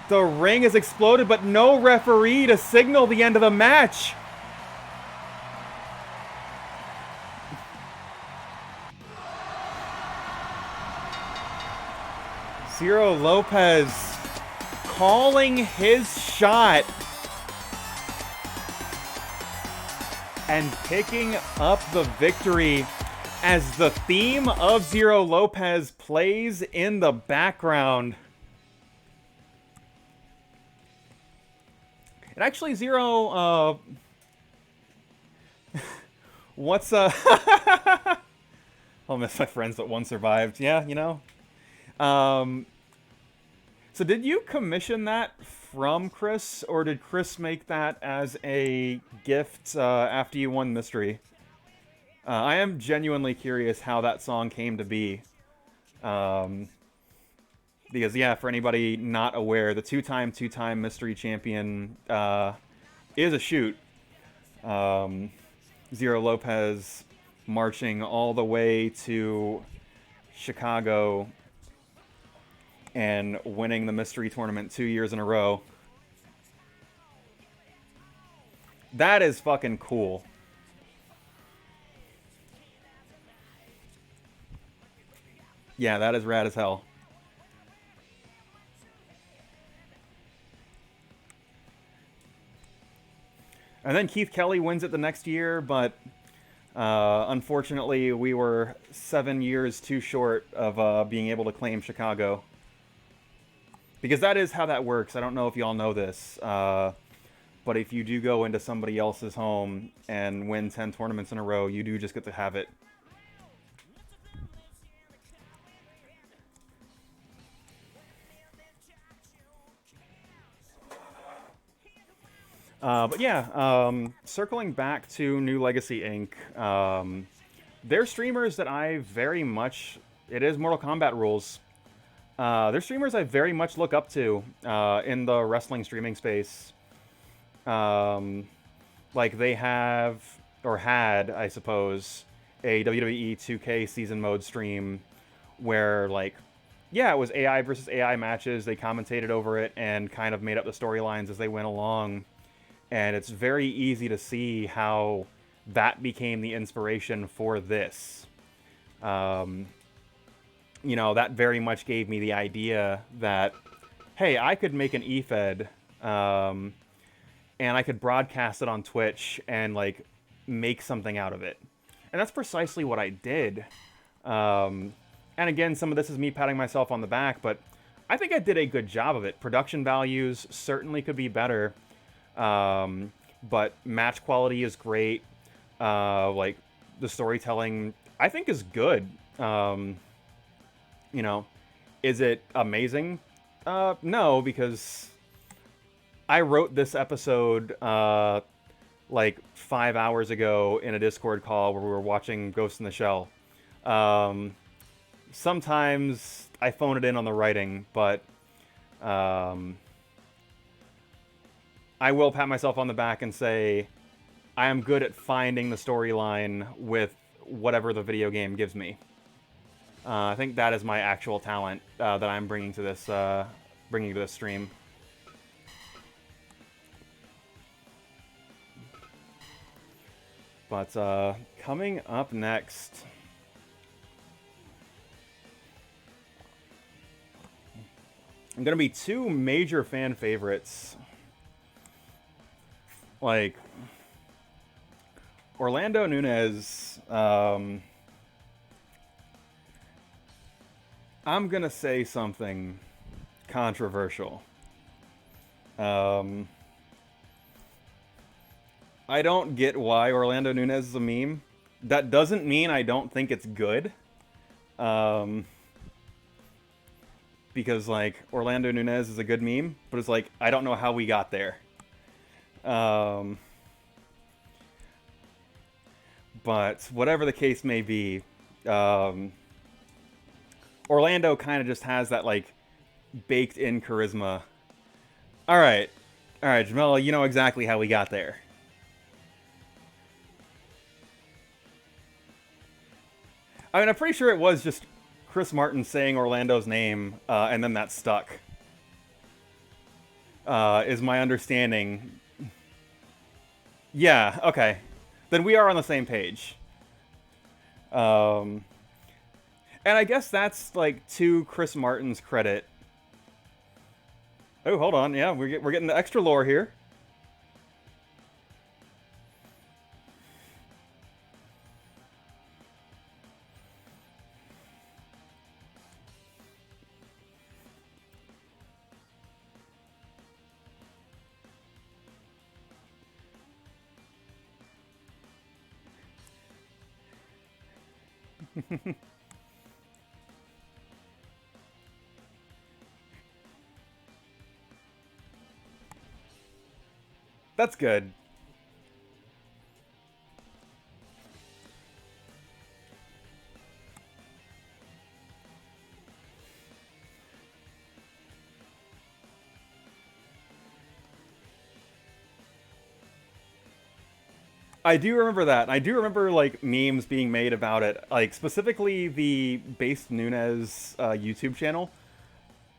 the ring has exploded, but no referee to signal the end of the match. Zero Lopez calling his shot and picking up the victory as the theme of Zero Lopez plays in the background. And actually, Zero, what's I'll miss my friends that one survived. Yeah, you know. So did you commission that from Chris, or did Chris make that as a gift after you won Mystery? I am genuinely curious how that song came to be. Because, yeah, for anybody not aware, the two-time Mystery Champion is a shoot. Zero Lopez marching all the way to Chicago and winning the Mystery Tournament 2 years in a row. That is fucking cool. Yeah, that is rad as hell. And then Keith Kelly wins it the next year, but unfortunately we were 7 years too short of being able to claim Chicago. Because that is how that works. I don't know if you all know this, but if you do go into somebody else's home and win 10 tournaments in a row, you do just get to have it. But yeah, circling back to New Legacy Inc., they're streamers that I very much... It is Mortal Kombat rules. They're streamers I very much look up to in the wrestling streaming space. Like, they have, or had, I suppose, a WWE 2K season mode stream where, like, yeah, it was AI versus AI matches. They commentated over it and kind of made up the storylines as they went along. And it's very easy to see how that became the inspiration for this. You know, that very much gave me the idea that, hey, I could make an eFed, and I could broadcast it on Twitch and, like, make something out of it. And that's precisely what I did. And again, some of this is me patting myself on the back, but I think I did a good job of it. Production values certainly could be better, but match quality is great. Like, the storytelling, I think, is good. You know, is it amazing? No, because I wrote this episode like 5 hours ago in a Discord call where we were watching Ghost in the Shell. Sometimes I phone it in on the writing, but I will pat myself on the back and say I am good at finding the storyline with whatever the video game gives me. I think that is my actual talent that I'm bringing to this stream. But coming up next, I'm gonna be two major fan favorites, like Orlando Nunez. I'm gonna say something controversial. I don't get why Orlando Nunez is a meme. That doesn't mean I don't think it's good. Because, like, Orlando Nunez is a good meme, but it's like, I don't know how we got there. But whatever the case may be, Orlando kind of just has that, like, baked-in charisma. All right, Jamila, you know exactly how we got there. I mean, I'm pretty sure it was just Chris Martin saying Orlando's name, and then that stuck. Is my understanding. Yeah, okay. Then we are on the same page. And I guess that's, like, to Chris Martin's credit. Oh, hold on. Yeah, we're getting the extra lore here. That's good. I do remember that. I do remember, like, memes being made about it. Like, specifically the Based Nunez YouTube channel.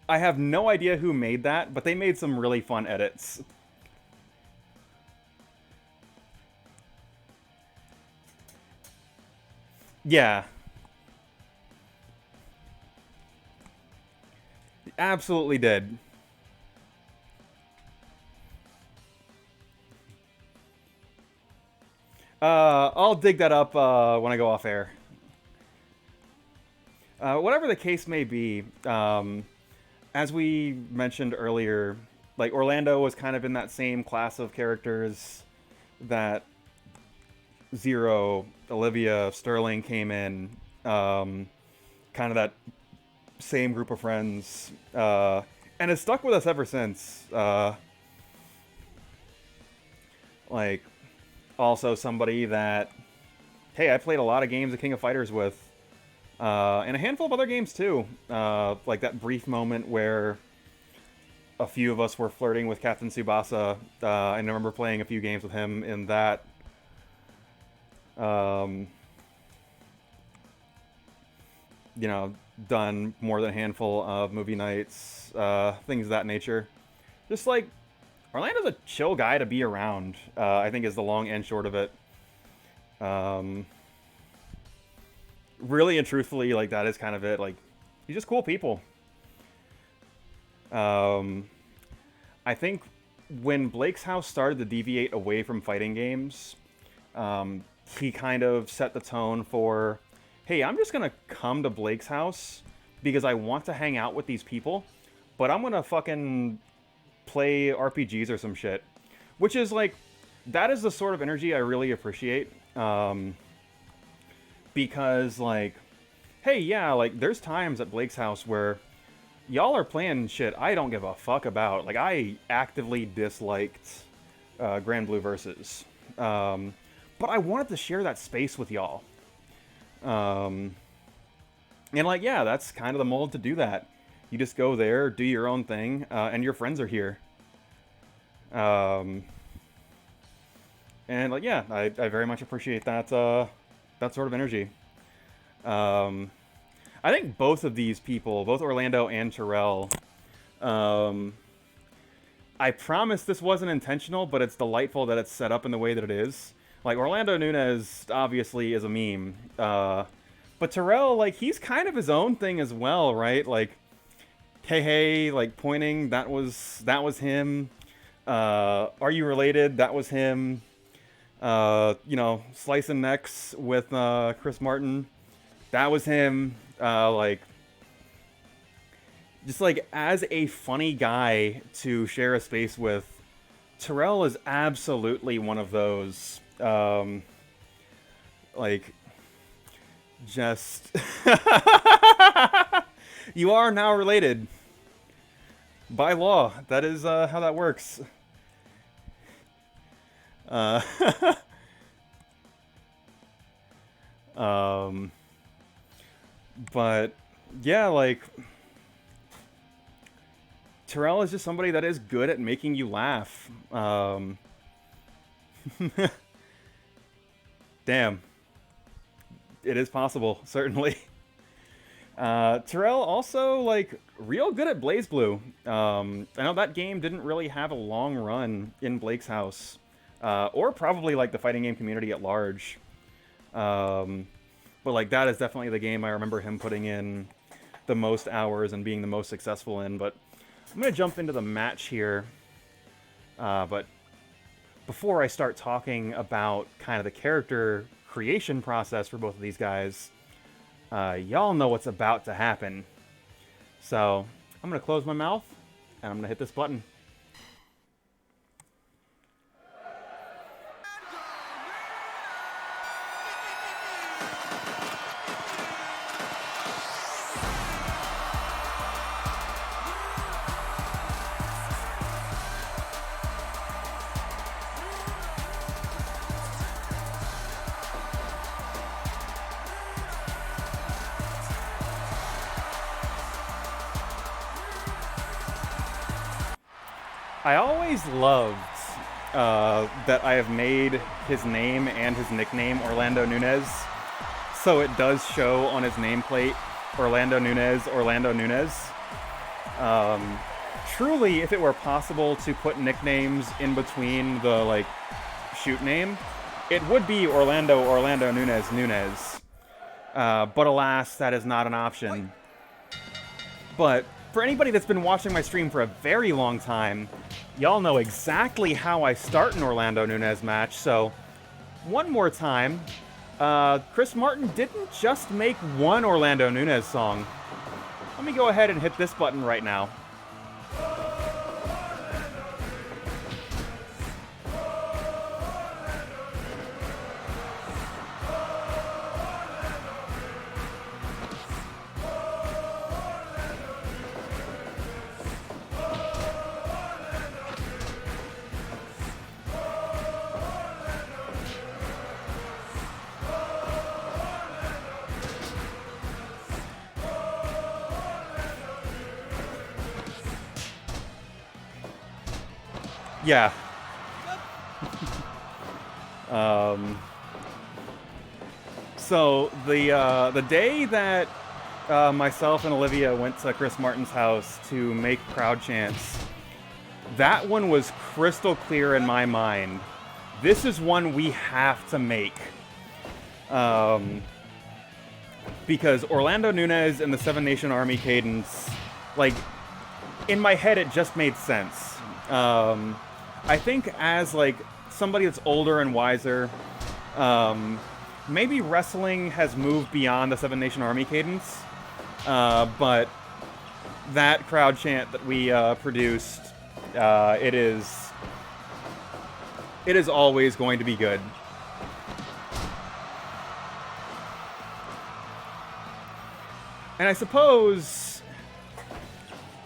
I have no idea who made that, but they made some really fun edits. Yeah. Absolutely did. I'll dig that up when I go off air. Whatever the case may be, as we mentioned earlier, like, Orlando was kind of in that same class of characters that Zero, Olivia, Sterling came in. Kind of that same group of friends. And has stuck with us ever since. Like, also somebody that, hey, I played a lot of games of King of Fighters with, and a handful of other games too. Like that brief moment where a few of us were flirting with Captain Tsubasa. I remember playing a few games with him in that. You know, done more than a handful of movie nights, things of that nature. Just like, Orlando's a chill guy to be around, I think is the long and short of it. Really and truthfully, like, that is kind of it. Like, he's just cool people. I think when Blake's house started to deviate away from fighting games, he kind of set the tone for, hey, I'm just going to come to Blake's house because I want to hang out with these people, but I'm going to fucking play RPGs or some shit. Which is, like, that is the sort of energy I really appreciate. Because, like, hey, yeah, like, there's times at Blake's house where y'all are playing shit I don't give a fuck about. Like, I actively disliked Grand Blue Versus. But I wanted to share that space with y'all. And, like, yeah, that's kind of the mold to do that. You just go there, do your own thing, and your friends are here. And, like, yeah, I very much appreciate that, that sort of energy. I think both of these people, both Orlando and Terrell, I promise this wasn't intentional, but it's delightful that it's set up in the way that it is. Like, Orlando Nunez obviously is a meme. But Terrell, like, he's kind of his own thing as well, right? Like, hey, like, pointing, that was him. Are you related? That was him. You know, slicing necks with Chris Martin. That was him. Like, just like as a funny guy to share a space with, Terrell is absolutely one of those. Like, just you are now related by law. That is how that works. But yeah, like, Terrell is just somebody that is good at making you laugh. Damn. It is possible, certainly. Terrell also, like, real good at BlazBlue. I know that game didn't really have a long run in Blake's house. Or probably, like, the fighting game community at large. But, like, that is definitely the game I remember him putting in the most hours and being the most successful in. But I'm going to jump into the match here. But before I start talking about kind of the character creation process for both of these guys, y'all know what's about to happen. So I'm going to close my mouth and I'm going to hit this button. I always loved that I have made his name and his nickname Orlando Nunez, so it does show on his nameplate Orlando Nunez, Orlando Nunez. Truly, if it were possible to put nicknames in between the, like, shoot name, it would be Orlando, Orlando Nunez, Nunez. But alas, that is not an option. But for anybody that's been watching my stream for a very long time, y'all know exactly how I start an Orlando Nunez match, so one more time, Chris Martin didn't just make one Orlando Nunez song. Let me go ahead and hit this button right now. Yeah. So the day that myself and Olivia went to Chris Martin's house to make crowd chants, that one was crystal clear in my mind. This is one we have to make. Because Orlando Nunez and the Seven Nation Army cadence, like, in my head it just made sense. I think as, like, somebody that's older and wiser, maybe wrestling has moved beyond the Seven Nation Army cadence, but that crowd chant that we produced, it is always going to be good. And I suppose,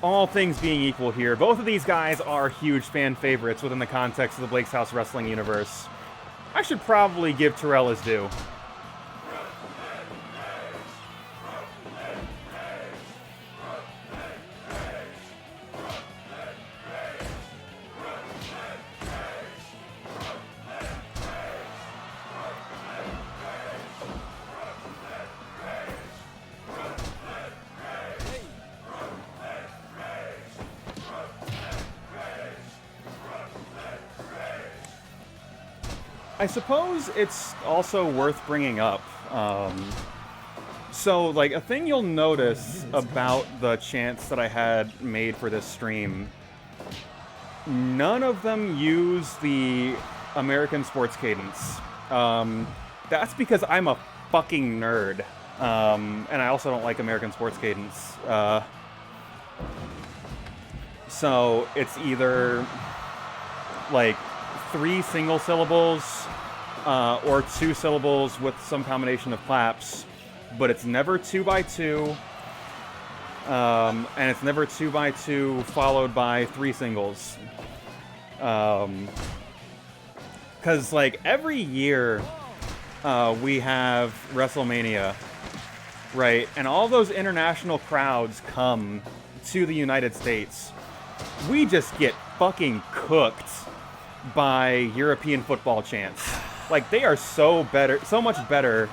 all things being equal here, both of these guys are huge fan favorites within the context of the Blake's House Wrestling universe. I should probably give Terrell his due. I suppose it's also worth bringing up. So, like, a thing you'll notice about the chants that I had made for this stream, none of them use the American sports cadence. That's because I'm a fucking nerd. And I also don't like American sports cadence. So, it's either, like, 3 single syllables, or 2 syllables with some combination of claps, but it's never 2x2, and it's never 2x2 followed by 3 singles. Cause like every year, we have WrestleMania, right? And all those international crowds come to the United States. We just get fucking cooked by European football chants. Like, they are so much better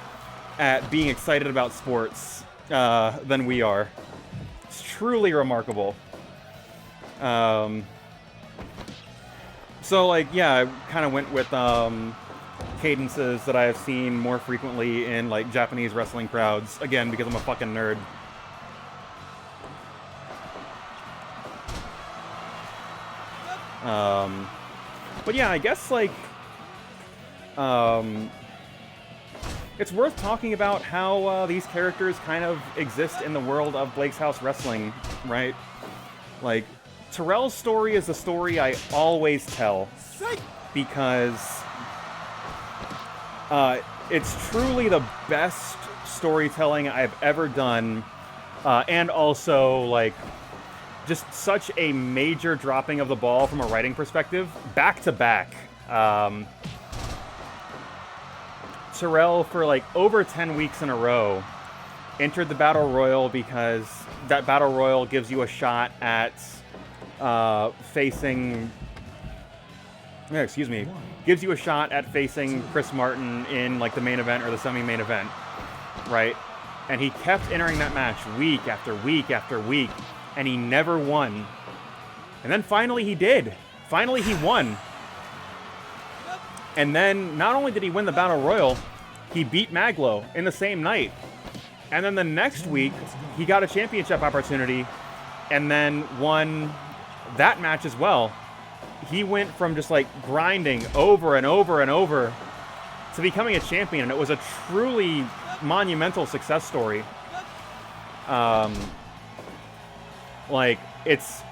at being excited about sports than we are. It's truly remarkable. So, like, yeah, I kind of went with cadences that I have seen more frequently in, like, Japanese wrestling crowds. Again, because I'm a fucking nerd. But yeah, I guess, like, it's worth talking about how these characters kind of exist in the world of Blake's House Wrestling, right? Like, Terrell's story is the story I always tell, because it's truly the best storytelling I've ever done, and also, like, just such a major dropping of the ball from a writing perspective, back to back. Terrell, for like over 10 weeks in a row, entered the Battle Royal because that Battle Royal gives you a shot at facing Chris Martin in like the main event or the semi-main event, right? And he kept entering that match week after week after week, and he never won. And then finally he did. Finally he won. And then not only did he win the Battle Royal, he beat Mag.Lo in the same night. And then the next week, he got a championship opportunity and then won that match as well. He went from just like grinding over and over and over to becoming a champion, and it was a truly monumental success story. Like, it's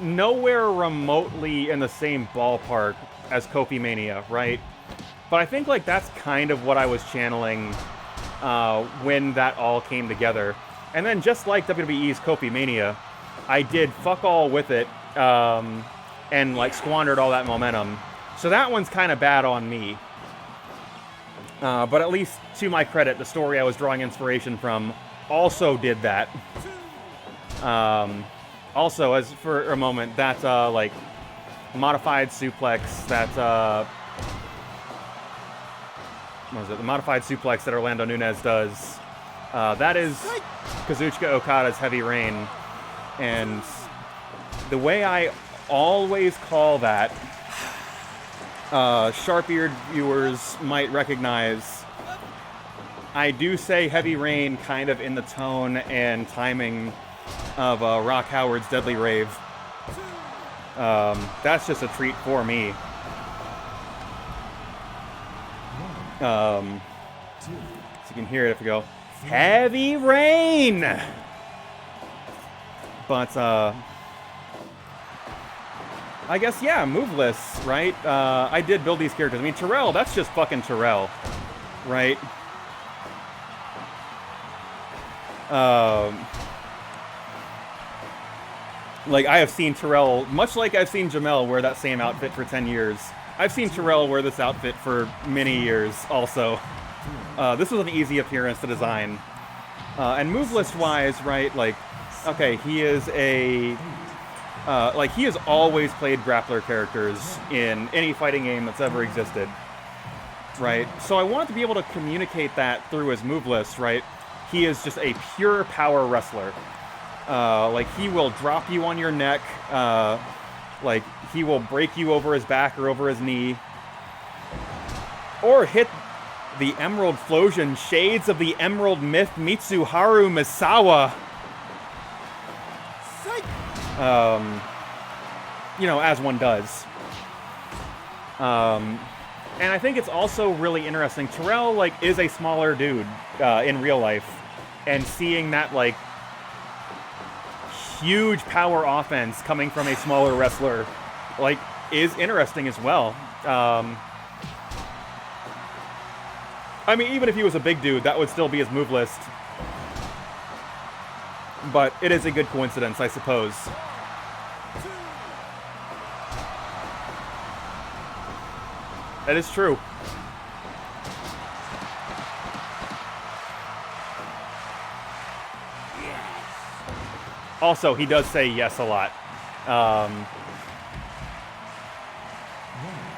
nowhere remotely in the same ballpark as Kofi Mania, right? But I think, like, that's kind of what I was channeling when that all came together. And then, just like WWE's Kofi Mania, I did fuck all with it, and, like, squandered all that momentum. So that one's kind of bad on me. But at least, to my credit, the story I was drawing inspiration from also did that. Also, as for a moment, that, like, modified suplex that what was it? The modified suplex that Orlando Nunez does. That is Kazuchika Okada's Heavy Rain, and the way I always call that, sharp-eared viewers might recognize. I do say Heavy Rain kind of in the tone and timing of Rock Howard's Deadly Rave. That's just a treat for me. So you can hear it if you go, Heavy Rain! But, I guess, yeah, moveless, right? I did build these characters. I mean, Terrell, that's just fucking Terrell, right? Like, I have seen Terrell, much like I've seen Jamel wear that same outfit for 10 years. I've seen Terrell wear this outfit for many years, also. This was an easy appearance to design. And moveless-wise, right, like, okay, he is a... like, he has always played grappler characters in any fighting game that's ever existed, right? So I wanted to be able to communicate that through his move list, right? He is just a pure power wrestler. Like, he will drop you on your neck, like, he will break you over his back or over his knee, or hit the Emerald Flosion, Shades of the Emerald Myth, Mitsuharu Misawa. You know, as one does. And I think it's also really interesting. Terrell, like, is a smaller dude in real life. And seeing that, like, huge power offense coming from a smaller wrestler, like, is interesting as well. I mean, even if he was a big dude, that would still be his move list. But it is a good coincidence, I suppose. That is true. Also, he does say yes a lot.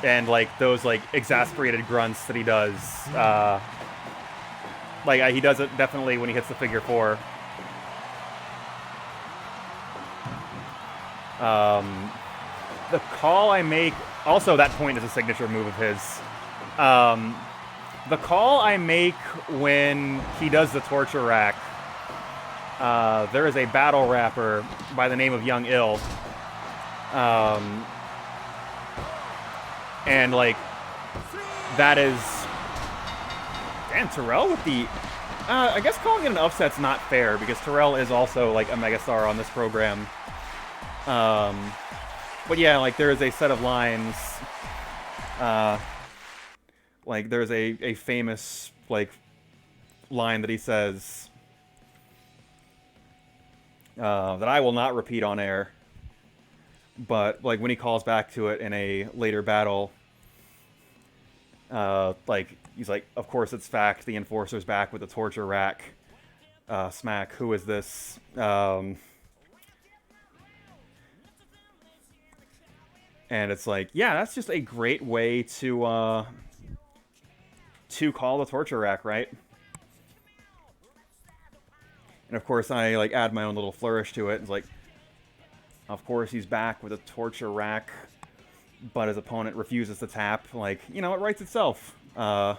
And, like, those, like, exasperated grunts that he does. Like, he does it definitely when he hits the figure 4. The call I make... Also, that point is a signature move of his. The call I make when he does the torture rack... there is a battle rapper by the name of Young Ill. And, like, that is... Damn, Terrell with the... I guess calling it an upset's not fair, because Terrell is also, like, a megastar on this program. But yeah, like, there is a set of lines... like, there's a famous, like, line that he says... that I will not repeat on air. But, like, when he calls back to it in a later battle, like, he's like, of course it's fact, the Enforcer's back with the torture rack. Smack, who is this? And it's like, yeah, that's just a great way to call the torture rack, right? And of course, I, like, add my own little flourish to it. It's like, of course, he's back with a torture rack, but his opponent refuses to tap. Like, you know, it writes itself. I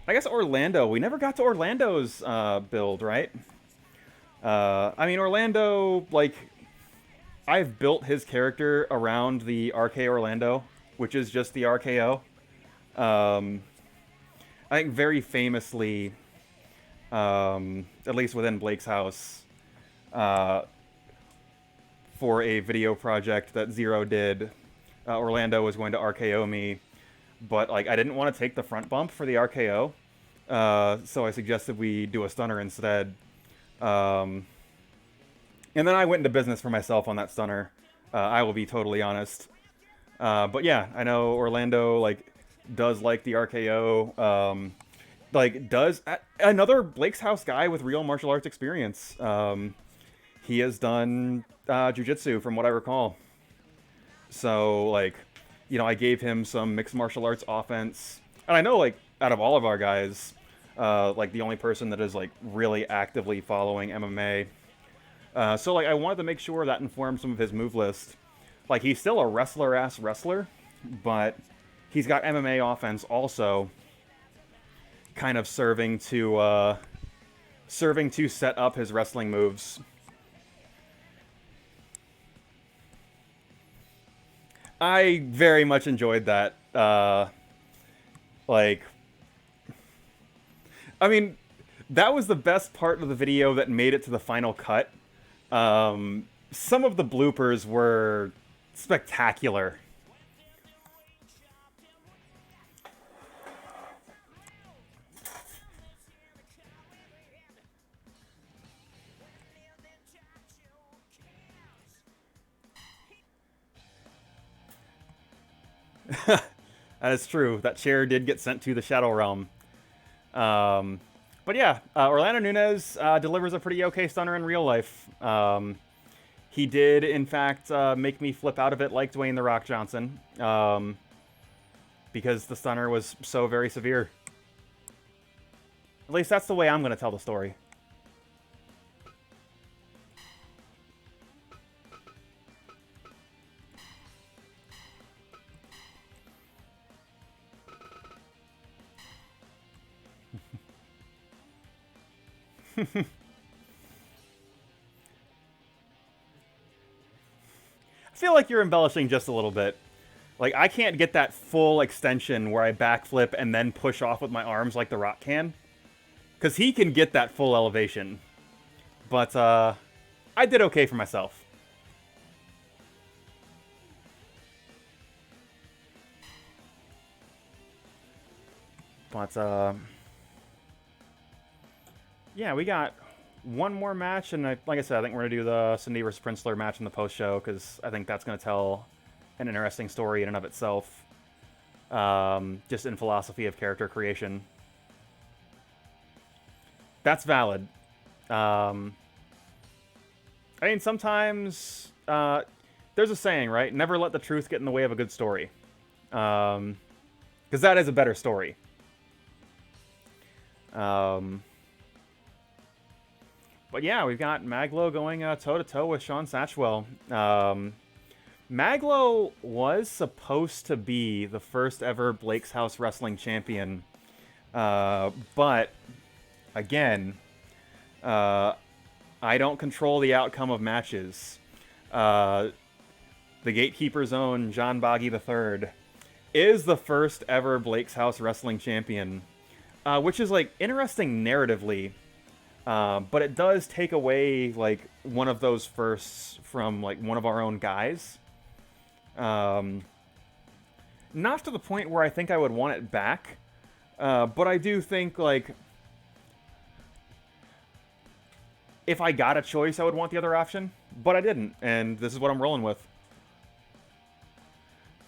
guess Orlando. We never got to Orlando's build, right? I mean, Orlando, like, I've built his character around the RK Orlando, which is just the RKO. I think very famously... at least within Blake's house, for a video project that Zero did, Orlando was going to RKO me, but, like, I didn't want to take the front bump for the RKO, so I suggested we do a stunner instead. And then I went into business for myself on that stunner. I will be totally honest. But yeah, I know Orlando, like, does like the RKO. Like, does another Blake's House guy with real martial arts experience. He has done jiu-jitsu, from what I recall. So, like, you know, I gave him some mixed martial arts offense. And I know, like, out of all of our guys, like, the only person that is, like, really actively following MMA. So, like, I wanted to make sure that informed some of his move list. Like, he's still a wrestler-ass wrestler, but he's got MMA offense also, kind of serving to set up his wrestling moves. I very much enjoyed that. Like, I mean, that was the best part of the video that made it to the final cut. Some of the bloopers were spectacular. That is true. That chair did get sent to the Shadow Realm. But yeah, Orlando Nunez delivers a pretty okay stunner in real life. He did, in fact, make me flip out of it like Dwayne "The Rock" Johnson. Because the stunner was so very severe. At least that's the way I'm going to tell the story. I feel like you're embellishing just a little bit. Like, I can't get that full extension where I backflip and then push off with my arms like The Rock can. Because he can get that full elevation. But, I did okay for myself. But, yeah, we got one more match, and like I said, I think we're going to do the Cindy vs. Princler match in the post-show, because I think that's going to tell an interesting story in and of itself. Just in philosophy of character creation. That's valid. I mean, sometimes there's a saying, right? Never let the truth get in the way of a good story. Because that is a better story. But yeah, we've got Mag.Lo going toe-to-toe with Shawn Satchwell. Mag.Lo was supposed to be the first ever Blake's House Wrestling champion. But, again, I don't control the outcome of matches. The Gatekeeper's own John Boggy III is the first ever Blake's House Wrestling champion. Which is, like, interesting narratively. But it does take away, like, one of those firsts from, like, one of our own guys. Not to the point where I think I would want it back. But I do think, like, if I got a choice, I would want the other option. But I didn't, and this is what I'm rolling with.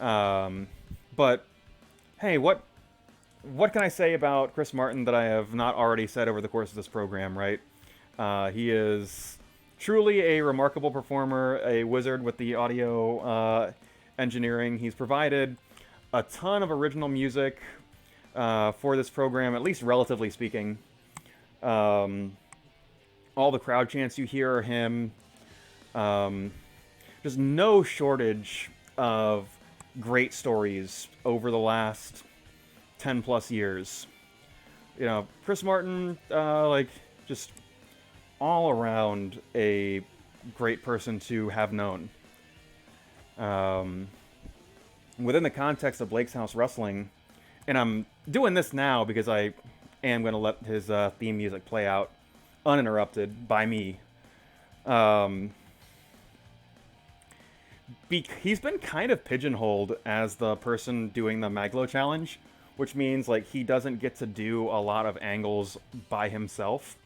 But, hey, what can I say about Chris Martin that I have not already said over the course of this program, right? He is truly a remarkable performer, a wizard with the audio engineering. He's provided a ton of original music for this program, at least relatively speaking. All the crowd chants you hear are him. There's no shortage of great stories over the last 10 plus years. You know, Chris Martin, like, just all around a great person to have known. Within the context of Blake's House Wrestling, and I'm doing this now because I am going to let his theme music play out uninterrupted by me. He's been kind of pigeonholed as the person doing the Mag.Lo challenge, which means, like, he doesn't get to do a lot of angles by himself.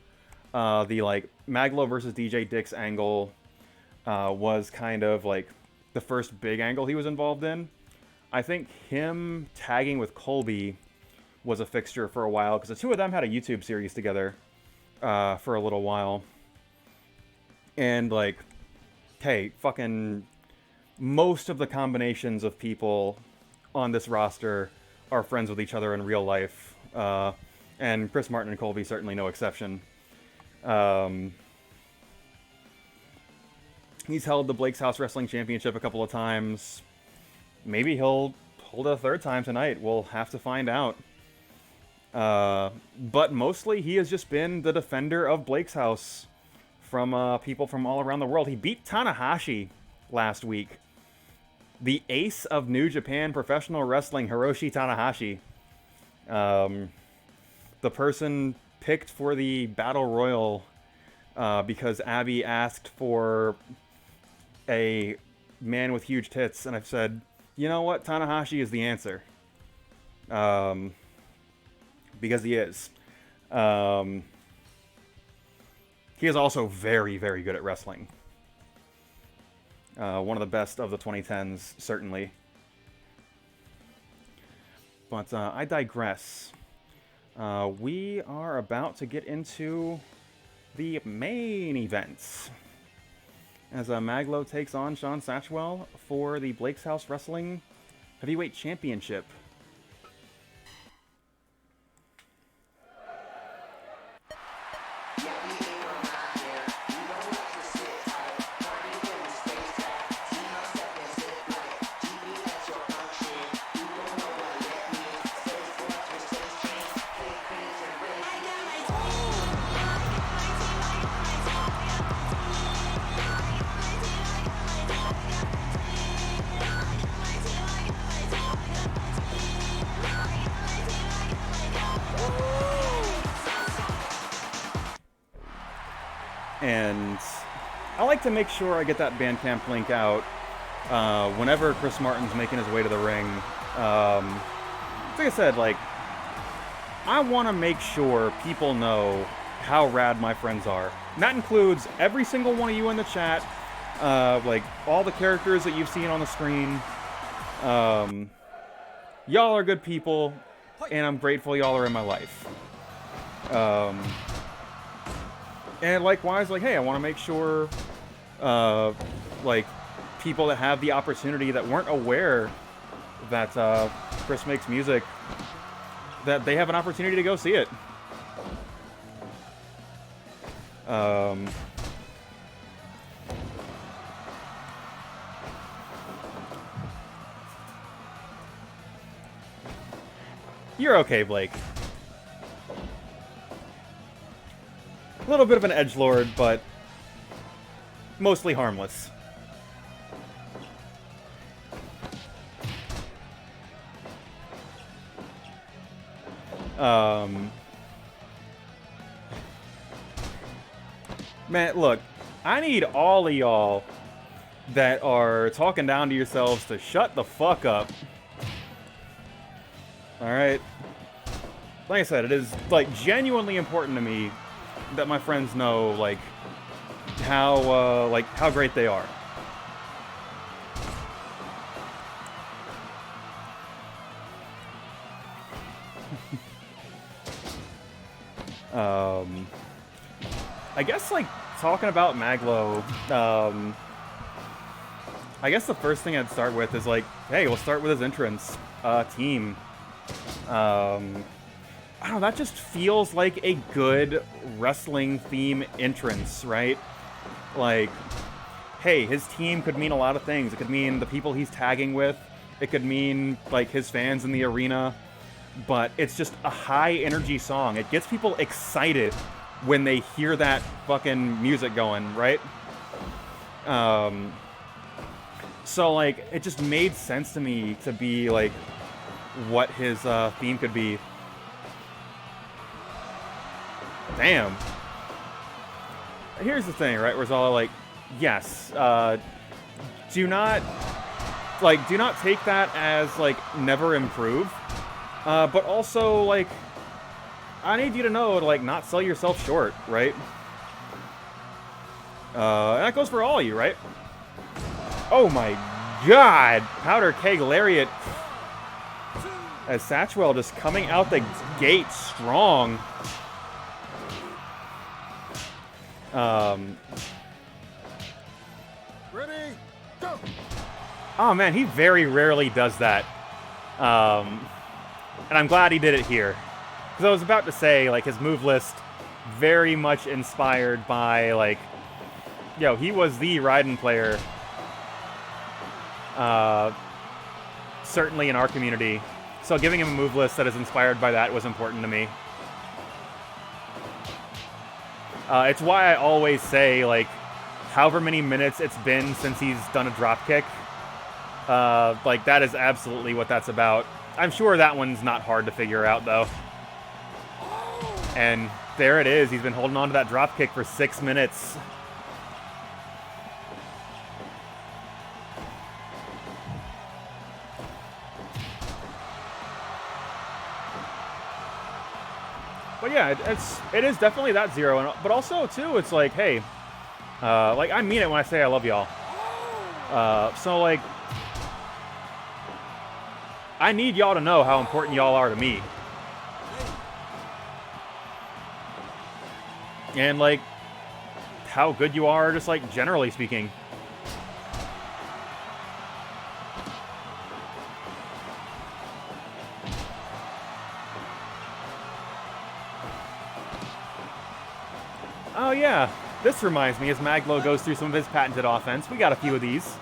The, like, Mag.Lo versus DJ Dick's angle was kind of, like, the first big angle he was involved in. I think him tagging with Colby was a fixture for a while, because the two of them had a YouTube series together for a little while. And, like, hey, fucking most of the combinations of people on this roster are friends with each other in real life. And Chris Martin and Colby certainly no exception. He's held the Blake's House Wrestling Championship a couple of times. Maybe he'll hold it a third time tonight. We'll have to find out. But mostly he has just been the defender of Blake's House from people from all around the world. He beat Tanahashi last week. The ace of New Japan Professional Wrestling, Hiroshi Tanahashi. The person picked for the Battle Royal because Abby asked for a man with huge tits, and I've said, you know what, Tanahashi is the answer. Because he is. He is also very, very good at wrestling. One of the best of the 2010s, certainly. But I digress. We are about to get into the main event. As Mag.Lo takes on Shawn Satchwell for the Blake's House Wrestling Heavyweight Championship. And I like to make sure I get that Bandcamp link out whenever Chris Martin's making his way to the ring. Like I said, like, I want to make sure people know how rad my friends are. And that includes every single one of you in the chat, like all the characters that you've seen on the screen. Y'all are good people, and I'm grateful y'all are in my life. And likewise, like, hey, I want to make sure, like, people that have the opportunity that weren't aware that Chris makes music, that they have an opportunity to go see it. You're okay, Blake. A little bit of an edgelord, but mostly harmless. Man, look, I need all of y'all that are talking down to yourselves to shut the fuck up. Alright? Like I said, it is, like, genuinely important to me that my friends know, like, how great they are. I guess, like, talking about Mag.Lo, I guess the first thing I'd start with is, like, hey, we'll start with his entrance, team. I don't know, that just feels like a good wrestling theme entrance, right? Like, hey, his team could mean a lot of things. It could mean the people he's tagging with. It could mean, like, his fans in the arena. But it's just a high-energy song. It gets people excited when they hear that fucking music going, right? So, like, it just made sense to me to be, like, what his theme could be. Damn. Here's the thing, right? Where it's all like, yes, do not take that as, like, never improve. But also, like, I need you to know to, like, not sell yourself short, right? And that goes for all of you, right? Oh my god! Powder keg lariat. As Satchwell just coming out the gate strong. Ready, go! Oh man, he very rarely does that. And I'm glad he did it here. Because I was about to say, like, his move list very much inspired by, like, yo, he was the Raiden player. Certainly in our community. So giving him a move list that is inspired by that was important to me. It's why I always say, like, however many minutes it's been since he's done a dropkick, like, that is absolutely what that's about. I'm sure that one's not hard to figure out, though. And there it is. He's been holding on to that dropkick for 6 minutes. But yeah, it is definitely that zero, but also too, it's like, hey, like I mean it when I say I love y'all. So like, I need y'all to know how important y'all are to me, and like how good you are, just like generally speaking. Oh yeah, this reminds me as Mag.Lo goes through some of his patented offense. We got a few of these.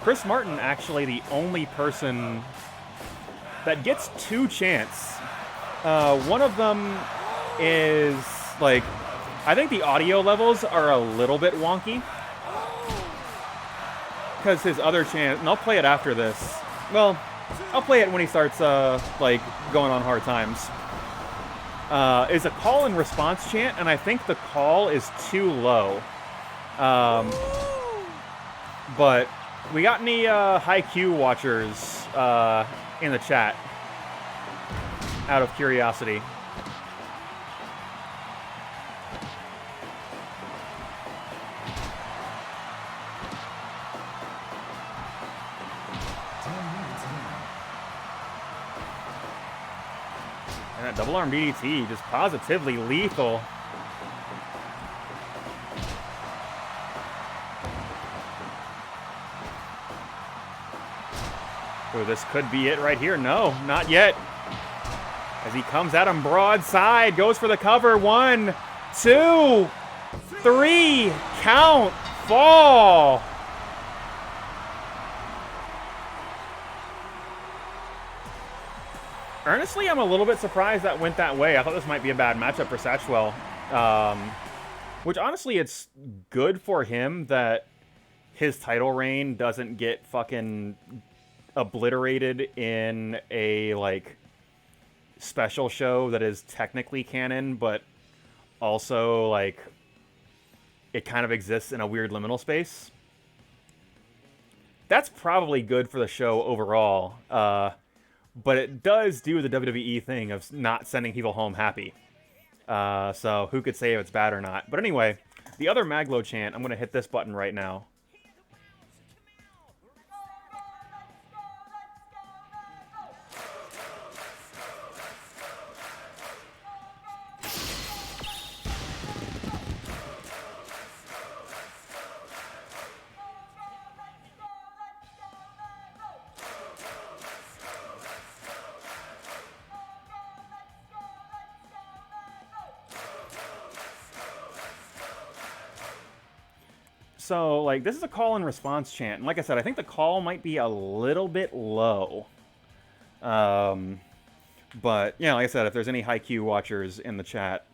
Chris Martin actually the only person that gets 2 chants. One of them is, like, I think the audio levels are a little bit wonky. Because his other chant, and I'll play it after this. Well, I'll play it when he starts, like, going on hard times. Is a call and response chant, and I think the call is too low. But we got any high Q watchers in the chat? Out of curiosity. And that double arm DDT, just positively lethal. Oh, this could be it right here. No, not yet. As he comes at him broadside, goes for the cover. 1, 2, 3, count, fall. Honestly, I'm a little bit surprised that went that way. I thought this might be a bad matchup for Satchwell. Which, honestly, it's good for him that his title reign doesn't get fucking obliterated in a, like, special show that is technically canon, but also, like, it kind of exists in a weird liminal space. That's probably good for the show overall. But it does do the WWE thing of not sending people home happy. So who could say if it's bad or not? But anyway, the other Mag.Lo chant, I'm going to hit this button right now. So, like, this is a call and response chant. And like I said, I think the call might be a little bit low. But, yeah, like I said, if there's any high Q watchers in the chat,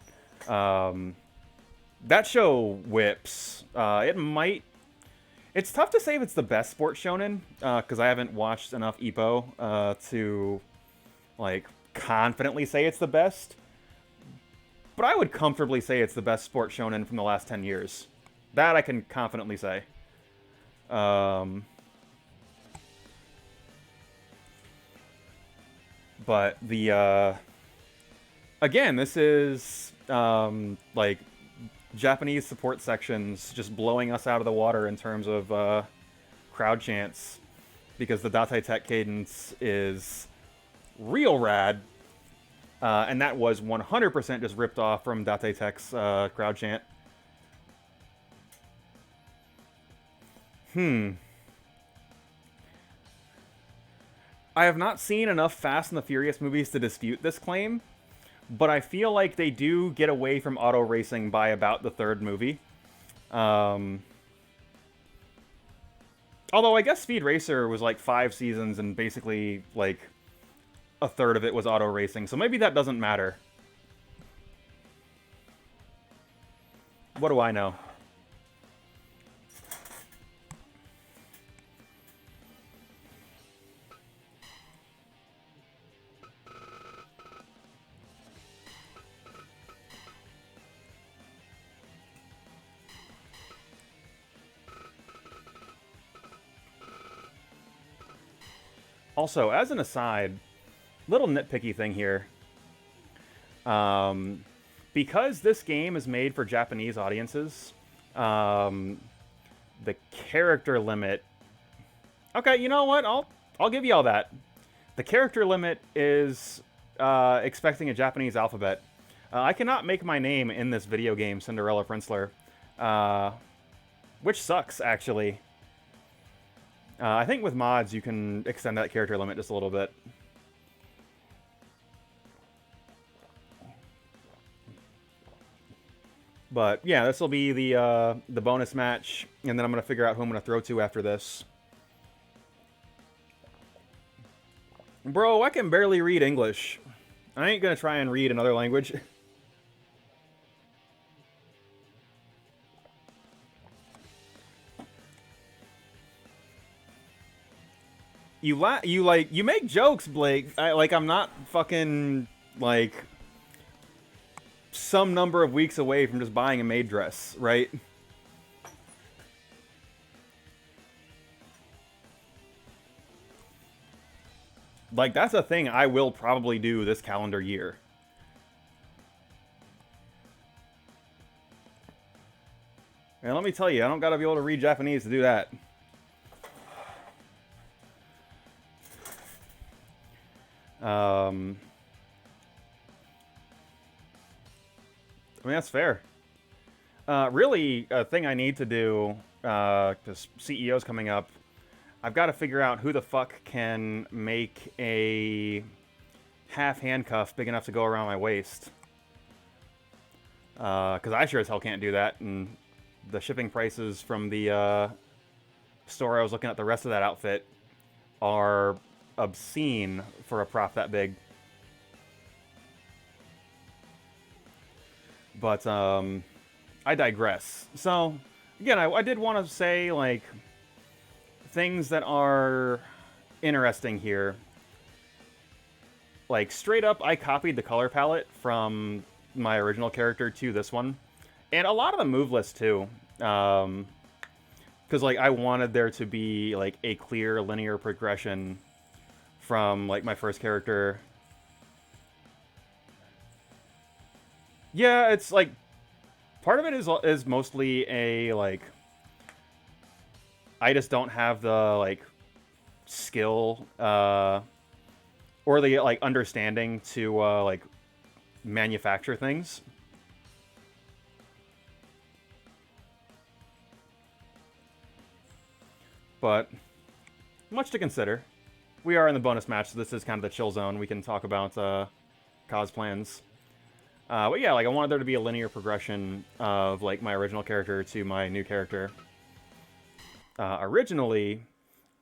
that show whips. It might... It's tough to say if it's the best sports shonen, because I haven't watched enough Ippo to, like, confidently say it's the best. But I would comfortably say it's the best sports shonen from the last 10 years. That I can confidently say. But the, again, this is, like, Japanese support sections just blowing us out of the water in terms of crowd chants. Because the Date Tech cadence is real rad. And that was 100% just ripped off from Date Tech's crowd chant. I have not seen enough Fast and the Furious movies to dispute this claim, but I feel like they do get away from auto racing by about the third movie. Although I guess Speed Racer was like 5 seasons and basically like a third of it was auto racing, so maybe that doesn't matter. What do I know? Also, as an aside, little nitpicky thing here. Because this game is made for Japanese audiences, the character limit... Okay, you know what? I'll give you all that. The character limit is expecting a Japanese alphabet. I cannot make my name in this video game, Cinderella Princler, which sucks, actually. I think with mods, you can extend that character limit just a little bit. But yeah, this will be the bonus match, and then I'm going to figure out who I'm going to throw to after this. Bro, I can barely read English. I ain't going to try and read another language. You make jokes, Blake. I'm not fucking, like, some number of weeks away from just buying a maid dress, right? Like, that's a thing I will probably do this calendar year. And let me tell you, I don't gotta be able to read Japanese to do that. I mean, that's fair. Really, a thing I need to do, because CEO's coming up, I've got to figure out who the fuck can make a half handcuff big enough to go around my waist. Because I sure as hell can't do that, and the shipping prices from the store I was looking at the rest of that outfit are obscene for a prop that big. But I digress. So again, I did want to say, like, things that are interesting here. Like, straight up, I copied the color palette from my original character to this one, and a lot of the move list too, because like I wanted there to be like a clear linear progression from like my first character. Yeah, it's like part of it is mostly a like I just don't have the like skill or the like understanding to like manufacture things. But much to consider. We are in the bonus match, so this is kind of the chill zone. We can talk about cause plans. But yeah, like I wanted there to be a linear progression of like my original character to my new character. Originally,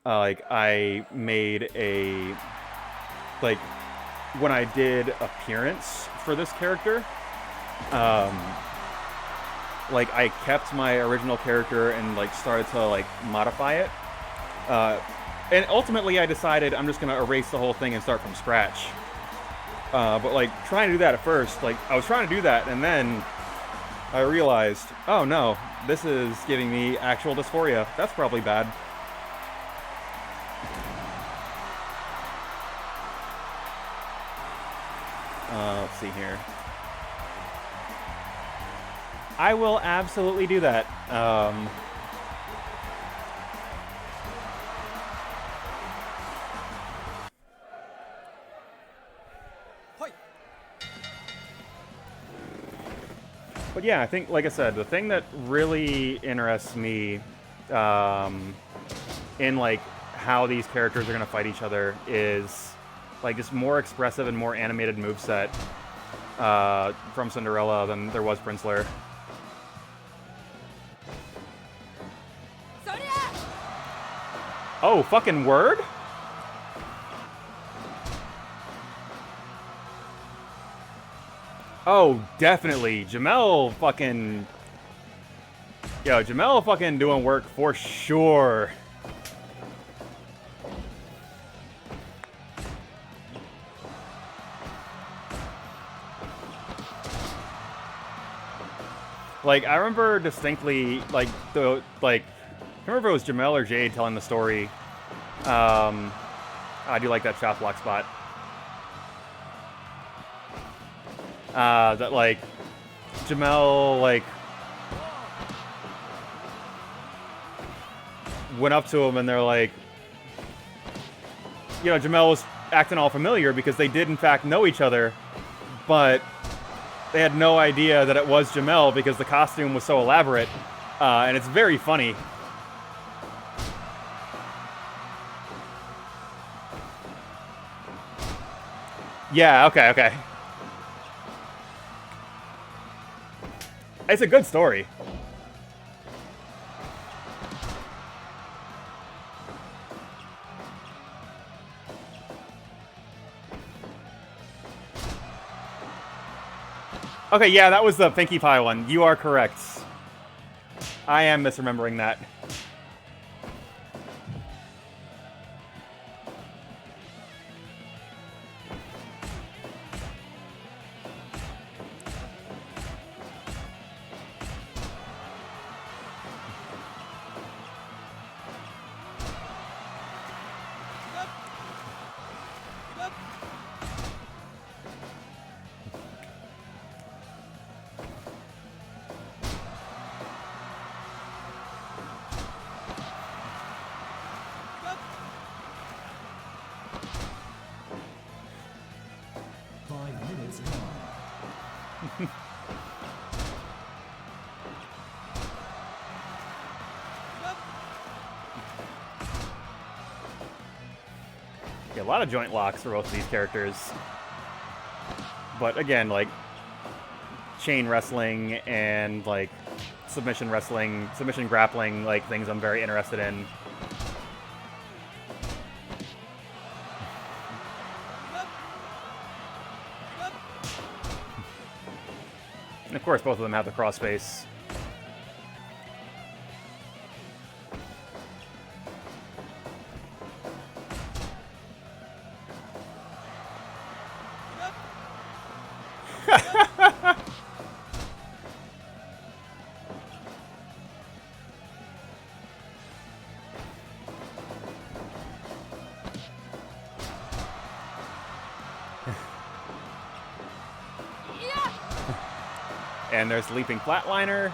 like I made a like when I did appearance for this character, like I kept my original character and like started to like modify it. And ultimately I decided I'm just gonna erase the whole thing and start from scratch. But like trying to do that at first, like I was trying to do that and then I realized, oh no, this is giving me actual dysphoria. That's probably bad. Let's see here. I will absolutely do that. But yeah, I think, like I said, the thing that really interests me in like how these characters are gonna fight each other is like just more expressive and more animated moveset from Cinderella than there was Princler. Oh, fucking word? Oh, definitely. Jamel fucking... Yo, Jamel fucking doing work for sure. Like, I remember distinctly, like, I can't remember if it was Jamel or Jade telling the story. I do like that chop block spot. That, like, Jamel, like, went up to him and they're like, you know, Jamel was acting all familiar because they did, in fact, know each other, but they had no idea that it was Jamel because the costume was so elaborate, and it's very funny. Yeah, okay. It's a good story. Okay, yeah, that was the Pinkie Pie one. You are correct. I am misremembering that. Yeah, a lot of joint locks for both of these characters. But again, like, chain wrestling and, like, submission wrestling, submission grappling, like, things I'm very interested in. And of course, both of them have the crossface. And there's the leaping flatliner,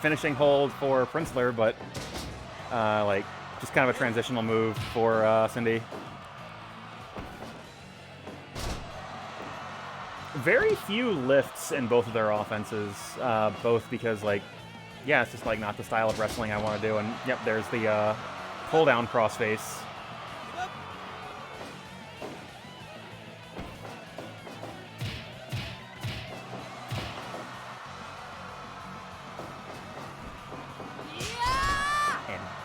finishing hold for Princler, but like just kind of a transitional move for Cindy. Very few lifts in both of their offenses, both because, like, yeah, it's just like not the style of wrestling I want to do. And yep, there's the pull down crossface.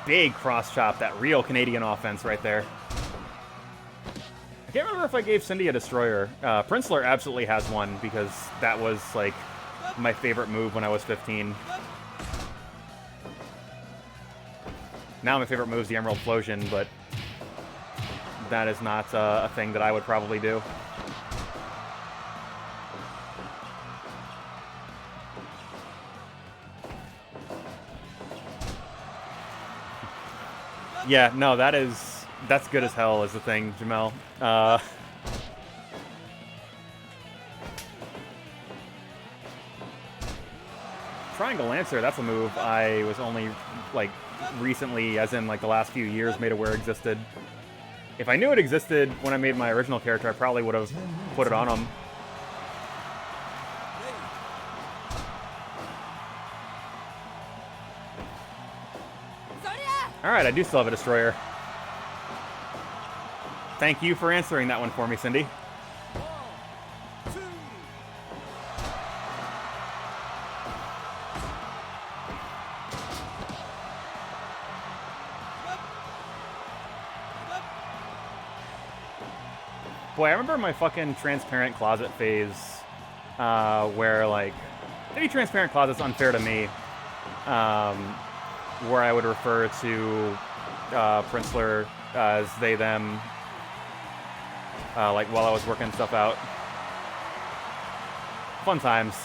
Big cross chop, that real Canadian offense right there. I can't remember if I gave Cindy a destroyer. Princler absolutely has one because that was like my favorite move when I was 15. Now my favorite move is the Emerald Explosion, but that is not a thing that I would probably do. Yeah, no, that's good as hell is the thing, Jamel. Triangle Lancer, that's a move I was only, like, recently, as in, like, the last few years, made aware existed. If I knew it existed when I made my original character, I probably would have put it on him. Alright, I do still have a destroyer. Thank you for answering that one for me, Cindy. 1, 2. Boy, I remember my fucking transparent closet phase, where, like, maybe transparent closet's unfair to me, where I would refer to Princler as they, them, like, while I was working stuff out. Fun times.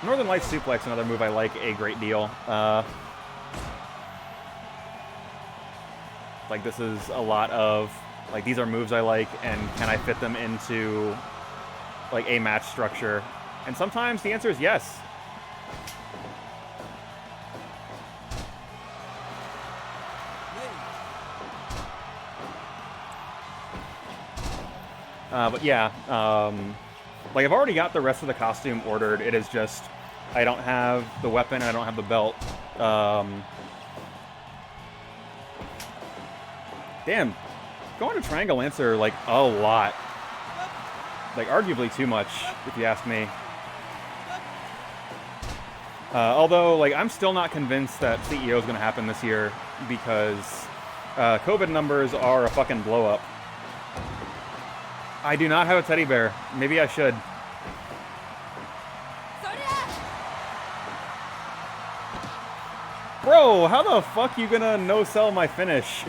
Northern Lights Suplex, another move I like a great deal. Like, this is a lot of, like, these are moves I like, and can I fit them into, like, a match structure? And sometimes the answer is yes. But yeah, like, I've already got the rest of the costume ordered. It is just, I don't have the weapon, I don't have the belt. Damn, going to Triangle Lancer, like, a lot. Like, arguably too much, if you ask me. Although, like, I'm still not convinced that CEO is going to happen this year, because COVID numbers are a fucking blow-up. I do not have a teddy bear. Maybe I should. Bro, how the fuck you gonna no-sell my finish?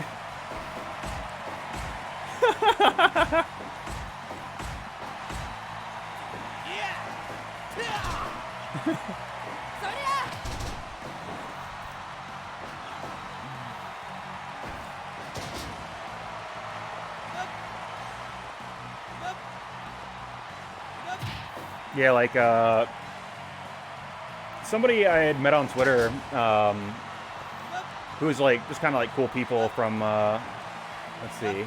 Yeah, like, somebody I had met on Twitter, who was, like, just kind of, like, cool people from, let's see.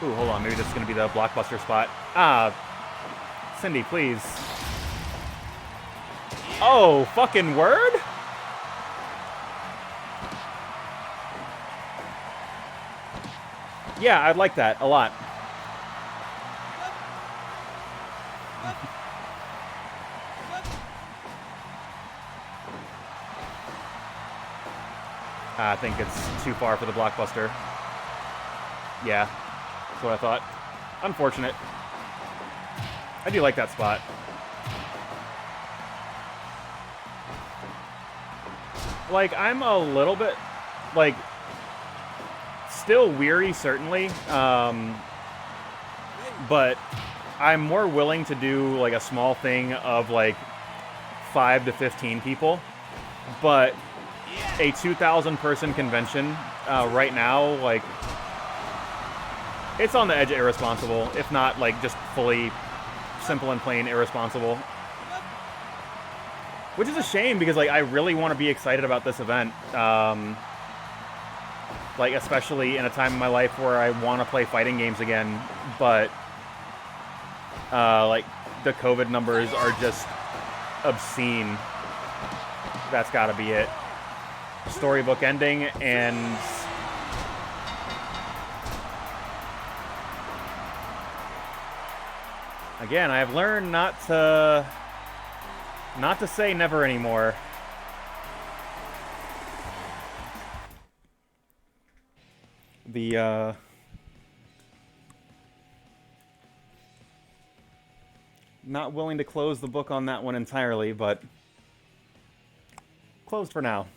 Ooh, hold on, maybe this is going to be the blockbuster spot. Cindy, please. Oh, fucking word? Yeah, I'd like that a lot. I think it's too far for the blockbuster. Yeah, that's what I thought. Unfortunate. I do like that spot. Like, I'm a little bit, like, still weary, certainly, but I'm more willing to do, like, a small thing of, like, 5 to 15 people, but a 2,000-person convention right now, like, it's on the edge of irresponsible, if not, like, just fully simple and plain irresponsible. Which is a shame, because, like, I really want to be excited about this event. Like, especially in a time in my life where I want to play fighting games again, but, like, the COVID numbers are just obscene. That's gotta be it. Storybook ending, and again, I have learned not to say never anymore. The not willing to close the book on that one entirely, but closed for now.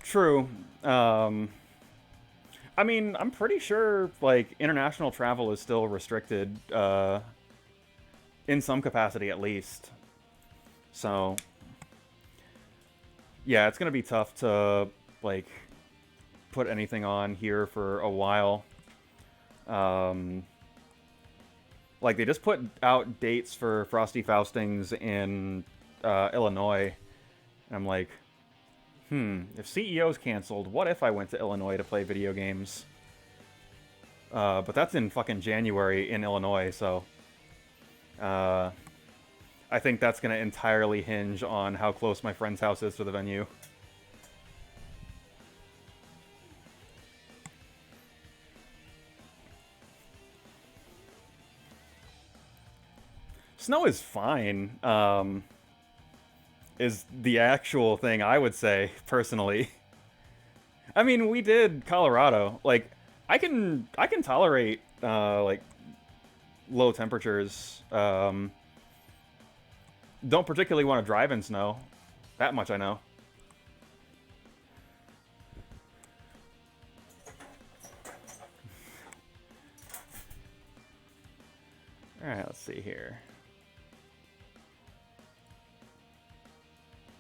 True. I mean, I'm pretty sure, like, international travel is still restricted, in some capacity at least. So, yeah, it's gonna be tough to like put anything on here for a while. Like, they just put out dates for Frosty Faustings in Illinois. And I'm like, if CEO's canceled, what if I went to Illinois to play video games? But that's in fucking January in Illinois, so... I think that's going to entirely hinge on how close my friend's house is to the venue. Snow is fine, is the actual thing I would say, personally. I mean, we did Colorado. Like, I can tolerate, like, low temperatures. Don't particularly want to drive in snow. That much I know. Alright, let's see here.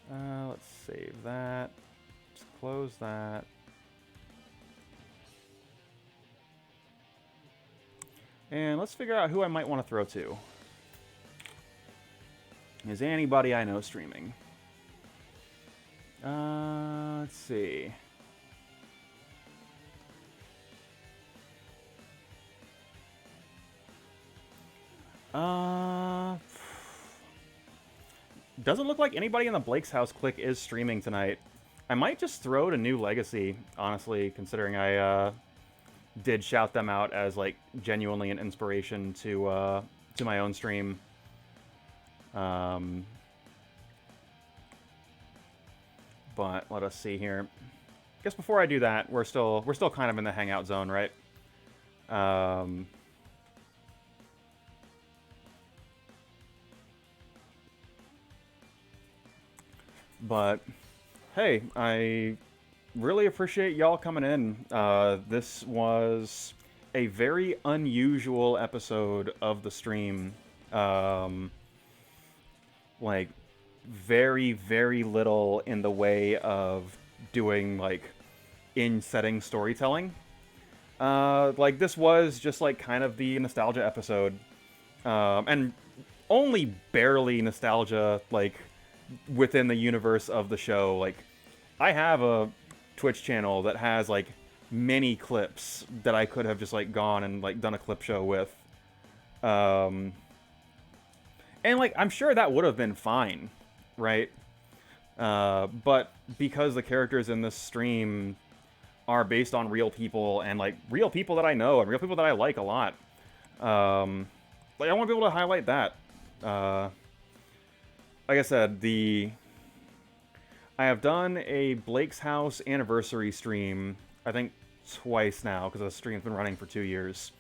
Let's save that. Let's close that. And let's figure out who I might want to throw to. Is anybody I know streaming? Let's see. Doesn't look like anybody in the Blake's House clique is streaming tonight. I might just throw to New Legacy, honestly, considering I did shout them out as like genuinely an inspiration to my own stream. But let us see here. I guess before I do that, we're still kind of in the hangout zone, right? But hey, I really appreciate y'all coming in. This was a very unusual episode of the stream. Like, very, very little in the way of doing, like, in-setting storytelling. Like, this was just, like, kind of the nostalgia episode. And only barely nostalgia, like, within the universe of the show. Like, I have a Twitch channel that has, like, many clips that I could have just, like, gone and, like, done a clip show with. And, like, I'm sure that would have been fine, right? But because the characters in this stream are based on real people, and, like, real people that I know, and real people that I like a lot, like, I want to be able to highlight that. Like I said, I have done a Blake's House anniversary stream, I think twice now, because the stream's been running for 2 years.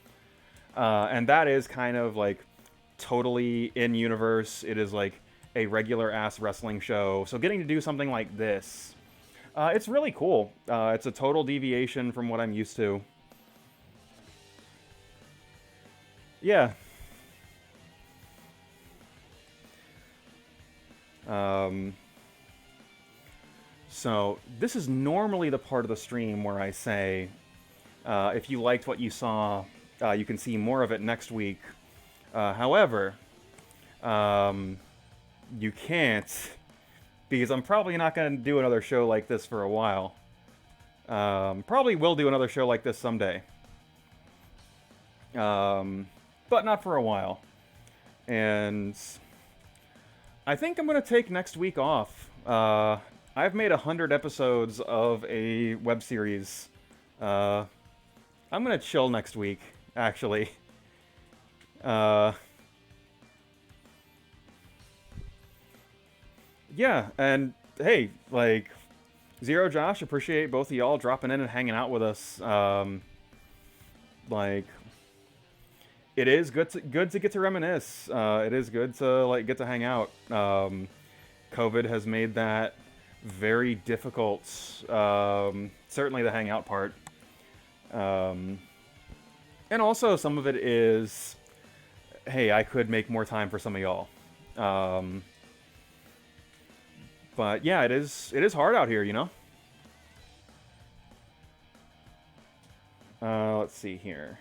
And that is kind of, like, totally in-universe. It is, like, a regular-ass wrestling show. So getting to do something like this, it's really cool. It's a total deviation from what I'm used to. Yeah. So this is normally the part of the stream where I say, if you liked what you saw, you can see more of it next week. However, you can't, because I'm probably not going to do another show like this for a while. Probably will do another show like this someday. But not for a while. And I think I'm going to take next week off. I've made 100 episodes of a web series. I'm going to chill next week, actually. Yeah, and hey, like, Zero Josh, appreciate both of y'all dropping in and hanging out with us. Like, it is good to get to reminisce. It is good to, like, get to hang out. COVID has made that very difficult. Certainly the hangout part. And also some of it is, hey, I could make more time for some of y'all. But yeah, it is hard out here, you know? Let's see here.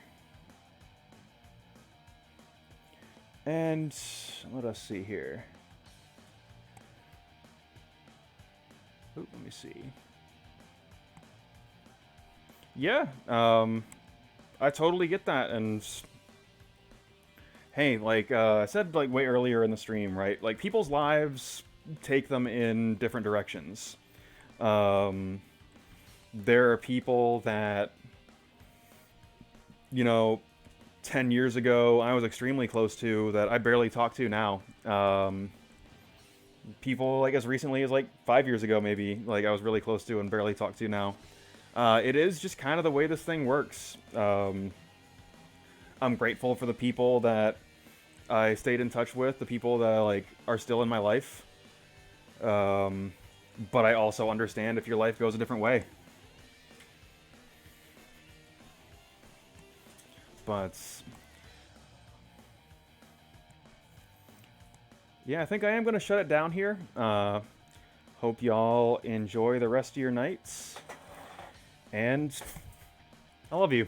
And let us see here. Ooh, let me see. Yeah, I totally get that, and hey, like I said, like way earlier in the stream, right? Like people's lives take them in different directions. There are people that, you know, 10 years ago I was extremely close to that I barely talk to now. People like as recently as like 5 years ago, maybe, like I was really close to and barely talk to now. It is just kind of the way this thing works. I'm grateful for the people that I stayed in touch with, the people that like are still in my life. But I also understand if your life goes a different way. But yeah, I think I am going to shut it down here. Hope y'all enjoy the rest of your nights. And I love you.